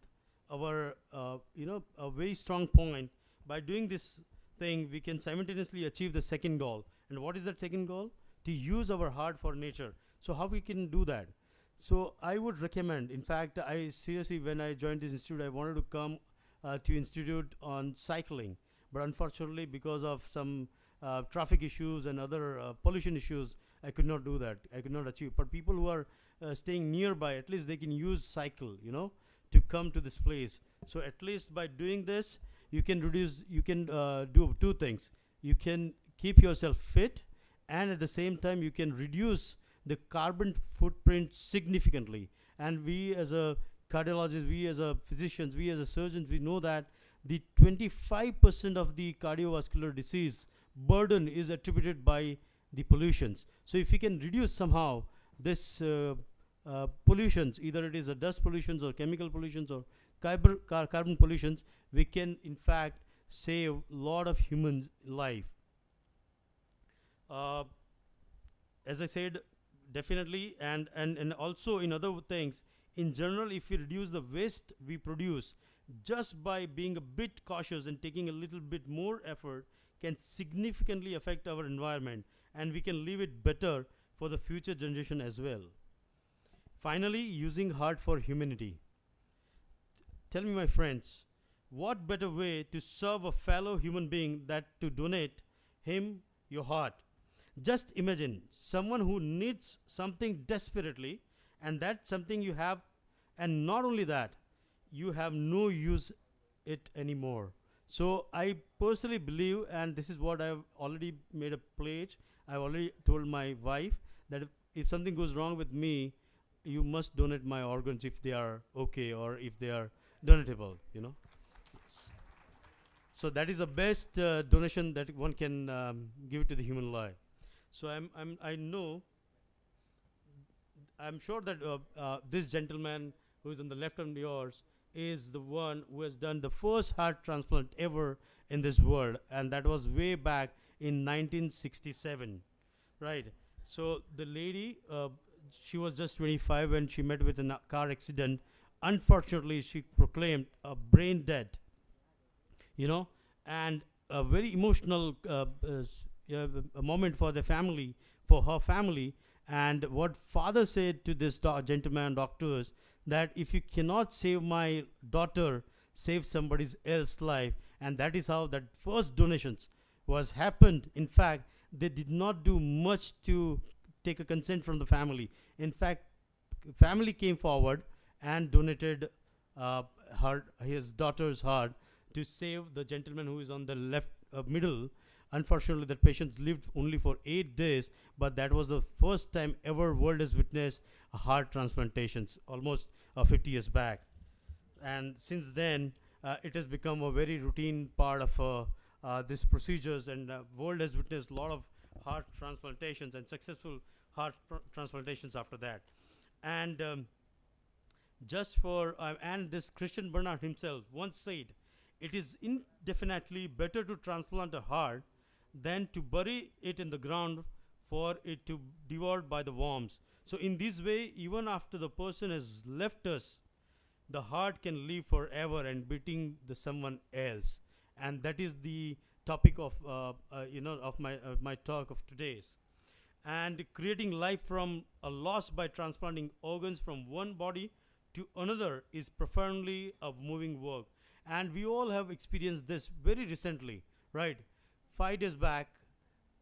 our a very strong point, by doing this thing we can simultaneously achieve the second goal. And what is that second goal? To use our heart for nature. So how we can do that? So I would recommend, in fact, I seriously, when I joined this institute, I wanted to come to institute on cycling, but unfortunately because of some traffic issues and other pollution issues, I could not do that. I could not achieve. But people who are staying nearby, at least they can use cycle, to come to this place. So at least by doing this, you can do two things. You can keep yourself fit, and at the same time you can reduce the carbon footprint significantly. And we as a cardiologists, we as a physicians, we as a surgeons, we know that the 25% of the cardiovascular disease burden is attributed by the pollutions. So if we can reduce somehow this pollutions, either it is a dust pollutions or chemical pollutions or carbon pollutions, we can in fact save a lot of human life. As I said, definitely, and also in other things, in general, if we reduce the waste we produce, just by being a bit cautious and taking a little bit more effort, can significantly affect our environment, and we can leave it better for the future generation as well. Finally, using heart for humanity. Tell me, my friends, what better way to serve a fellow human being than to donate him your heart? Just imagine someone who needs something desperately, and that's something you have, and not only that, you have no use it anymore. So I personally believe, and this is what I've already made a pledge, I've already told my wife that if something goes wrong with me, you must donate my organs if they are okay or if they are donatable, you know. So that is the best donation that one can give to the human life. So I'm sure that this gentleman who is on the left of yours is the one who has done the first heart transplant ever in this world, and that was way back in 1967, right? So the lady, she was just 25 when she met with a car accident. Unfortunately, she proclaimed a brain dead, you know, and a very emotional a moment for the family, for her family. And what father said to this gentleman doctors, that if you cannot save my daughter, save somebody else's life. And that is how that first donations was happened. In fact, they did not do much to take a consent from the family. In fact, family came forward and donated his daughter's heart to save the gentleman who is on the left middle. Unfortunately, that patient lived only for 8 days, but that was the first time ever world has witnessed heart transplantations, almost 50 years back. And since then, it has become a very routine part of these procedures, and world has witnessed a lot of heart transplantations and successful heart transplantations after that. And and this Christian Bernard himself once said, it is indefinitely better to transplant a heart than to bury it in the ground for it to be devoured by the worms. So in this way, even after the person has left us, the heart can live forever and beating the someone else. And that is the topic of my talk of today's. And creating life from a loss by transplanting organs from one body to another is profoundly a moving work. And we all have experienced this very recently, right? 5 days back,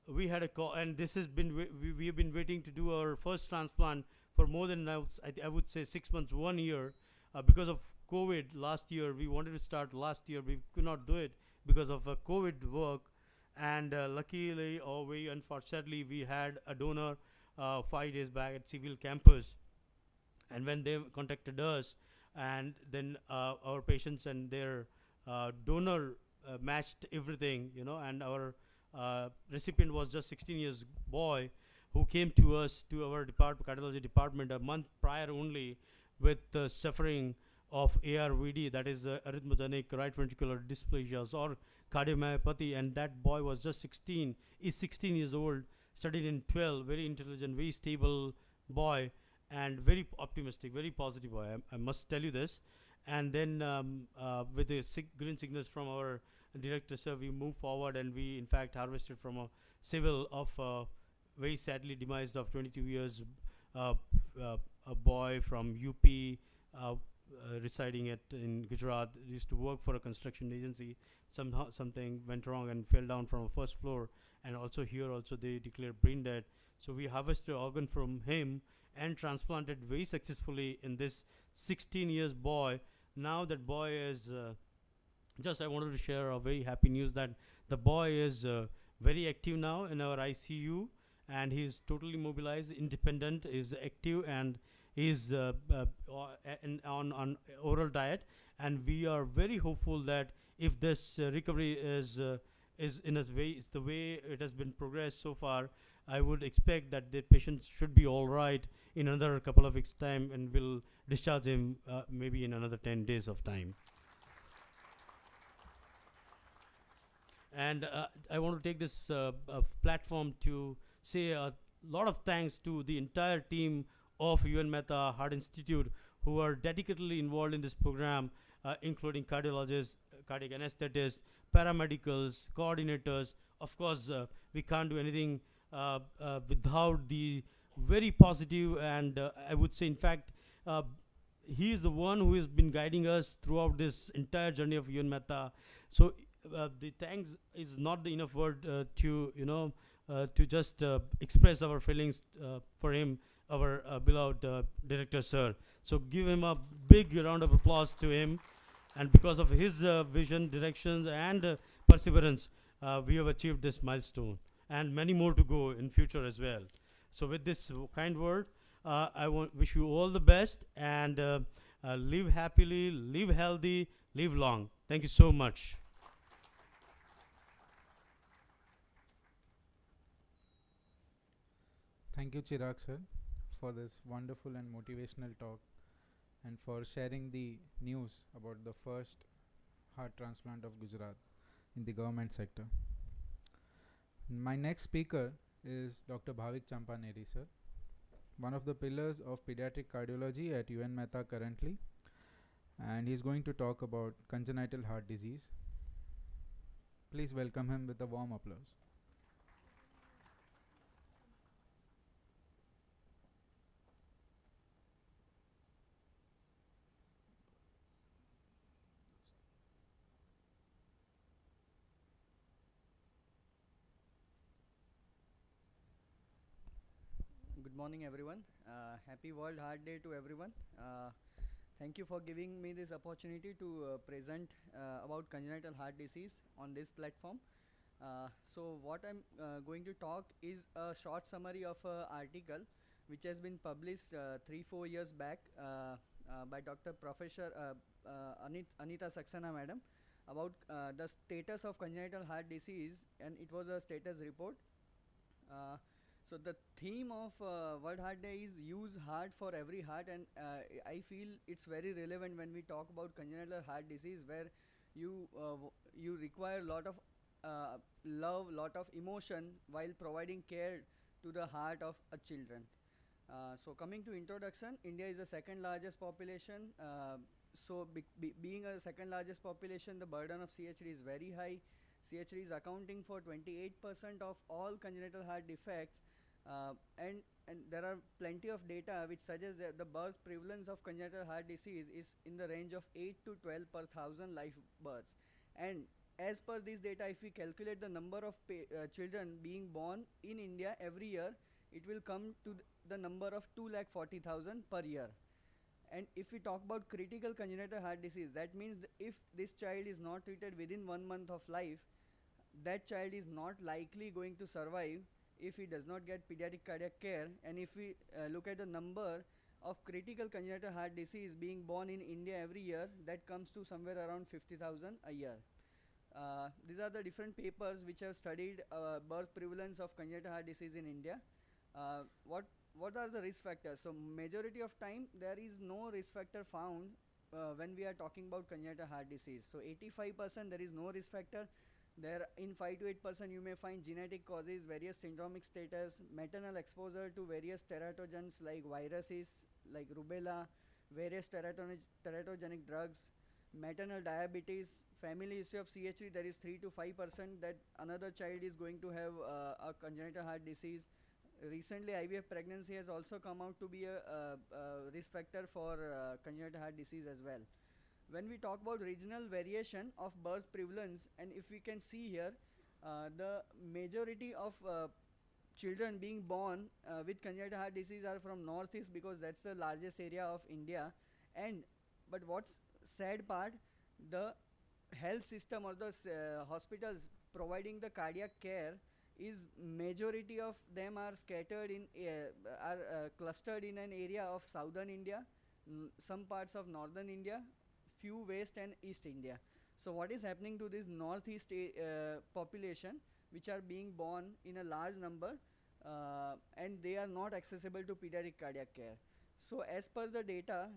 we had a call, and this has been we have been waiting to do our first transplant for more than I would say 6 months, 1 year, because of COVID. Last year, we wanted to start last year, we could not do it because of COVID work, and luckily or very unfortunately, we had a donor 5 days back at Civil Campus, and when they contacted us, and then our patients and their donor matched everything, you know, and our recipient was just 16 years boy who came to us, to our cardiology department a month prior only with suffering of ARVD, that is arrhythmogenic right ventricular dysplasias or cardiomyopathy, and that boy was just 16 years old, studied in 12, very intelligent, very stable boy, and very optimistic, very positive boy, I must tell you this. And then with the green signals from our director, sir, we moved forward, and we in fact harvested from a civil of very sadly demised of 22 years, a boy from UP, residing in Gujarat, used to work for a construction agency. Somehow something went wrong and fell down from a first floor, and also here also they declared brain dead. So we harvested organ from him and transplanted very successfully in this 16 years boy. Now that boy is I wanted to share a very happy news that the boy is very active now in our ICU, and he is totally mobilized, independent, is active, and is on oral diet, and we are very hopeful that if this recovery is in a way, it's the way it has been progressed so far, I would expect that the patient should be all right in another couple of weeks' time, and we'll discharge him maybe in another 10 days of time. And I want to take this platform to say a lot of thanks to the entire team of UN Mehta Heart Institute, who are dedicatedly involved in this program, including cardiologists, cardiac anesthetists, paramedicals, coordinators. Of course, we can't do anything without the very positive and I would say, in fact, he is the one who has been guiding us throughout this entire journey of UN Mehta. So the thanks is not the enough word to just express our feelings for him, our beloved director, sir. So give him a big round of applause to him. And because of his vision, directions, and perseverance, we have achieved this milestone, and many more to go in future as well. So with this kind word, I wish you all the best, and live happily, live healthy, live long. Thank you so much. Thank you, Chirag sir, for this wonderful and motivational talk, and for sharing the news about the first heart transplant of Gujarat in the government sector. My next speaker is Dr. Bhavik Champaneri sir, one of the pillars of pediatric cardiology at UN Mehta currently, and he's going to talk about congenital heart disease. Please welcome him with a warm applause. Good morning, everyone. Happy World Heart Day to everyone. Thank you for giving me this opportunity to present about congenital heart disease on this platform. So what I'm going to talk is a short summary of an article which has been published 3-4 years back by Dr. Professor Anita Saxena madam about the status of congenital heart disease, and it was a status report. So the theme of World Heart Day is use heart for every heart, and I feel it's very relevant when we talk about congenital heart disease, where you require a lot of love, lot of emotion while providing care to the heart of a children. So coming to introduction, India is the second largest population. So being a second largest population, the burden of CHD is very high. CHD is accounting for 28% of all congenital heart defects, and there are plenty of data which suggests that the birth prevalence of congenital heart disease is in the range of 8 to 12 per 1,000 live births. And as per this data, if we calculate the number of children being born in India every year, it will come to the number of 2,40,000 per year. And if we talk about critical congenital heart disease, that means if this child is not treated within 1 month of life, that child is not likely going to survive if he does not get pediatric cardiac care. And if we look at the number of critical congenital heart disease being born in India every year, that comes to somewhere around 50,000 a year. These are the different papers which have studied birth prevalence of congenital heart disease in India. What are the risk factors? So majority of time there is no risk factor found when we are talking about congenital heart disease. So 85% there is no risk factor. There in 5 to 8% you may find genetic causes, various syndromic status, maternal exposure to various teratogens like viruses, like rubella, various teratogenic drugs, maternal diabetes, family history of CHD. There is 3 to 5% that another child is going to have a congenital heart disease. Recently, IVF pregnancy has also come out to be a risk factor for congenital heart disease as well. When we talk about regional variation of birth prevalence, and if we can see here, the majority of children being born with congenital heart disease are from northeast, because that's the largest area of India. But what's sad part, the health system or the hospitals providing the cardiac care is majority of them are scattered in clustered in an area of southern India, some parts of northern India, few west and east India. So what is happening to this northeast population, which are being born in a large number, and they are not accessible to pediatric cardiac care. So as per the data,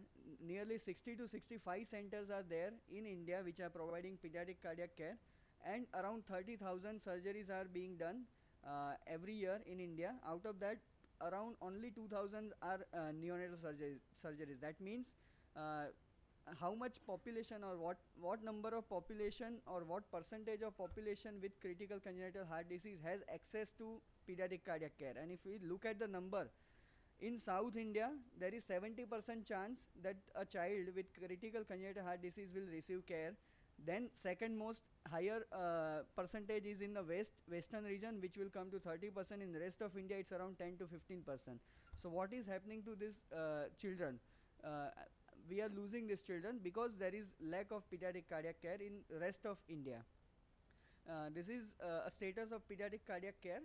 nearly 60 to 65 centers are there in India which are providing pediatric cardiac care, and around 30,000 surgeries are being done every year in India. Out of that, around only 2,000 are neonatal surgeries. That means how much population, or what number of population, or what percentage of population with critical congenital heart disease has access to pediatric cardiac care. And if we look at the number, in South India, there is 70% chance that a child with critical congenital heart disease will receive care. Then second most higher percentage is in the western region, which will come to 30%. In the rest of India, it's around 10 to 15%. So what is happening to these children? We are losing these children because there is lack of pediatric cardiac care in rest of India. This is a status of pediatric cardiac care.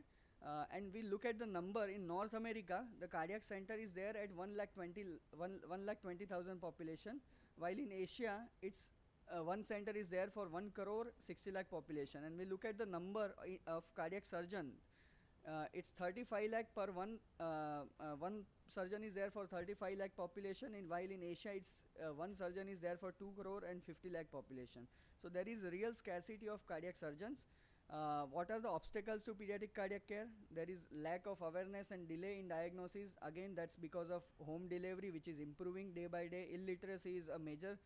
And we look at the number in North America, the cardiac center is there at 1,20,000 population, while in Asia, it's one center is there for 1 crore 60 lakh population. And we look at the number of cardiac surgeon, it's 35 lakh per one surgeon is there for 35 lakh population, and while in Asia, it's one surgeon is there for 2 crore and 50 lakh population. So there is a real scarcity of cardiac surgeons. What are the obstacles to pediatric cardiac care? There is lack of awareness and delay in diagnosis. Again, that's because of home delivery, which is improving day by day. Illiteracy is a major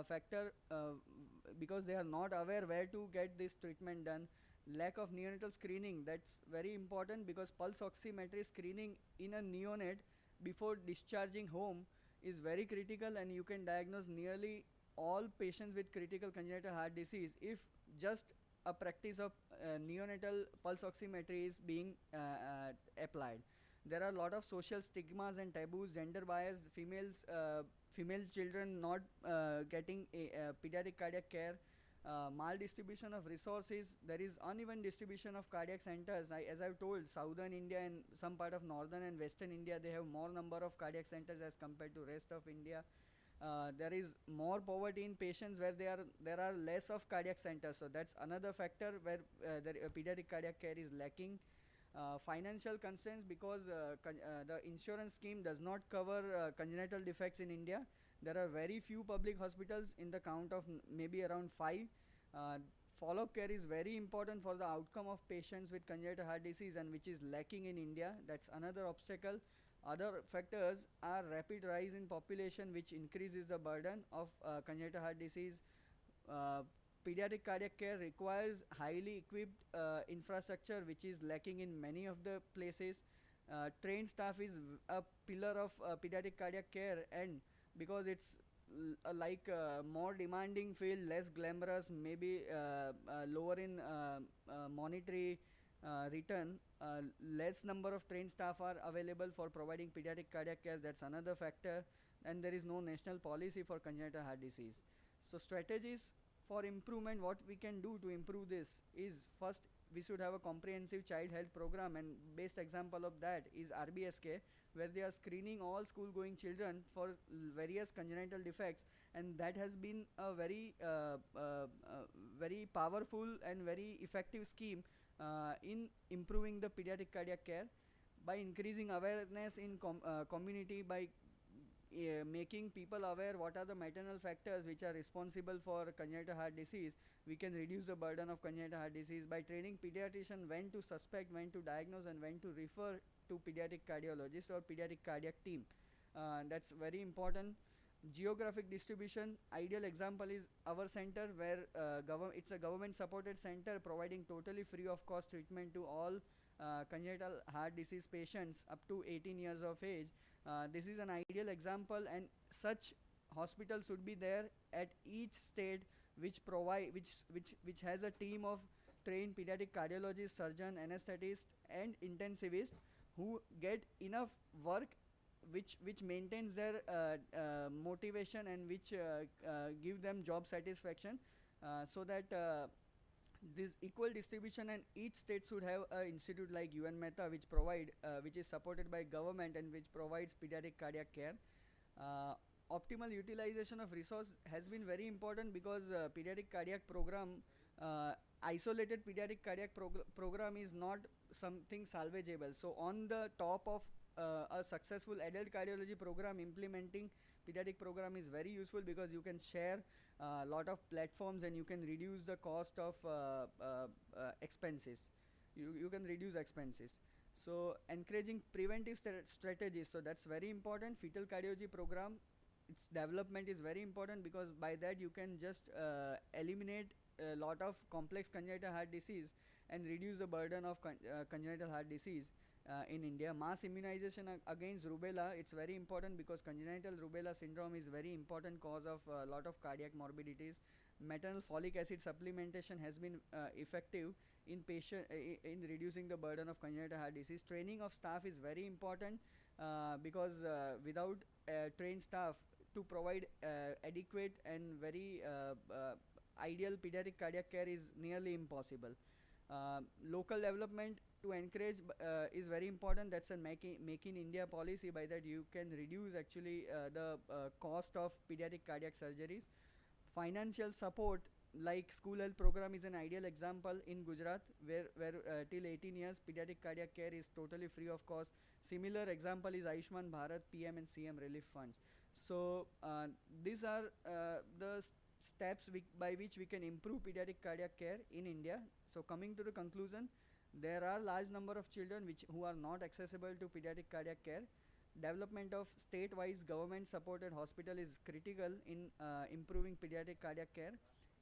factor because they are not aware where to get this treatment done. Lack of neonatal screening, that's very important, because pulse oximetry screening in a neonate before discharging home is very critical, and you can diagnose nearly all patients with critical congenital heart disease if just a practice of neonatal pulse oximetry is being applied. There are a lot of social stigmas and taboos, gender bias, female children not getting pediatric cardiac care, maldistribution of resources. There is uneven distribution of cardiac centers. As I've told, southern India and some part of northern and western India, they have more number of cardiac centers as compared to rest of India. There is more poverty in patients where there are less of cardiac centers. So that's another factor where the pediatric cardiac care is lacking. Financial constraints, because the insurance scheme does not cover congenital defects in India. There are very few public hospitals in the count of maybe around 5. Follow-up care is very important for the outcome of patients with congenital heart disease, and which is lacking in India. That's another obstacle. Other factors are rapid rise in population, which increases the burden of congenital heart disease. Pediatric cardiac care requires highly equipped infrastructure, which is lacking in many of the places. Trained staff is a pillar of pediatric cardiac care, and because it's like more demanding field, less glamorous, maybe lower in monetary return, less number of trained staff are available for providing pediatric cardiac care. That's another factor. And there is no national policy for congenital heart disease. So strategies for improvement, what we can do to improve this is, first, we should have a comprehensive child health program, and best example of that is RBSK, where they are screening all school going children for various congenital defects, and that has been a very very powerful and very effective scheme in improving the pediatric cardiac care. By increasing awareness in community, by making people aware what are the maternal factors which are responsible for congenital heart disease, we can reduce the burden of congenital heart disease. By training pediatrician when to suspect, when to diagnose, and when to refer to pediatric cardiologist or pediatric cardiac team, that's very important. Geographic distribution, ideal example is our center, where it's a government supported center providing totally free of cost treatment to all congenital heart disease patients up to 18 years of age. This is an ideal example, and such hospitals should be there at each state, which has a team of trained pediatric cardiologist, surgeon, anesthetist, and intensivist who get enough work, which maintains their motivation, and which give them job satisfaction, so that this equal distribution, and each state should have an institute like Mehta, which is supported by government and which provides pediatric cardiac care. Optimal utilization of resource has been very important because pediatric cardiac program, isolated pediatric cardiac program is not something salvageable. So on the top of a successful adult cardiology program, implementing pediatric program is very useful because you can share a lot of platforms and you can reduce the cost of expenses. You can reduce expenses. So encouraging preventive strategies, so that's very important. Fetal cardiology program, its development is very important because by that you can just eliminate a lot of complex congenital heart disease and reduce the burden of congenital heart disease in India. Mass immunization against rubella, it's very important because congenital rubella syndrome is very important cause of a lot of cardiac morbidities. Maternal folic acid supplementation has been effective in reducing the burden of congenital heart disease. Training of staff is very important because without trained staff to provide adequate and very ideal pediatric cardiac care is nearly impossible. Local development to encourage is very important. That's a make in India policy. By that you can reduce actually the cost of pediatric cardiac surgeries. Financial support like school health program is an ideal example in Gujarat where till 18 years pediatric cardiac care is totally free of cost. Similar example is Ayushman Bharat PM and CM relief funds. So these are the steps by which we can improve pediatric cardiac care in India. So coming to the conclusion, there are large number of children who are not accessible to pediatric cardiac care. Development of state-wise government supported hospital is critical in improving pediatric cardiac care.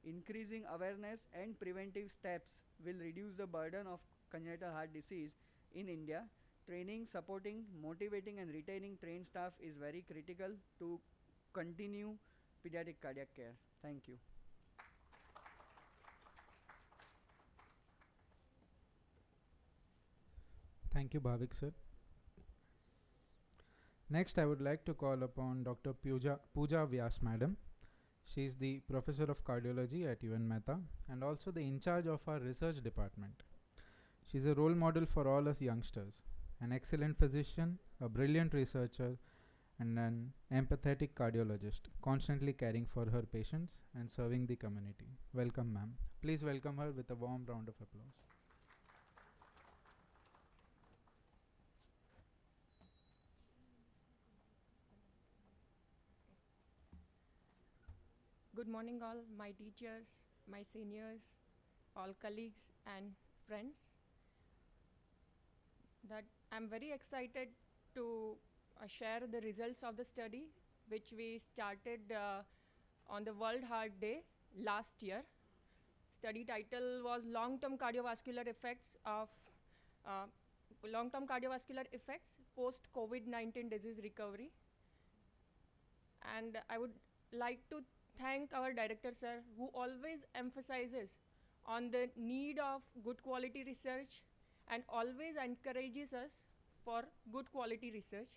Increasing awareness and preventive steps will reduce the burden of congenital heart disease in India. Training, supporting, motivating and retaining trained staff is very critical to continue pediatric cardiac care. Thank you. Thank you, Bhavik sir. Next, I would like to call upon Dr. Pooja Vyas madam. She is the Professor of Cardiology at Mehta and also the in charge of our research department. She is a role model for all us youngsters, an excellent physician, a brilliant researcher, and an empathetic cardiologist, constantly caring for her patients and serving the community. Welcome, ma'am. Please welcome her with a warm round of applause. Good morning all my teachers, my seniors, all colleagues and friends. That I'm very excited to share the results of the study which we started on the World Heart Day last year. Study title was long-term cardiovascular effects post COVID-19 disease recovery. And I would like to thank our director sir who always emphasizes on the need of good quality research and always encourages us for good quality research.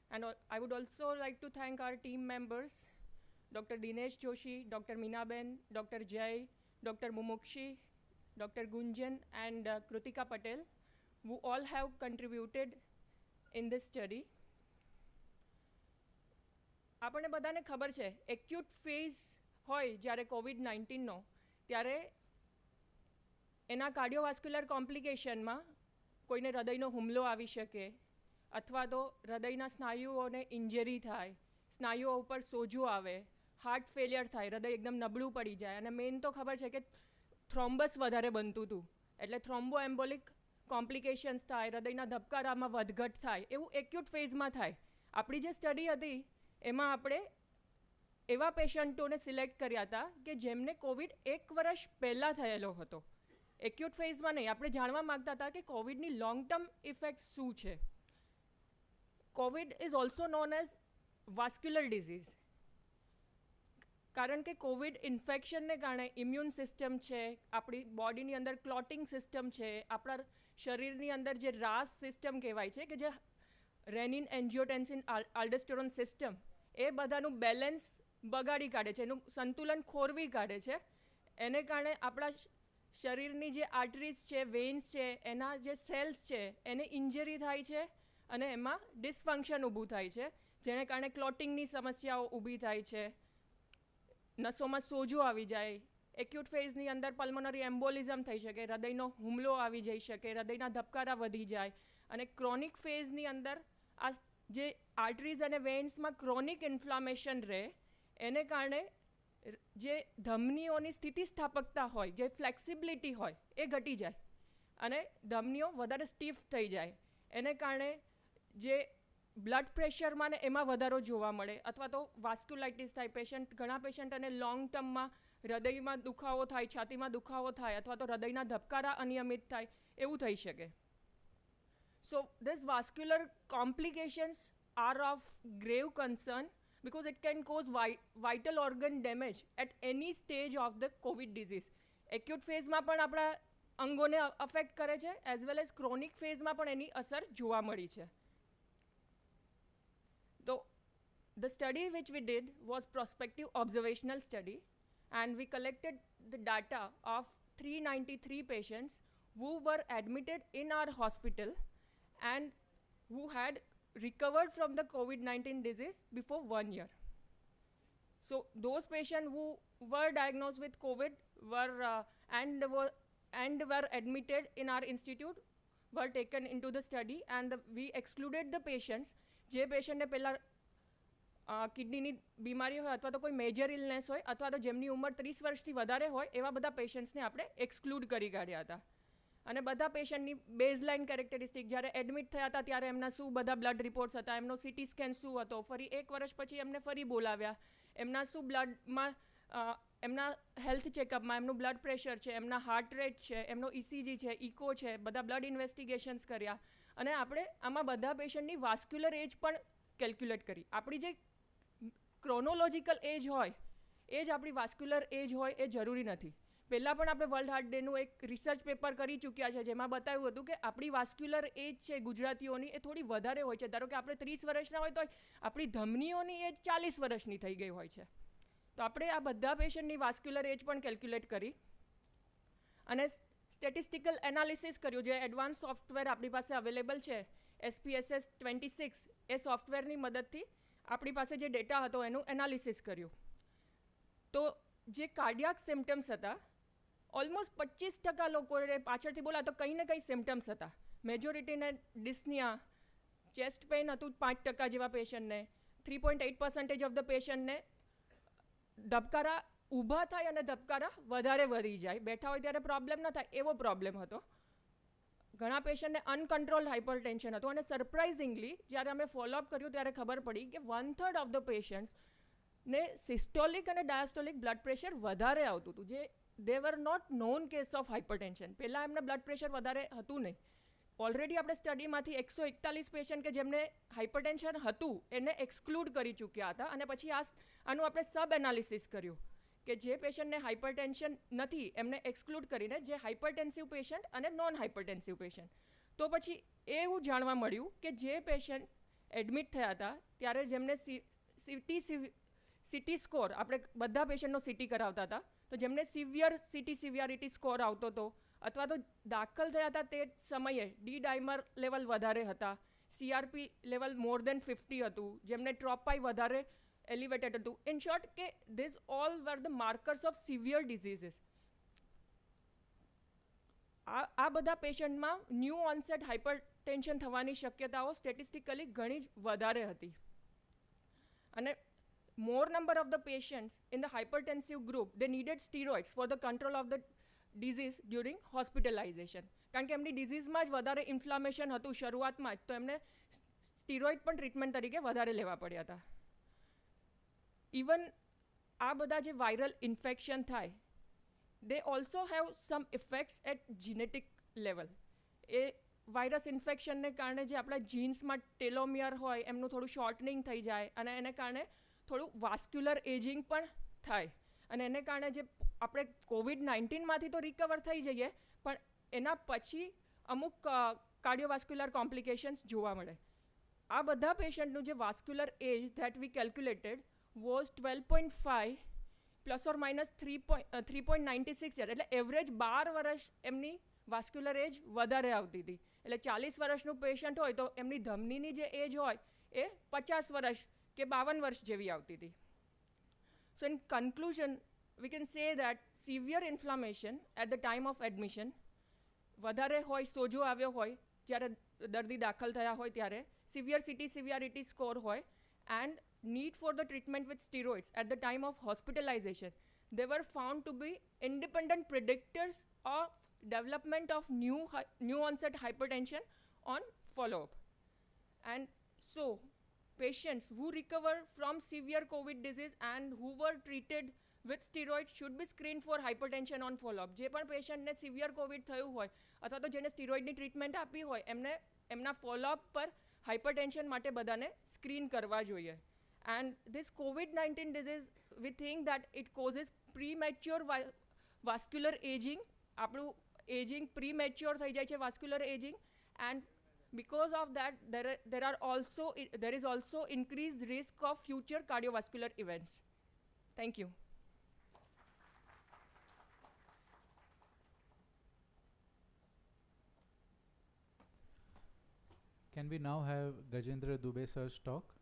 And I would also like to thank our team members, Dr. Dinesh Joshi, Dr. Meenaben, Dr. Jai, Dr. Mumukshi, Dr. Gunjan and Krutika Patel, who all have contributed in this study. આપણને બધાને ખબર છે acute phase હોય જ્યારે COVID-19નો ત્યારે એના cardiovascular કોમ્પ્લિકેશનમાં કોઈને હૃદયનો હુમલો આવી શકે અથવા તો હૃદયના સ્નાયુઓને ઇન્જરી થાય, સ્નાયુઓ ઉપર સોજો આવે, હાર્ટ ફેલિયર થાય, હૃદય એકદમ નબળું પડી જાય અને મેઇન તો ખબર છે કે થ્રોમ્બસ વધારે બનતું હતું એટલે થ્રોમ્બો એમ્બોલિક કોમ્પ્લિકેશન્સ થાય, હૃદયના ધબકારામાં વધઘટ થાય, એવું એક્યુટ ફેઝમાં થાય. આપણી જે સ્ટડી હતી એમાં આપણે એવા પેશન્ટોને સિલેક્ટ કર્યા હતા કે જેમને કોવિડ 1 વર્ષ પહેલાં થયેલો હતો. એક્યુટ ફેઝમાં નહીં, આપણે જાણવા માગતા હતા કે કોવિડની લોંગ ટર્મ ઇફેક્ટ્સ શું છે. Covid is also known as vascular disease કારણ કે કોવિડ ઇન્ફેક્શનને કારણે ઇમ્યુન સિસ્ટમ છે, આપણી બોડીની અંદર ક્લોટિંગ સિસ્ટમ છે, આપણા શરીરની અંદર જે રાસ સિસ્ટમ કહેવાય છે કે જે રેનિન એન્જિયોટેન્સિન આલ્ડોસ્ટેરોન સિસ્ટમ એ બધાનું બેલેન્સ બગાડી કાઢે છે, એનું સંતુલન ખોરવી કાઢે છે. એને કારણે આપણા શરીરની જે આર્ટરીઝ છે, વેન્સ છે, એના જે સેલ્સ છે એને ઇન્જરી થાય છે અને એમાં ડિસફંક્શન ઊભું થાય છે, જેને કારણે ક્લોટિંગની સમસ્યાઓ ઊભી થાય છે, નસોમાં સોજો આવી જાય, એક્યુટ ફેઝની અંદર પલ્મોનરી એમ્બોલિઝમ થઈ શકે, હૃદયનો હુમલો આવી જઈ શકે, હૃદયના ધબકારા વધી જાય, અને ક્રોનિક ફેઝની અંદર આ જે આર્ટરીઝ અને વેન્સમાં ક્રોનિક ઇન્ફ્લામેશન રહે એને કારણે જે ધમનીઓની સ્થિતિસ્થાપકતા હોય, જે ફ્લેક્સિબિલિટી હોય એ ઘટી જાય અને ધમનીઓ વધારે સ્ટીફ થઈ જાય. એને કારણે જે બ્લડ પ્રેશરમાં ને એમાં વધારો જોવા મળે, અથવા તો વાસ્ક્યુલાઇટિસ થાય. ઘણા પેશન્ટ અને લોંગ ટર્મમાં હૃદયમાં દુખાવો થાય, છાતીમાં દુખાવો થાય, અથવા તો હૃદયના ધબકારા અનિયમિત થાય, એવું થઈ શકે. So these vascular complications are of grave concern because it can cause vital organ damage at any stage of the COVID disease. Acute phase માં પણ આપણા અંગોને અફેક્ટ કરે છે, as well as chronic phase માં પણ એની અસર જોવા મળી છે. So the study which we did was prospective observational study, and we collected the data of 393 patients who were admitted in our hospital and who had recovered from the COVID-19 disease before 1 year. So those patients who were diagnosed with COVID and were admitted in our institute were taken into the study, and we excluded the patients જે પેશન્ટને પહેલાં કિડનીની બીમારી હોય, અથવા તો કોઈ major illness હોય, અથવા તો જેમની ઉંમર 30 વર્ષથી વધારે હોય, એવા બધા પેશન્ટ્સને આપણે એક્સક્લુડ કરી કાઢ્યા હતા. અને બધા પેશન્ટની બેઝલાઇન કેરેક્ટરિસ્ટિક, જ્યારે એડમિટ થયા હતા ત્યારે એમના શું બધા બ્લડ રિપોર્ટ્સ હતા, એમનો સીટી સ્કેન શું હતો, ફરી 1 વર્ષ પછી એમને ફરી બોલાવ્યા, એમના શું બ્લડમાં એમના હેલ્થ ચેકઅપમાં એમનું બ્લડ પ્રેશર છે, એમના હાર્ટ રેટ છે, એમનો ઇસીજી છે, ઇકો છે, બધા બ્લડ ઇન્વેસ્ટિગેશન્સ કર્યા. અને આપણે આમાં બધા પેશન્ટની વાસ્ક્યુલર એજ પણ કેલ્ક્યુલેટ કરી. આપણી જે ક્રોનોલોજીકલ એજ હોય એ જ આપણી વાસ્ક્યુલર એજ હોય એ જરૂરી નથી. પહેલાં પણ આપણે વર્લ્ડ હાર્ટ ડેનું એક રિસર્ચ પેપર કરી ચૂક્યા છે, જેમાં બતાવ્યું હતું કે આપણી વાસ્ક્યુલર એજ છે ગુજરાતીઓની એ થોડી વધારે હોય છે. ધારો કે આપણે 30 વર્ષના હોય તો આપણી ધમનીઓની એજ 40 વર્ષની થઈ ગઈ હોય છે. તો આપણે આ બધા પેશન્ટની વાસ્ક્યુલર એજ પણ કેલ્ક્યુલેટ કરી અને સ્ટેટિસ્ટિકલ એનાલિસિસ કર્યું. જે એડવાન્સ સોફ્ટવેર આપણી પાસે અવેલેબલ છે, SPSS 26, એ સોફ્ટવેરની મદદથી આપણી પાસે જે ડેટા હતો એનું એનાલિસિસ કર્યું. તો જે કાર્ડિયાક સિમ્ટમ્સ હતા, ઓલમોસ્ટ 25% લોકોને પાછળથી બોલા તો કંઈ ને કંઈ સિમ્ટમ્સ હતા. મેજોરિટીને ડિસ્નિયા, ચેસ્ટ પેઇન હતું 5% જેવા પેશન્ટને, 3.8% ઓફ ધ પેશન્ટને ધબકારા ઊભા થાય અને ધબકારા વધારે વધી જાય, બેઠા હોય ત્યારે પ્રોબ્લેમ ન થાય એવો પ્રોબ્લેમ હતો. ઘણા પેશન્ટને અનકન્ટ્રોલ્ડ હાઇપરટેન્શન હતું. અને સરપ્રાઇઝિંગલી જ્યારે અમે ફોલોઅપ કર્યું ત્યારે ખબર પડી કે 1/3 ઓફ ધ પેશન્ટ્સને સિસ્ટોલિક અને ડાયાસ્ટોલિક બ્લડ પ્રેશર વધારે આવતું હતું, જે they were not known case of hypertension. પહેલાં એમને બ્લડ પ્રેશર વધારે હતું નહીં. ઓલરેડી આપણે સ્ટડીમાંથી 141 પેશન્ટ કે જેમને હાઇપરટેન્શન હતું એને એક્સક્લુડ કરી ચૂક્યા હતા. અને પછી આનું આપણે સબ એનાલિસિસ કર્યું કે જે પેશન્ટને હાઇપરટેન્શન નથી એમને એક્સક્લુડ કરીને જે હાઇપરટેન્સિવ પેશન્ટ અને નોન હાઇપરટેન્સિવ પેશન્ટ. તો પછી એવું જાણવા મળ્યું કે જે પેશન્ટ એડમિટ થયા હતા ત્યારે જેમને સીટી સ્કોર, આપણે બધા પેશન્ટનો સીટી કરાવતા હતા, તો જેમને સિવિયર સીટી સિવિયારિટી સ્કોર આવતો હતો, અથવા તો દાખલ થયા હતા તે સમયે ડી ડાયમર લેવલ વધારે હતા, CRP લેવલ મોર દેન 50 હતું, જેમને ટ્રોપાઈ વધારે એલિવેટેડ હતું. ઇન શોર્ટ કે this all were the markers of severe diseases. આ બધા પેશન્ટમાં ન્યૂ ઓનસેટ હાઇપરટેન્શન થવાની શક્યતાઓ સ્ટેટિસ્ટિકલી ઘણી જ વધારે હતી. અને more number of the patients in the hypertensive group, they needed steroids for the control of the disease during hospitalization. કારણ કે એમની ડિઝીઝમાં જ વધારે ઇન્ફ્લામેશન હતું શરૂઆતમાં જ, તો એમને સ્ટીરોઇડ પણ ટ્રીટમેન્ટ તરીકે વધારે લેવા પડ્યા હતા. ઇવન આ બધા જે વાયરલ ઇન્ફેક્શન થાય, they also have some effects at genetic level. એ વાયરસ ઇન્ફેક્શનને કારણે જે આપણા જીન્સમાં ટેલોમિયર હોય એમનું થોડું શોર્ટનિંગ થઈ જાય અને એને કારણે થોડું વાસ્ક્યુલર એજિંગ પણ થાય. અને એને કારણે જે આપણે COVID-19માંથી તો રિકવર થઈ જઈએ, પણ એના પછી અમુક કાર્ડિયોવાસ્ક્યુલર કોમ્પ્લિકેશન્સ જોવા મળે. આ બધા પેશન્ટનું જે vascular age that we calculated was 12.5 plus or minus 3.96 year, એટલે એવરેજ 12 વર્ષ એમની વાસ્ક્યુલર એજ વધારે આવતી હતી. એટલે 40 વર્ષનું પેશન્ટ હોય તો એમની ધમનીની જે એજ હોય એ 50 વર્ષ કે 52 વર્ષ જેવી આવતી હતી. So in conclusion, we can say that severe inflammation at the time of admission, વધારે હોય, સોજો આવ્યો હોય જ્યારે દર્દી દાખલ થયા હોય ત્યારે, સિવિયર સિવિયારિટી સ્કોર હોય, and need for the treatment with steroids at the time of hospitalization, they were found to be independent predictors of development of new onset hypertension on follow-up. And so patients who recover from severe COVID disease and who were treated with steroids should be screened for hypertension on follow-up. જે પણ પેશન્ટને severe Covid થયું હોય અથવા તો જેને સ્ટીરોઇડની treatment આપી હોય એમને એમના ફોલોઅપ પર હાઇપરટેન્શન માટે બધાને સ્ક્રીન કરવા જોઈએ. And this COVID-19 disease, we think that it causes premature vascular aging. આપણું aging premature થઈ જાય છે, vascular aging, and because of that there is also increased risk of future cardiovascular events. Thank you. Can we now have Gajendra Dubey sir's talk?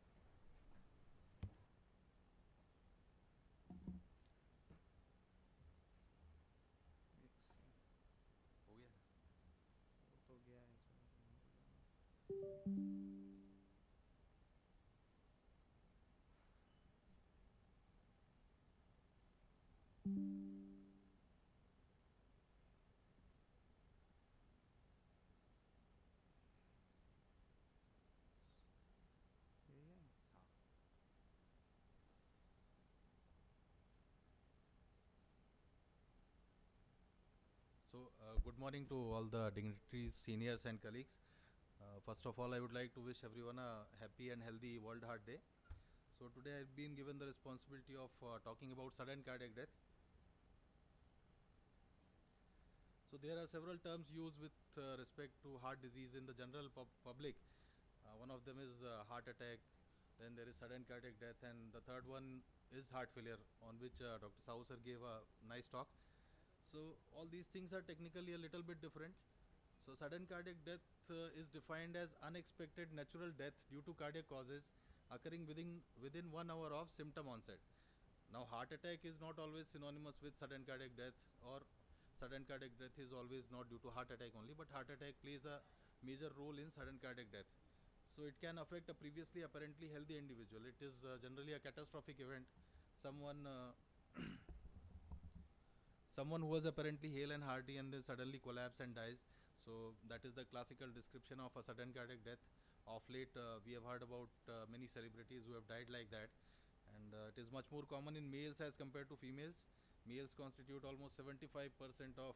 So, good morning to all the dignitaries, seniors and colleagues. First of all, I would like to wish everyone a happy and healthy World Heart Day. So today I've been given the responsibility of talking about sudden cardiac death. So there are several terms used with respect to heart disease in the general public. One of them is heart attack, then there is sudden cardiac death, and the third one is heart failure, on which Dr. Sahu sir gave a nice talk. So all these things are technically a little bit different. So sudden cardiac death is defined as unexpected natural death due to cardiac causes occurring within 1 hour of symptom onset. Now heart attack is not always synonymous with sudden cardiac death, or sudden cardiac death is always not due to heart attack only, but heart attack plays a major role in sudden cardiac death. So it can affect a previously apparently healthy individual. It is generally a catastrophic event. Someone who was apparently hale and hearty and then suddenly collapse and dies. So that is the classical description of a sudden cardiac death. Of late, we have heard about many celebrities who have died like that, and it is much more common in males as compared to females. Males constitute almost 75% of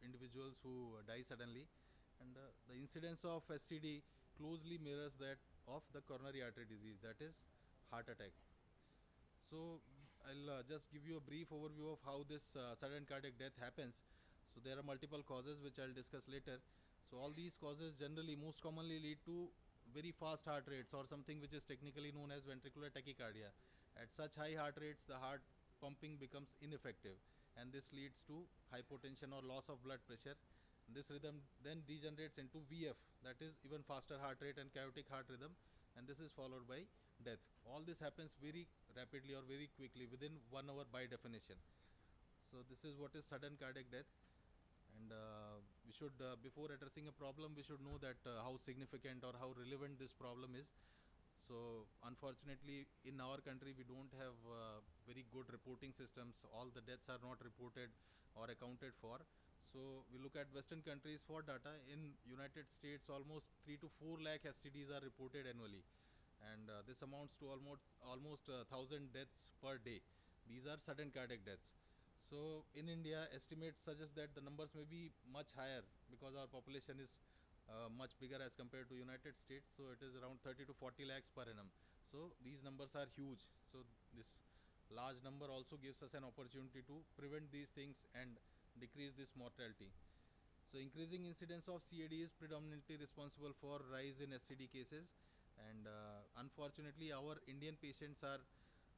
individuals who die suddenly, and the incidence of SCD closely mirrors that of the coronary artery disease, that is heart attack. So I'll just give you a brief overview of how this sudden cardiac death happens. So there are multiple causes which I'll discuss later. So all these causes generally most commonly lead to very fast heart rates, or something which is technically known as ventricular tachycardia. At such high heart rates, the heart pumping becomes ineffective, and this leads to hypotension or loss of blood pressure. This rhythm then degenerates into VF, that is even faster heart rate and chaotic heart rhythm, and this is followed by death. All this happens very rapidly or very quickly within 1 hour by definition. So this is what is sudden cardiac death, and we should before addressing a problem, we should know that how significant or how relevant this problem is. So unfortunately in our country we don't have very good reporting systems. All the deaths are not reported or accounted for. So we look at Western countries for data. In United States, almost 3 to 4 lakh SCDs are reported annually, and this amounts to almost 1,000 deaths per day. These are sudden cardiac deaths. So in India, estimates suggest that the numbers may be much higher because our population is much bigger as compared to United States. So it is around 30 to 40 lakhs per annum. So these numbers are huge. So this large number also gives us an opportunity to prevent these things and decrease this mortality. So increasing incidence of CAD is predominantly responsible for rise in SCD cases, and unfortunately our Indian patients are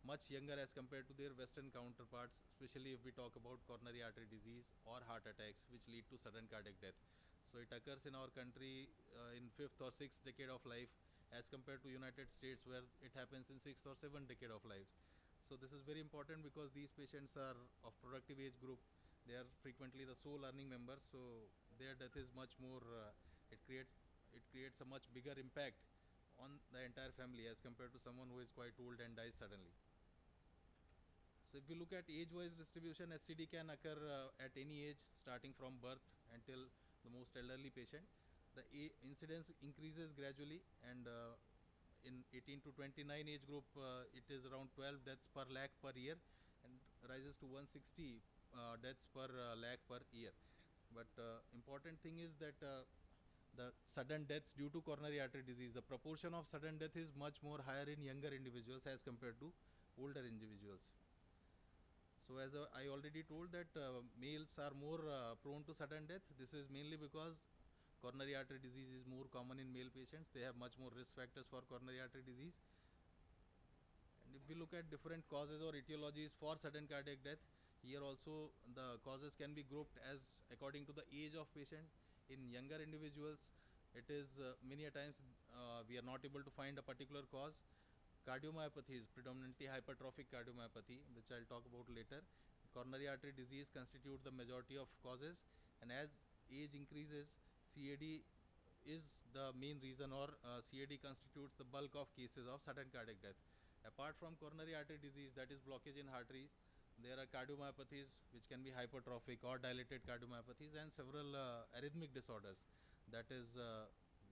much younger as compared to their Western counterparts, especially if we talk about coronary artery disease or heart attacks, which lead to sudden cardiac death. So it occurs in our country in 5th or 6th decade of life, as compared to United States, where it happens in 6th or 7th decade of life. So this is very important because these patients are of productive age group. They are frequently the sole earning members, so their death is much more. It creates a much bigger impact on the entire family as compared to someone who is quite old and dies suddenly. So if we look at age-wise distribution, SCD can occur at any age, starting from birth until the most elderly patient. The incidence increases gradually, and in 18 to 29 age group, it is around 12 deaths per lakh per year, and rises to 160 deaths per lakh per year. But important thing is that the sudden deaths due to coronary artery disease, the proportion of sudden death is much more higher in younger individuals as compared to older individuals. So as I already told that males are more prone to sudden death. This is mainly because coronary artery disease is more common in male patients. They have much more risk factors for coronary artery disease. And if we look at different causes or etiologies for sudden cardiac death, here also the causes can be grouped as according to the age of patient. In younger individuals, it is many a times we are not able to find a particular cause. Cardiomyopathy is predominantly hypertrophic cardiomyopathy, which I'll talk about later. Coronary artery disease constitute the majority of causes, and as age increases, CAD is the main reason, or CAD constitutes the bulk of cases of sudden cardiac death. Apart from coronary artery disease, that is blockage in arteries, there are cardiomyopathies which can be hypertrophic or dilated cardiomyopathies, and several arrhythmic disorders, that is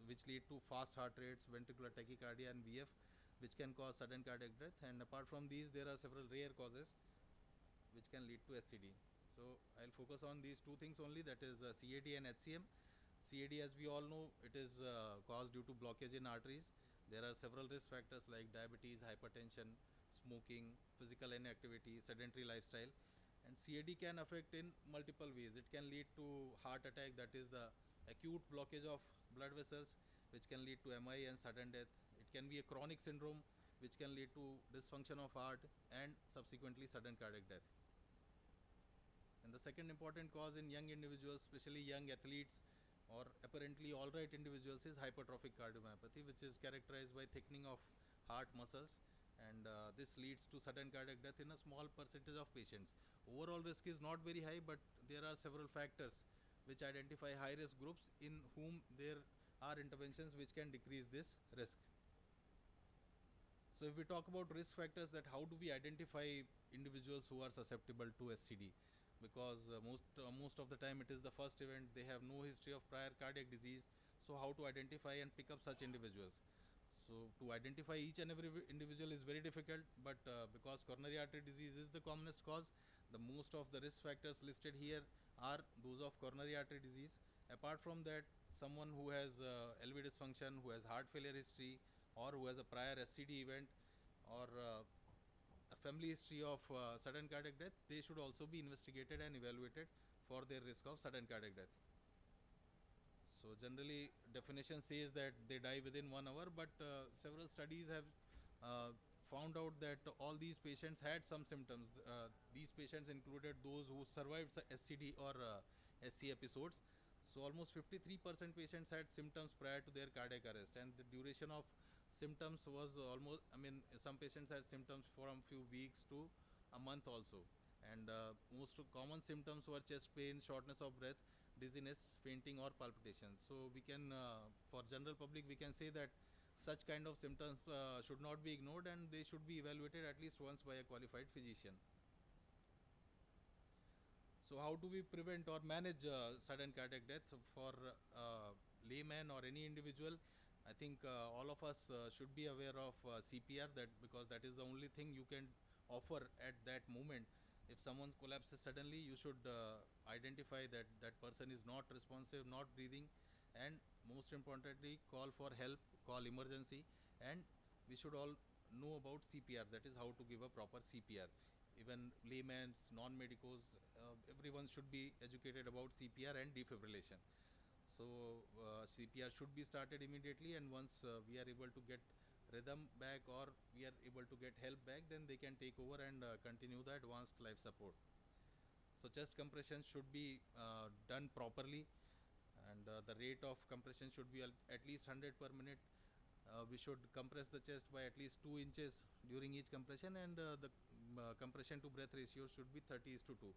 which lead to fast heart rates, ventricular tachycardia, and VF, which can cause sudden cardiac death. And apart from these, there are several rare causes which can lead to SCD. So I'll focus on these two things only, that is CAD and HCM. CAD, as we all know, it is caused due to blockage in arteries. There are several risk factors like diabetes, hypertension, smoking, physical inactivity, sedentary lifestyle. And CAD can affect in multiple ways. It can lead to heart attack, that is the acute blockage of blood vessels, which can lead to MI and sudden death. It can be a chronic syndrome, which can lead to dysfunction of heart and subsequently sudden cardiac death. And the second important cause in young individuals, especially young athletes or apparently alright individuals, is hypertrophic cardiomyopathy, which is characterized by thickening of heart muscles, and this leads to sudden cardiac death in a small percentage of patients. Overall risk is not very high, but there are several factors which identify high risk groups in whom there are interventions which can decrease this risk. So if we talk about risk factors, that how do we identify individuals who are susceptible to SCD? Because most of the time it is the first event, they have no history of prior cardiac disease. So how to identify and pick up such individuals? So to identify each and every individual is very difficult, but because coronary artery disease is the commonest cause, the most of the risk factors listed here are those of coronary artery disease. Apart from that, someone who has LV dysfunction, who has heart failure history, or who has a prior SCD event, or a family history of sudden cardiac death, they should also be investigated and evaluated for their risk of sudden cardiac death. So generally, definition says that they die within 1 hour, but several studies have found out that all these patients had some symptoms. These patients included those who survived SCD or SC episodes. So almost 53% patients had symptoms prior to their cardiac arrest, and the duration of symptoms was almost, some patients had symptoms from few weeks to a month also. And most common symptoms were chest pain, shortness of breath, dizziness, fainting, or palpitations. So we can, for general public, we can say that such kind of symptoms should not be ignored, and they should be evaluated at least once by a qualified physician. So how do we prevent or manage sudden cardiac death for layman or any individual? I think all of us should be aware of CPR, that because that is the only thing you can offer at that moment. If someone collapses suddenly, you should identify that that person is not responsive, not breathing, and most importantly, call for help, call emergency, and we should all know about CPR, that is how to give a proper CPR. Even laymen, non-medicos, everyone should be educated about CPR and defibrillation. So CPR should be started immediately, and once we are able to get rhythm back or we are able to get help back, then they can take over and continue the advanced life support. So chest compression should be done properly, and the rate of compression should be at least 100 per minute. We should compress the chest by at least 2 inches during each compression, and the compression to breath ratio should be 30:2.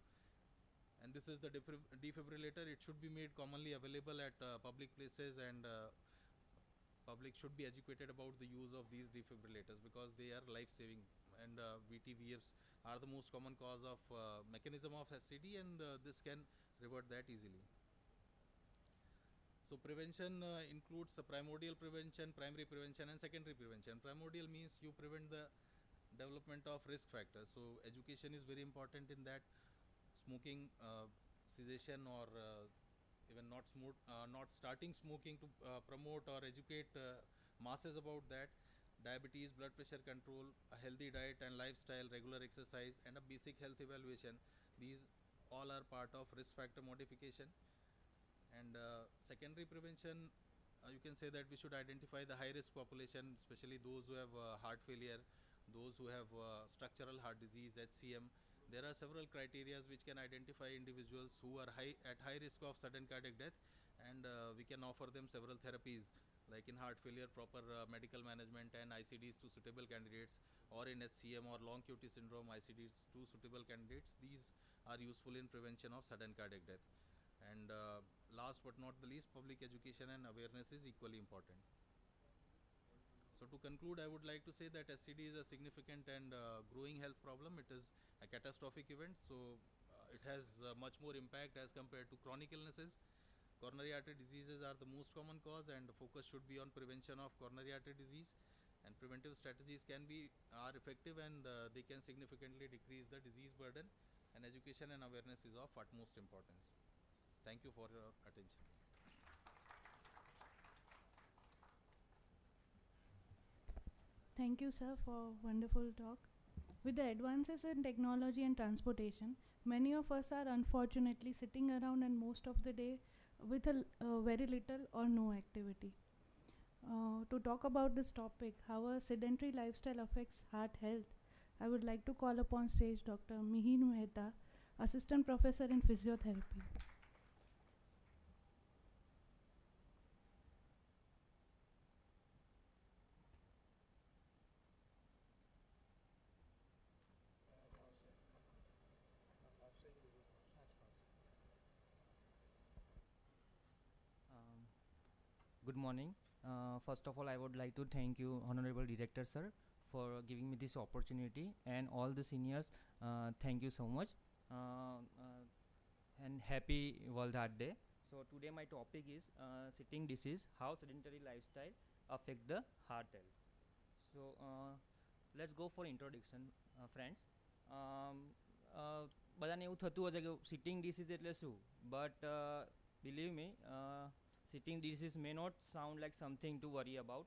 And this is the defibrillator. It should be made commonly available at public places, and public should be educated about the use of these defibrillators because they are life-saving, and VTVFs are the most common cause of mechanism of SCD, and this can revert that easily. So prevention includes primordial prevention, primary prevention, and secondary prevention. Primordial means you prevent the development of risk factors. So education is very important in that. Smoking, cessation, or even not starting smoking to promote or educate masses about that. Diabetes, blood pressure control, a healthy diet and lifestyle, regular exercise, and a basic health evaluation. These all are part of risk factor modification. And secondary prevention, you can say that we should identify the high risk population, especially those who have heart failure, those who have structural heart disease, HCM. There are several criteria which can identify individuals who are at high risk of sudden cardiac death, and we can offer them several therapies, like in heart failure, proper medical management and ICDs to suitable candidates, or in HCM or long QT syndrome, ICDs to suitable candidates. These are useful in prevention of sudden cardiac death. And last but not the least, public education and awareness is equally important. So to conclude, I would like to say that SCD is a significant and growing health problem. It is a catastrophic event, so it has much more impact as compared to chronic illnesses. Coronary artery diseases are the most common cause, and the focus should be on prevention of coronary artery disease. And preventive strategies are effective, and they can significantly decrease the disease burden. And education and awareness is of utmost importance. Thank you for your attention. Thank you, sir, for wonderful talk. With the advances in technology and transportation, many of us are unfortunately sitting around and most of the day with very little or no activity. To talk about this topic, how a sedentary lifestyle affects heart health, I would like to call upon stage Dr. Mehta, Assistant Professor in Physiotherapy. Good morning. First of all, I would like to thank you, Honorable Director Sir, for giving me this opportunity, and all the seniors, thank you so much. And happy World Heart Day. So today my topic is sitting disease, how sedentary lifestyle affect the heart health. So let's go for introduction, friends. બધાને એવું થતું હશે કે sitting disease એટલે શું, but believe me, sitting disease may not sound like something to worry about,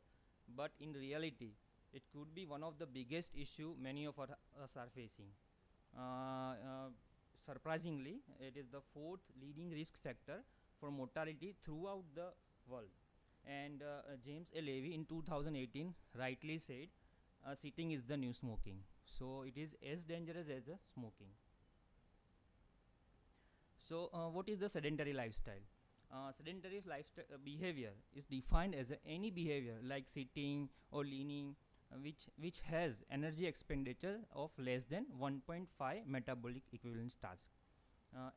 but in reality it could be one of the biggest issue many of us are facing. Surprisingly, it is the fourth leading risk factor for mortality throughout the world. And James A. Levy in 2018 rightly said, sitting is the new smoking. So it is as dangerous as the smoking. So what is the sedentary lifestyle? Sedentary lifestyle behavior is defined as any behavior like sitting or leaning which has energy expenditure of less than 1.5 metabolic equivalent task.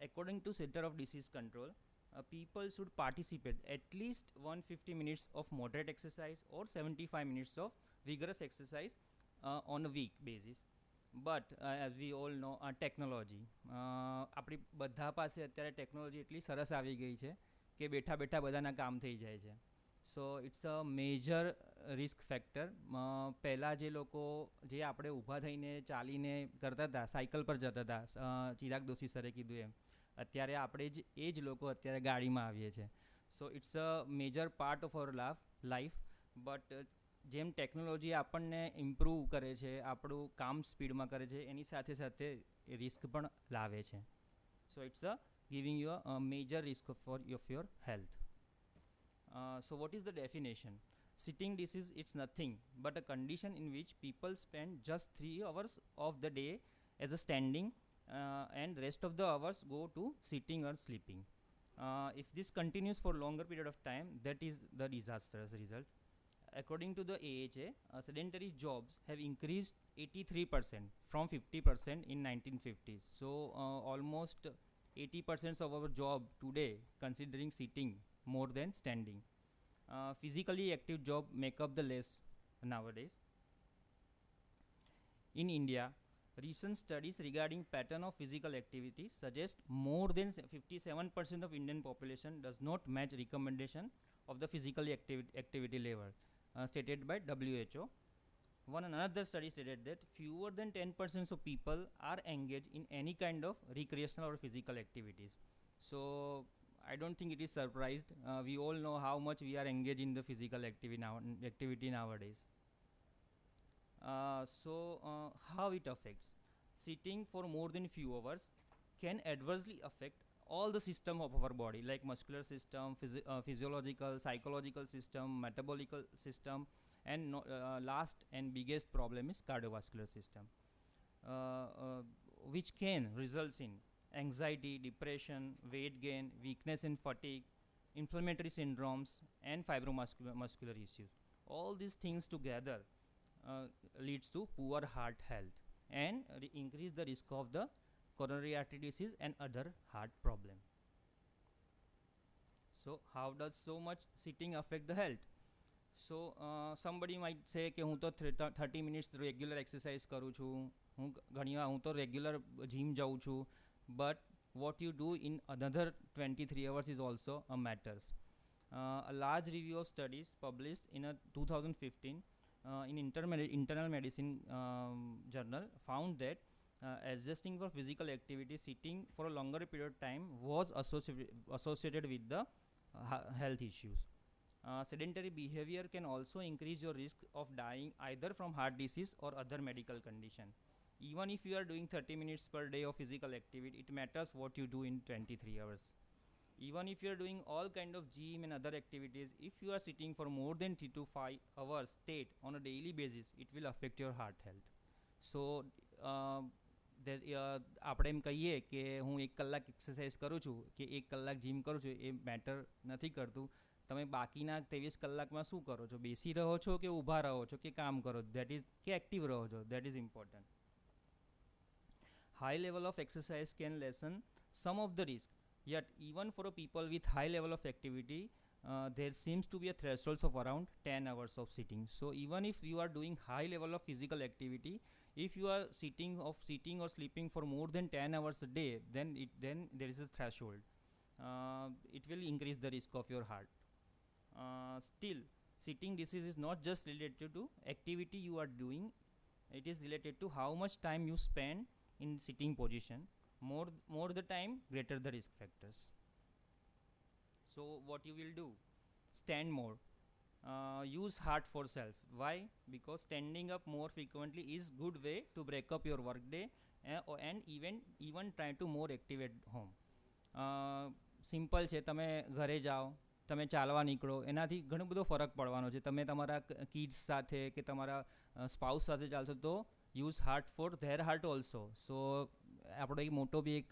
According to Center of Disease Control, people should participate at least 150 minutes of moderate exercise or 75 minutes of vigorous exercise on a week basis. But as we all know, technology, આપણી બધા પાસે અત્યારે technology એટલી સરસ આવી ગઈ છે કે બેઠા બેઠા બધાના કામ થઈ જાય છે. So it's a major risk factor. પહેલાં જે લોકો જે આપણે ઊભા થઈને ચાલીને કરતા હતા, સાયકલ પર જતા હતા, ચિરાગ દોશી સરે કીધું એમ, અત્યારે આપણે જ એ જ લોકો અત્યારે ગાડીમાં આવીએ છીએ. So it's a major part of our life. But જેમ ટેકનોલોજી આપણને ઇમ્પ્રૂવ કરે છે, આપણું કામ સ્પીડમાં કરે છે, એની સાથે સાથે રિસ્ક પણ લાવે છે. So it's a giving you a major risk of your health. So what is the definition? Sitting disease, it's nothing but a condition in which people spend just 3 hours of the day as a standing, and rest of the hours go to sitting or sleeping. If this continues for longer period of time, that is the disastrous result. According to the AHA, sedentary jobs have increased 83% from 50% in 1950s. So almost 80% of our job today considering sitting more than standing. Physically active job make up the less nowadays. In India, recent studies regarding pattern of physical activity suggest more than 57% of Indian population does not match recommendation of the physical activity level stated by WHO. Another study stated that fewer than 10% of people are engaged in any kind of recreational or physical activities. So I don't think it is surprised. We all know how much we are engaged in the physical activity nowadays. How it affects? Sitting for more than few hours can adversely affect all the system of our body, like muscular system, physiological, psychological system, metabolic system, and last and biggest problem is cardiovascular system, which can result in anxiety, depression, weight gain, weakness and fatigue, inflammatory syndromes, and fibromuscular issues. All these things together leads to poor heart health and increase the risk of the coronary artery disease and other heart problem. So how does so much sitting affect the health? So somebody might say કે હું તો 30 minutes regular exercise કરું છું, હું તો regular gym જાઉં છું, but what you do in another 23 hours is also a matters. A large review of studies published in 2015 in internal medicine journal found that adjusting for physical activity, sitting for a longer period of time was associated with the health issues. Sedentary behavior can also increase your risk of dying either from heart disease or other medical condition. Even if you are doing 30 minutes per day of physical activity, it matters what you do in 23 hours. Even if you are doing all kind of gym and other activities, if you are sitting for more than 3 to 5 hours straight on a daily basis, it will affect your heart health. So આપણે એમ કહીએ કે હું 1 કલાક exercise કરું છું કે 1 કલાક gym કરું છું, એ મેટર નથી કરતું. તમે બાકીના 23 કલાકમાં શું કરો છો? બેસી રહો છો કે ઊભા રહો છો કે કામ કરો, દેટ ઇઝ કે એક્ટિવ રહો છો, that is important. High level of exercise can lessen some of the risk, yet even for a people with high level of activity, there seems to be a threshold of around 10 hours of sitting. So even if you are doing high level of physical activity, if you are sitting or sleeping for more than 10 hours a day, then there is a threshold. It will increase the risk of your heart. Still, sitting disease is not just related to activity you are doing, it is related to how much time you spend in sitting position. More the time, greater the risk factors. So what you will do? Stand more. Use heart for self. Why? Because standing up more frequently is good way to break up your work day and even try to more active at home. Simple છે, તમે ઘરે જાઓ, તમે ચાલવા નીકળો, એનાથી ઘણો બધો ફરક પડવાનો છે. તમે તમારા કિડ્સ સાથે કે તમારા સ્પાઉસ સાથે ચાલશો તો use heart for their heart also. So આપણો એક મોટો બી એક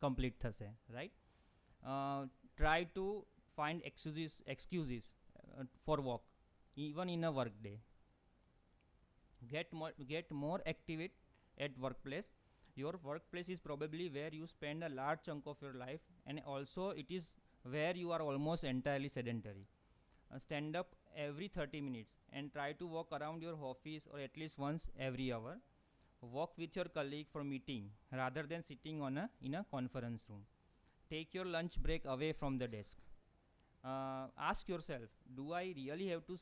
કમ્પ્લીટ થશે, right. Try to find excuses for walk even in a work day. Get more active at workplace. Your workplace is probably where you spend a large chunk of your life, and also it is where you are almost entirely sedentary. Stand up every 30 minutes and try to walk around your office or at least once every hour. Walk with your colleague for meeting rather than sitting in a conference room. Take your lunch break away from the desk. Ask yourself, do I really have to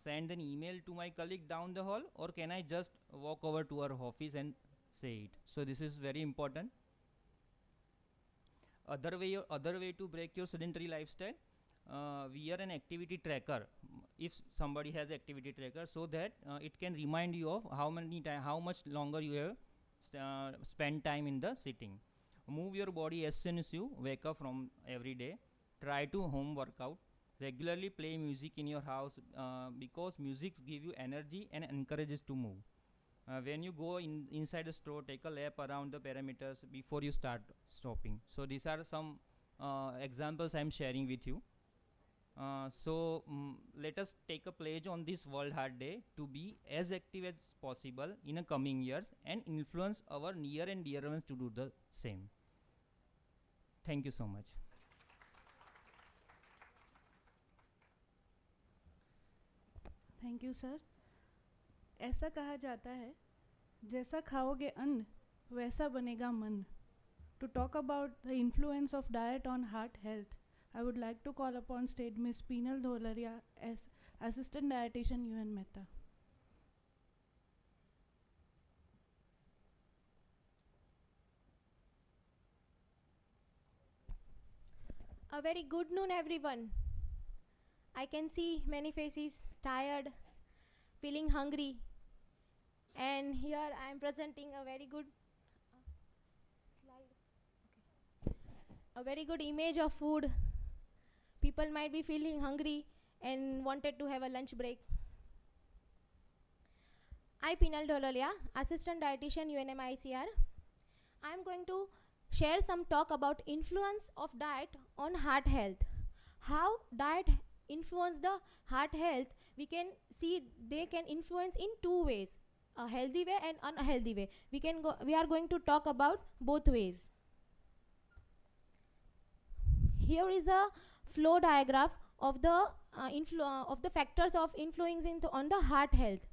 send an email to my colleague down the hall, or can I just walk over to our office and say it? So this is very important. Other way to break your sedentary lifestyle, wear an activity tracker if somebody has activity tracker, so that it can remind you of how much longer you have spent time in the sitting. Move your body as soon as you wake up from every day. Try to home workout. Regularly play music in your house because music give you energy and encourages to move. When you go inside a store, take a lap around the parameters before you start stopping. So these are some examples I'm sharing with you. Let us take a pledge on this World Heart Day to be as active as possible in the coming years and influence our near and dear ones to do the same. Thank you so much. Thank you sir. ऐसा कहा जाता है, जैसा खाओगे अन्न वैसा बनेगा मन. To talk about the influence of diet on heart health, I would like to call upon stage Ms. Peenal Dholaria as Assistant Dietitian UN Mehta. A very good noon, everyone. I can see many faces tired, feeling hungry, and here I am presenting a very good slide. Okay. A very good image of food. People might be feeling hungry and wanted to have a lunch break. I, Peenal Dholaria, Assistant Dietitian UNMICR. I am going to share some talk about influence of diet on heart health. How diet influence the heart health, we can see they can influence in two ways, a healthy way and unhealthy way. We are going to talk about both ways. Here is a flow diagram of the factors of influencing on the heart health.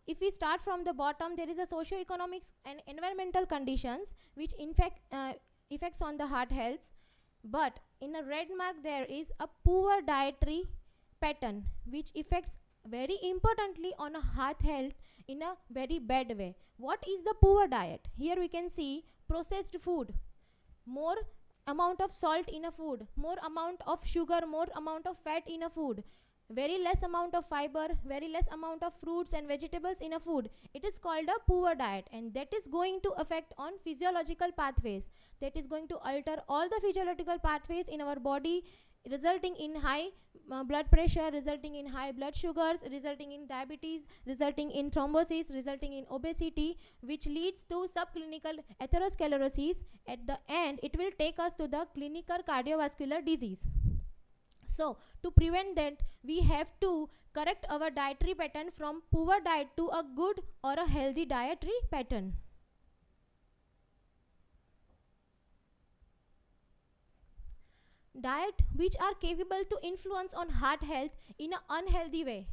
If we start from the bottom, there is a socio-economic and environmental conditions which effects on the heart health. But in a red mark there is a poor dietary pattern which affects very importantly on a heart health in a very bad way. What is the poor diet? Here we can see processed food, more amount of salt in a food, more amount of sugar, more amount of fat in a food, very less amount of fiber, very less amount of fruits and vegetables in a food. It is called a poor diet, and that is going to affect on physiological pathways. That is going to alter all the physiological pathways in our body, resulting in high blood pressure, resulting in high blood sugars, resulting in diabetes, resulting in thrombosis, resulting in obesity, which leads to subclinical atherosclerosis. At the end, it will take us to the clinical cardiovascular disease. So, to prevent that, we have to correct our dietary pattern from poor diet to a good or a healthy dietary pattern. Diet which are capable to influence on heart health in an unhealthy way.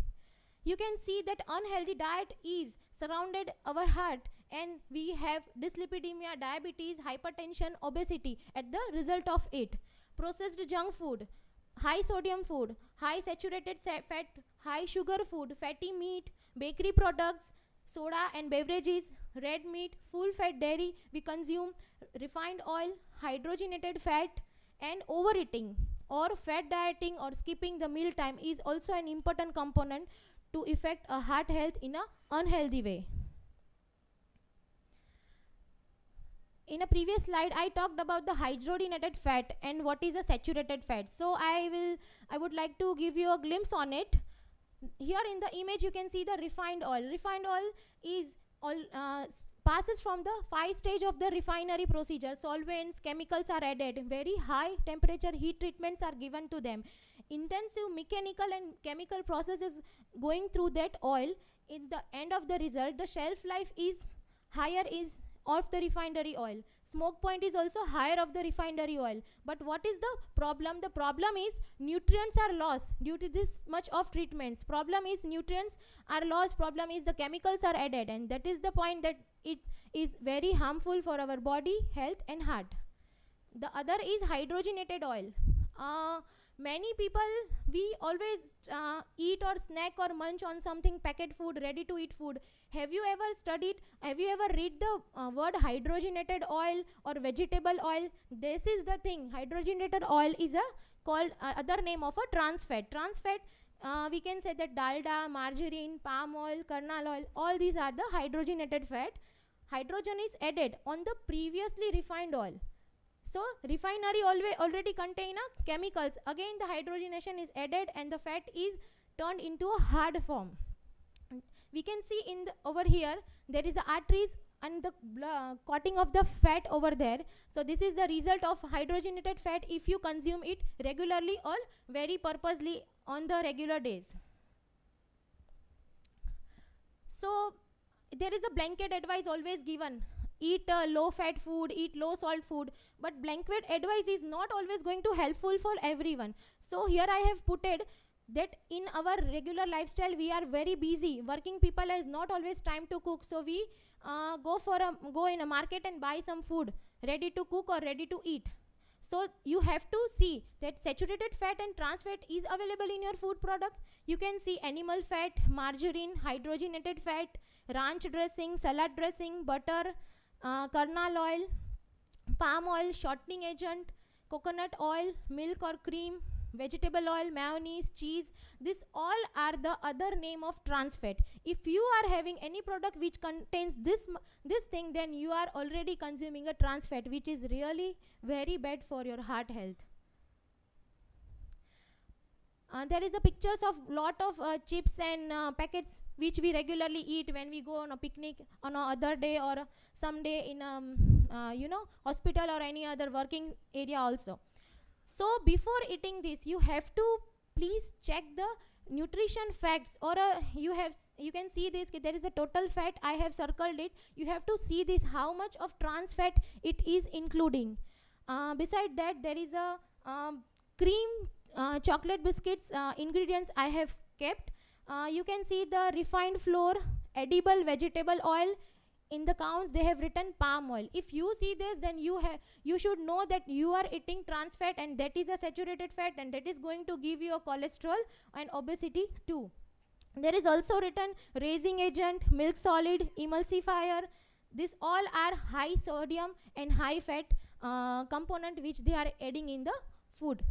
You can see that unhealthy diet is surrounded our heart, and we have dyslipidemia, diabetes, hypertension, obesity at the result of it. Processed junk food, high sodium food, high saturated fat, high sugar food, fatty meat, bakery products, soda and beverages, red meat, full fat dairy we consume, refined oil, hydrogenated fat, and overeating or fat dieting or skipping the meal time is also an important component to affect a heart health in an unhealthy way. In a previous slide, I talked about the hydrogenated fat and what is a saturated fat. So I would like to give you a glimpse on it. Here in the image, you can see the refined oil. Refined oil is passes from the 5 stage of the refinery procedure. Solvents, chemicals are added. Very high temperature heat treatments are given to them. Intensive mechanical and chemical processes going through that oil. In the end of the result, the shelf life is higher of the refinery oil. Smoke point is also higher of the refinery oil. But what is the problem? The problem is nutrients are lost due to this much of treatments. Problem is nutrients are lost. Problem is the chemicals are added, and that is the point that it is very harmful for our body, health and heart. The other is hydrogenated oil. Many people, we always eat or snack or munch on something packet food, ready to eat food. Have you ever read the word hydrogenated oil or vegetable oil? This is the thing. Hydrogenated oil is called other name of a trans fat. Trans fat, we can say that dalda, margarine, palm oil, kernel oil, all these are the hydrogenated fat. Hydrogen is added on the previously refined oil. So refinery already contain chemicals. Again the hydrogenation is added and the fat is turned into a hard form. We can see in over here there is arteries and the coating of the fat over there. So this is the result of hydrogenated fat if you consume it regularly or very purposely on the regular days. So there is a blanket advice always given: eat low fat food, eat low salt food, but blanket advice is not always going to helpful for everyone. So here I have put it that in our regular lifestyle we are very busy. Working people has not always time to cook, so we go in a market and buy some food ready to cook or ready to eat. So you have to see that saturated fat and trans fat is available in your food product. You can see animal fat, margarine, hydrogenated fat, ranch dressing, salad dressing, butter, kernel oil, palm oil, shortening agent, coconut oil, milk or cream, vegetable oil, mayonnaise, cheese. This all are the other name of trans fat. If you are having any product which contains this thing, then you are already consuming a trans fat, which is really very bad for your heart health. There is a pictures of lot of chips and packets which we regularly eat when we go on a picnic on a other day or some day in hospital or any other working area also. So before eating this, you have to please check the nutrition facts, or you can see this, there is a total fat, I have circled it. You have to see this, how much of trans fat it is including. Beside that, there is a cream chocolate biscuits ingredients I have kept. You can see the refined flour, edible vegetable oil. In the counts they have written palm oil. If you see this, then you should know that you are eating trans fat, and that is a saturated fat, and that is going to give you a cholesterol and obesity too. There is also written raising agent, milk solid, emulsifier. These all are high sodium and high fat component which they are adding in the food.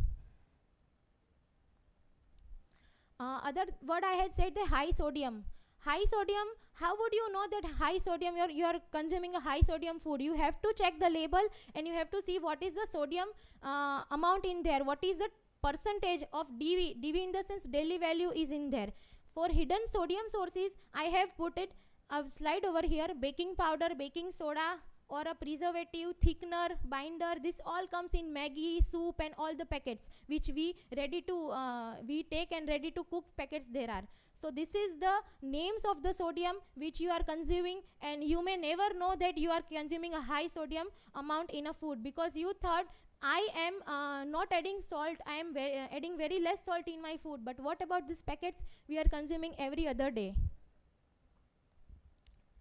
Other word I had said, the high sodium. High sodium, how would you know that high sodium you are consuming a high sodium food? You have to check the label and you have to see what is the sodium amount in there, what is the percentage of DV in the sense daily value is in there. For hidden sodium sources, I have put it a slide over here: baking powder, baking soda, or a preservative, thickener, binder. This all comes in Maggi, soup and all the packets which we take and ready to cook packets there are. So this is the names of the sodium which you are consuming, and you may never know that you are consuming a high sodium amount in a food because you thought I am not adding salt, I am adding very less salt in my food. But what about these packets we are consuming every other day?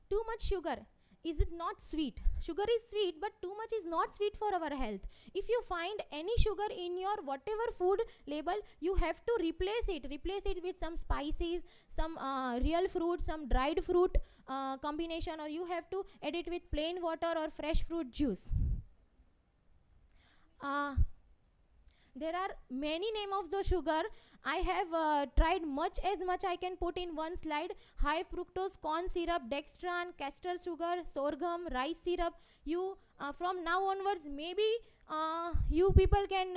Too much sugar. Is it not sweet? Sugar is sweet, but too much is not sweet for our health. If you find any sugar in your whatever food label, you have to replace it. Replace it with some spices, some real fruit, some dried fruit combination, or you have to add it with plain water or fresh fruit juice. There are many names of the sugar. I have tried much I can put in one slide. High fructose corn syrup, dextran, castor sugar, sorghum, rice syrup. You from now onwards, maybe you people can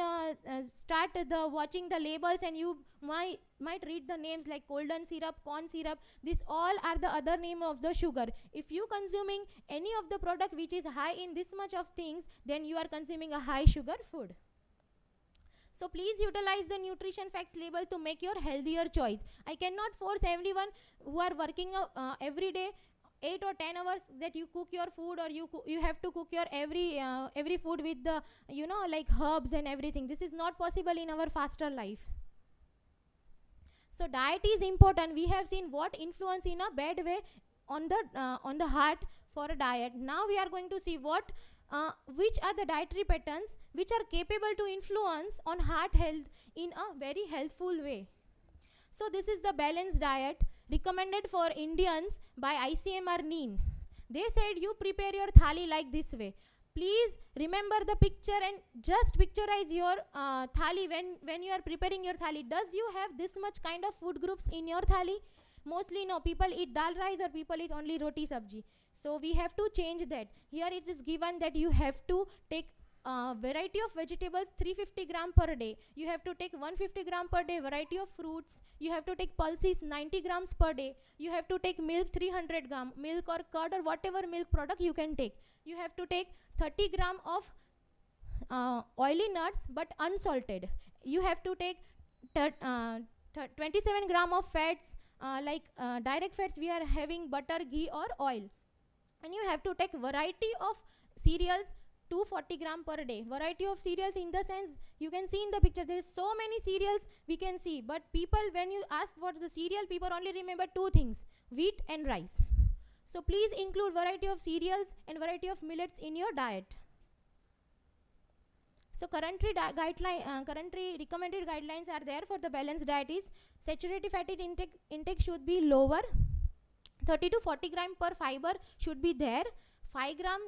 start watching the labels, and you might read the names like golden syrup, corn syrup. These all are the other name of the sugar. If you consuming any of the product which is high in this much of things, then you are consuming a high sugar food. So please utilize the nutrition facts label to make your healthier choice. I cannot force everyone who are working every day 8 or 10 hours that you cook your food, or you have to cook your every food with the like herbs and everything. This is not possible in our faster life. So diet is important. We have seen what influence in a bad way on the heart for a diet. Now we are going to see which are the dietary patterns which are capable to influence on heart health in a very healthful way. So this is the balanced diet recommended for Indians by ICMR NEEN. They said you prepare your thali like this way. Please remember the picture and just picturize your thali when you are preparing your thali. Does you have this much kind of food groups in your thali? Mostly no, people eat dal rice or people eat only roti sabji. So we have to change that. Here it is given that you have to take variety of vegetables 350 gram per day. You have to take 150 gram per day. Variety of fruits. You have to take pulses 90 grams per day. You have to take milk 300 gram, milk or curd or whatever milk product you can take. You have to take 30 gram of oily nuts but unsalted. You have to take 27 gram of fats, like direct fats we are having butter, ghee or oil. And you have to take variety of cereals 240 gram per day. Variety of cereals in the sense, you can see in the picture, there is so many cereals we can see, but people, when you ask what the cereal, people only remember two things, wheat and rice. So please include variety of cereals and variety of millets in your diet. So currently recommended guidelines are there for the balanced diet is saturated fatty intake should be lower, 30 to 40 gram per fiber should be there, 5 gram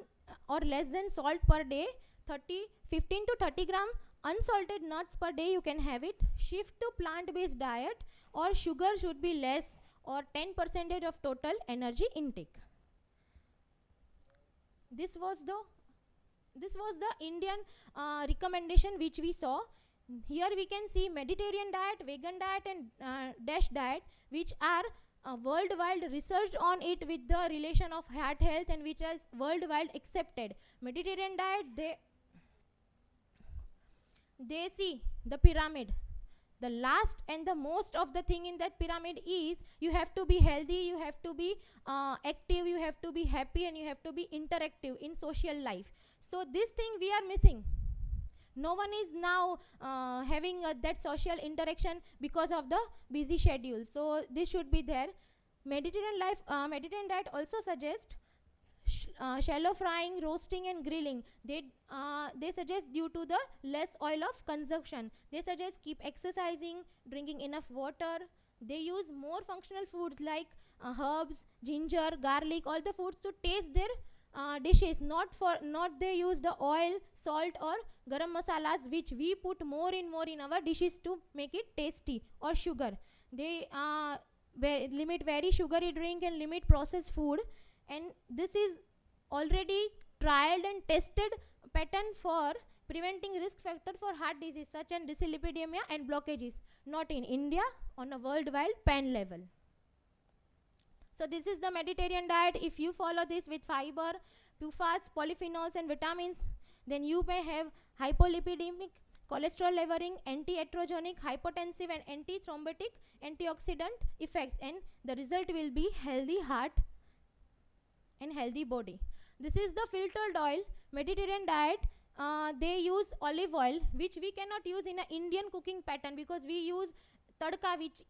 or less than salt per day, 15 to 30 gram unsalted nuts per day you can have it. Shift to plant-based diet or sugar should be less or 10% of total energy intake. This was the Indian recommendation which we saw. Here we can see Mediterranean diet, vegan diet and DASH diet, which are worldwide research on it with the relation of heart health and which is worldwide accepted. Mediterranean diet, they see the pyramid. The last and the most of the thing in that pyramid is you have to be healthy, you have to be active, you have to be happy and you have to be interactive in social life. So this thing we are missing. No one is now having that social interaction because of the busy schedule. So this should be there. Mediterranean diet also suggests shallow frying, roasting and grilling. They suggest due to the less oil of consumption. They suggest keep exercising, drinking enough water. They use more functional foods like herbs, ginger, garlic, all the foods to taste their dishes. Not they use the oil, salt or garam masalas which we put more in our dishes to make it tasty, or sugar. They limit very sugary drink and limit processed food. And this is already trialed and tested pattern for preventing risk factor for heart disease such as dyslipidemia and blockages, not in India, on a worldwide pan level. So this is the Mediterranean diet. If you follow this with fiber, PFAS, polyphenols and vitamins, then you may have hypolipidemic, cholesterol lowering, anti-atherogenic, hypotensive and anti-thrombotic, antioxidant effects, and the result will be healthy heart and healthy body. This is the filtered oil. Mediterranean diet, they use olive oil which we cannot use in an Indian cooking pattern because we use tadka which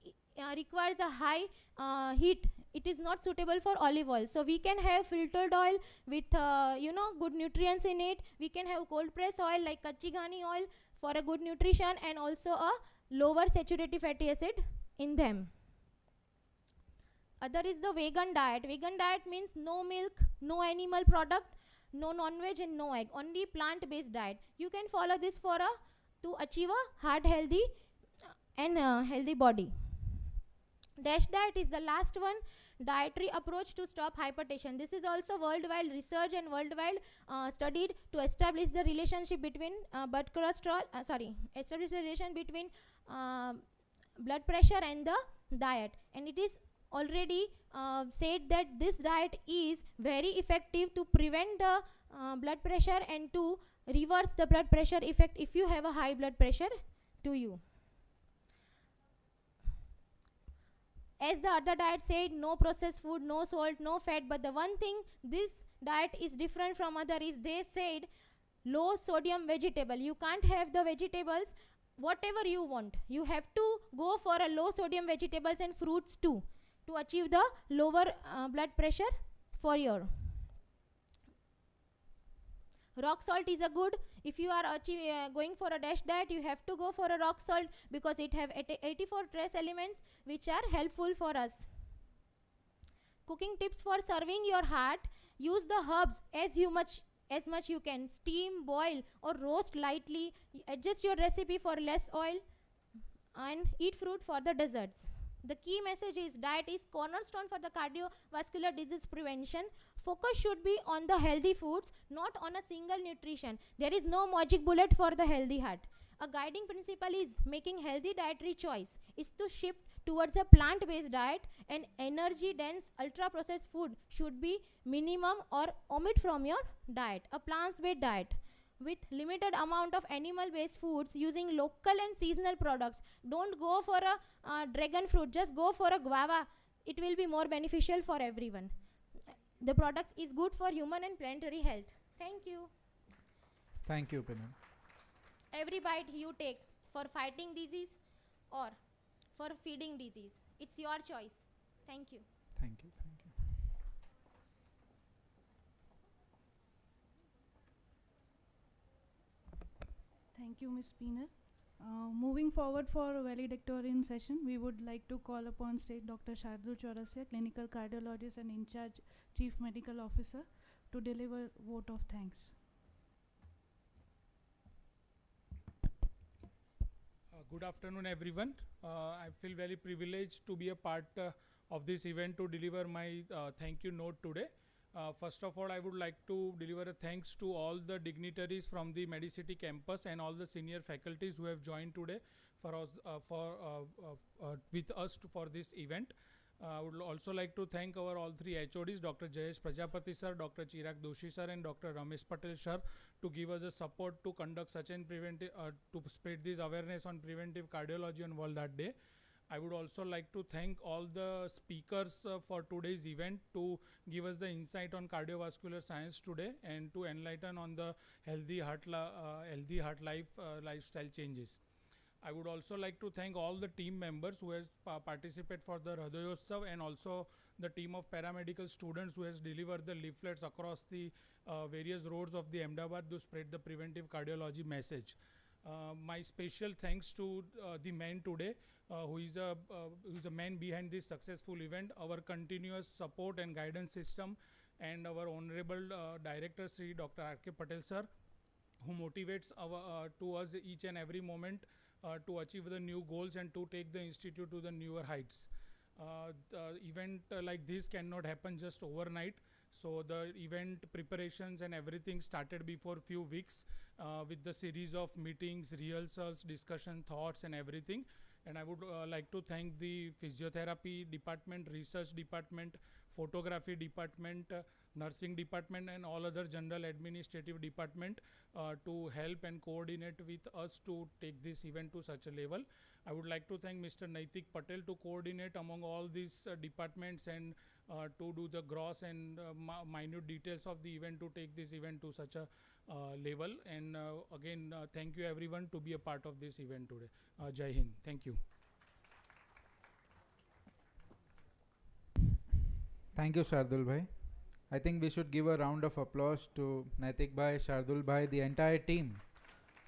requires a high heat. It is not suitable for olive oil. So we can have filtered oil with good nutrients in it. We can have cold press oil like kachi ghani oil for a good nutrition and also a lower saturated fatty acid in them. Other is the vegan diet. Vegan diet means no milk, no animal product, no non-veg and no egg, only plant-based diet. You can follow this to achieve a heart healthy and healthy body. DASH diet is the last one, dietary approach to stop hypertension. This is also worldwide research and worldwide studied to establish the relationship between establish the relation between blood pressure and the diet. And it is already said that this diet is very effective to prevent the blood pressure and to reverse the blood pressure effect if you have a high blood pressure to you. As the other diet said, no processed food, no salt, no fat, but the one thing this diet is different from other is they said low sodium vegetable. You can't have the vegetables whatever you want. You have to go for a low sodium vegetables and fruits too to achieve the lower blood pressure for your. Rock salt is a good. If you are going for a DASH diet, you have to go for a rock salt because it have 84 trace elements which are helpful for us. Cooking tips for serving your heart: use the herbs as much you can. Steam, boil or roast lightly. Adjust your recipe for less oil and eat fruit for the desserts. The key message is diet is cornerstone for the cardiovascular disease prevention. Focus should be on the healthy foods, not on a single nutrition. There is no magic bullet for the healthy heart. A guiding principle is making healthy dietary choice is to shift towards a plant-based diet, and energy-dense ultra-processed food should be minimum or omit from your diet. A plant-based diet with limited amount of animal-based foods using local and seasonal products. Don't go for a dragon fruit, just go for a guava. It will be more beneficial for everyone. The products is good for human and planetary health. Thank you. Thank you, Pinam. Every bite you take for fighting disease or for feeding disease, it's your choice. Thank you. Thank you. Thank you. Thank you, Ms. Spooner. Moving forward for valedictorian session, we would like to call upon stage Dr. Shardul Chaurasia, clinical cardiologist and in charge chief medical officer, to deliver vote of thanks. Good afternoon, everyone. I feel very privileged to be a part of this event to deliver my thank you note today. First of all, I would like to deliver a thanks to all the dignitaries from the Medicity campus and all the senior faculties who have joined today for us, with us for this event. I would also like to thank our all three HODs, Dr. Jayesh Prajapati sir, Dr. Chirag Doshi sir, and Dr. Ramesh Patel sir, to give us the support to conduct such an preventive, to spread this awareness on preventive cardiology on World Heart Day. I would also like to thank all the speakers for today's event to give us the insight on cardiovascular science today and to enlighten on the healthy heart lifestyle changes. I would also like to thank all the team members who has participated for the Hridayotsav, and also the team of paramedical students who has delivered the leaflets across the various roads of the Ahmedabad to spread the preventive cardiology message. My special thanks to the man today, who is a man behind this successful event, our continuous support and guidance system, and our honorable director Sri Dr. R.K. Patel sir, who motivates to us each and every moment to achieve the new goals and to take the institute to the newer heights. The event like this cannot happen just overnight. So the event preparations and everything started before few weeks with the series of meetings, rehearsals, discussion, thoughts and everything. And I would like to thank the physiotherapy department, research department, photography department, nursing department and all other general administrative department to help and coordinate with us to take this event to such a level. I would like to thank Mr. Naitik Patel to coordinate among all these departments and to do the gross and minute details of the event to take this event to such a level. And again, thank you everyone to be a part of this event today. Jai Hind. Thank you. Thank you, Shardul Bhai. I think we should give a round of applause to Naitik Bhai, Shardul Bhai, the entire team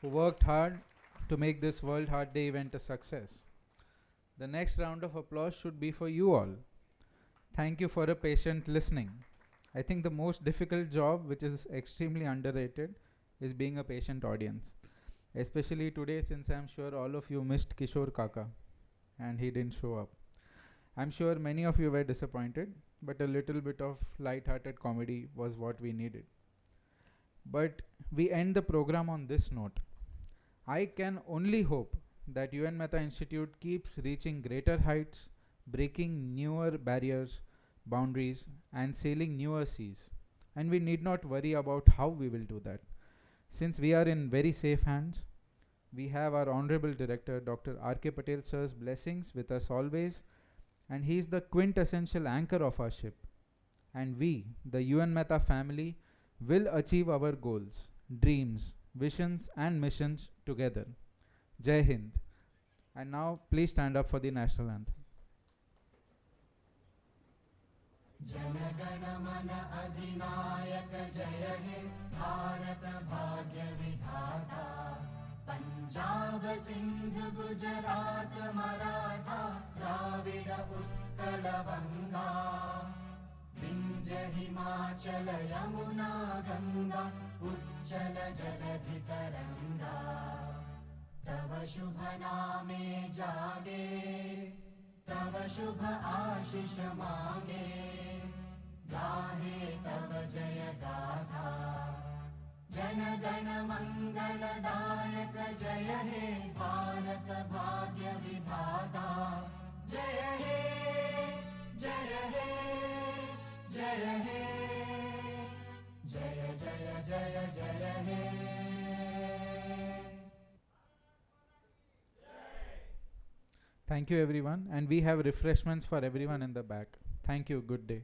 who worked hard to make this World Heart Day event a success. The next round of applause should be for you all. Thank you for a patient listening. I think the most difficult job, which is extremely underrated, is being a patient audience. Especially today, since I'm sure all of you missed Kishore Kaka and he didn't show up. I'm sure many of you were disappointed, but a little bit of light-hearted comedy was what we needed. But we end the program on this note. I can only hope that UN Mehta Institute keeps reaching greater heights, breaking newer barriers, boundaries, and sailing newer seas. And we need not worry about how we will do that. Since we are in very safe hands, we have our Honorable Director, Dr. R.K. Patel sir's blessings with us always, and he is the quintessential anchor of our ship. And we, the UN Mehta family, will achieve our goals, dreams, visions and missions together. Jai Hind. And now please stand up for the national anthem. जनगण मन अधिनायक जय हे भारत भाग्य विधाता पंजाब सिंध गुजरात मराठा द्राविड उत्कल बंगा विंध्य हिमाचल यमुना गंगा उच्चल जलधि तरंगा तव शुभ नामे जागे तव शुभ आशीष मांगे, गाहे तव जय गाथा। जन गण मंगलदायक जय हे भारत भाग्य विधाता। जय हे जय हे जय हे जय जय जय जय हे। Thank you everyone, and we have refreshments for everyone in the back. Thank you. Good day.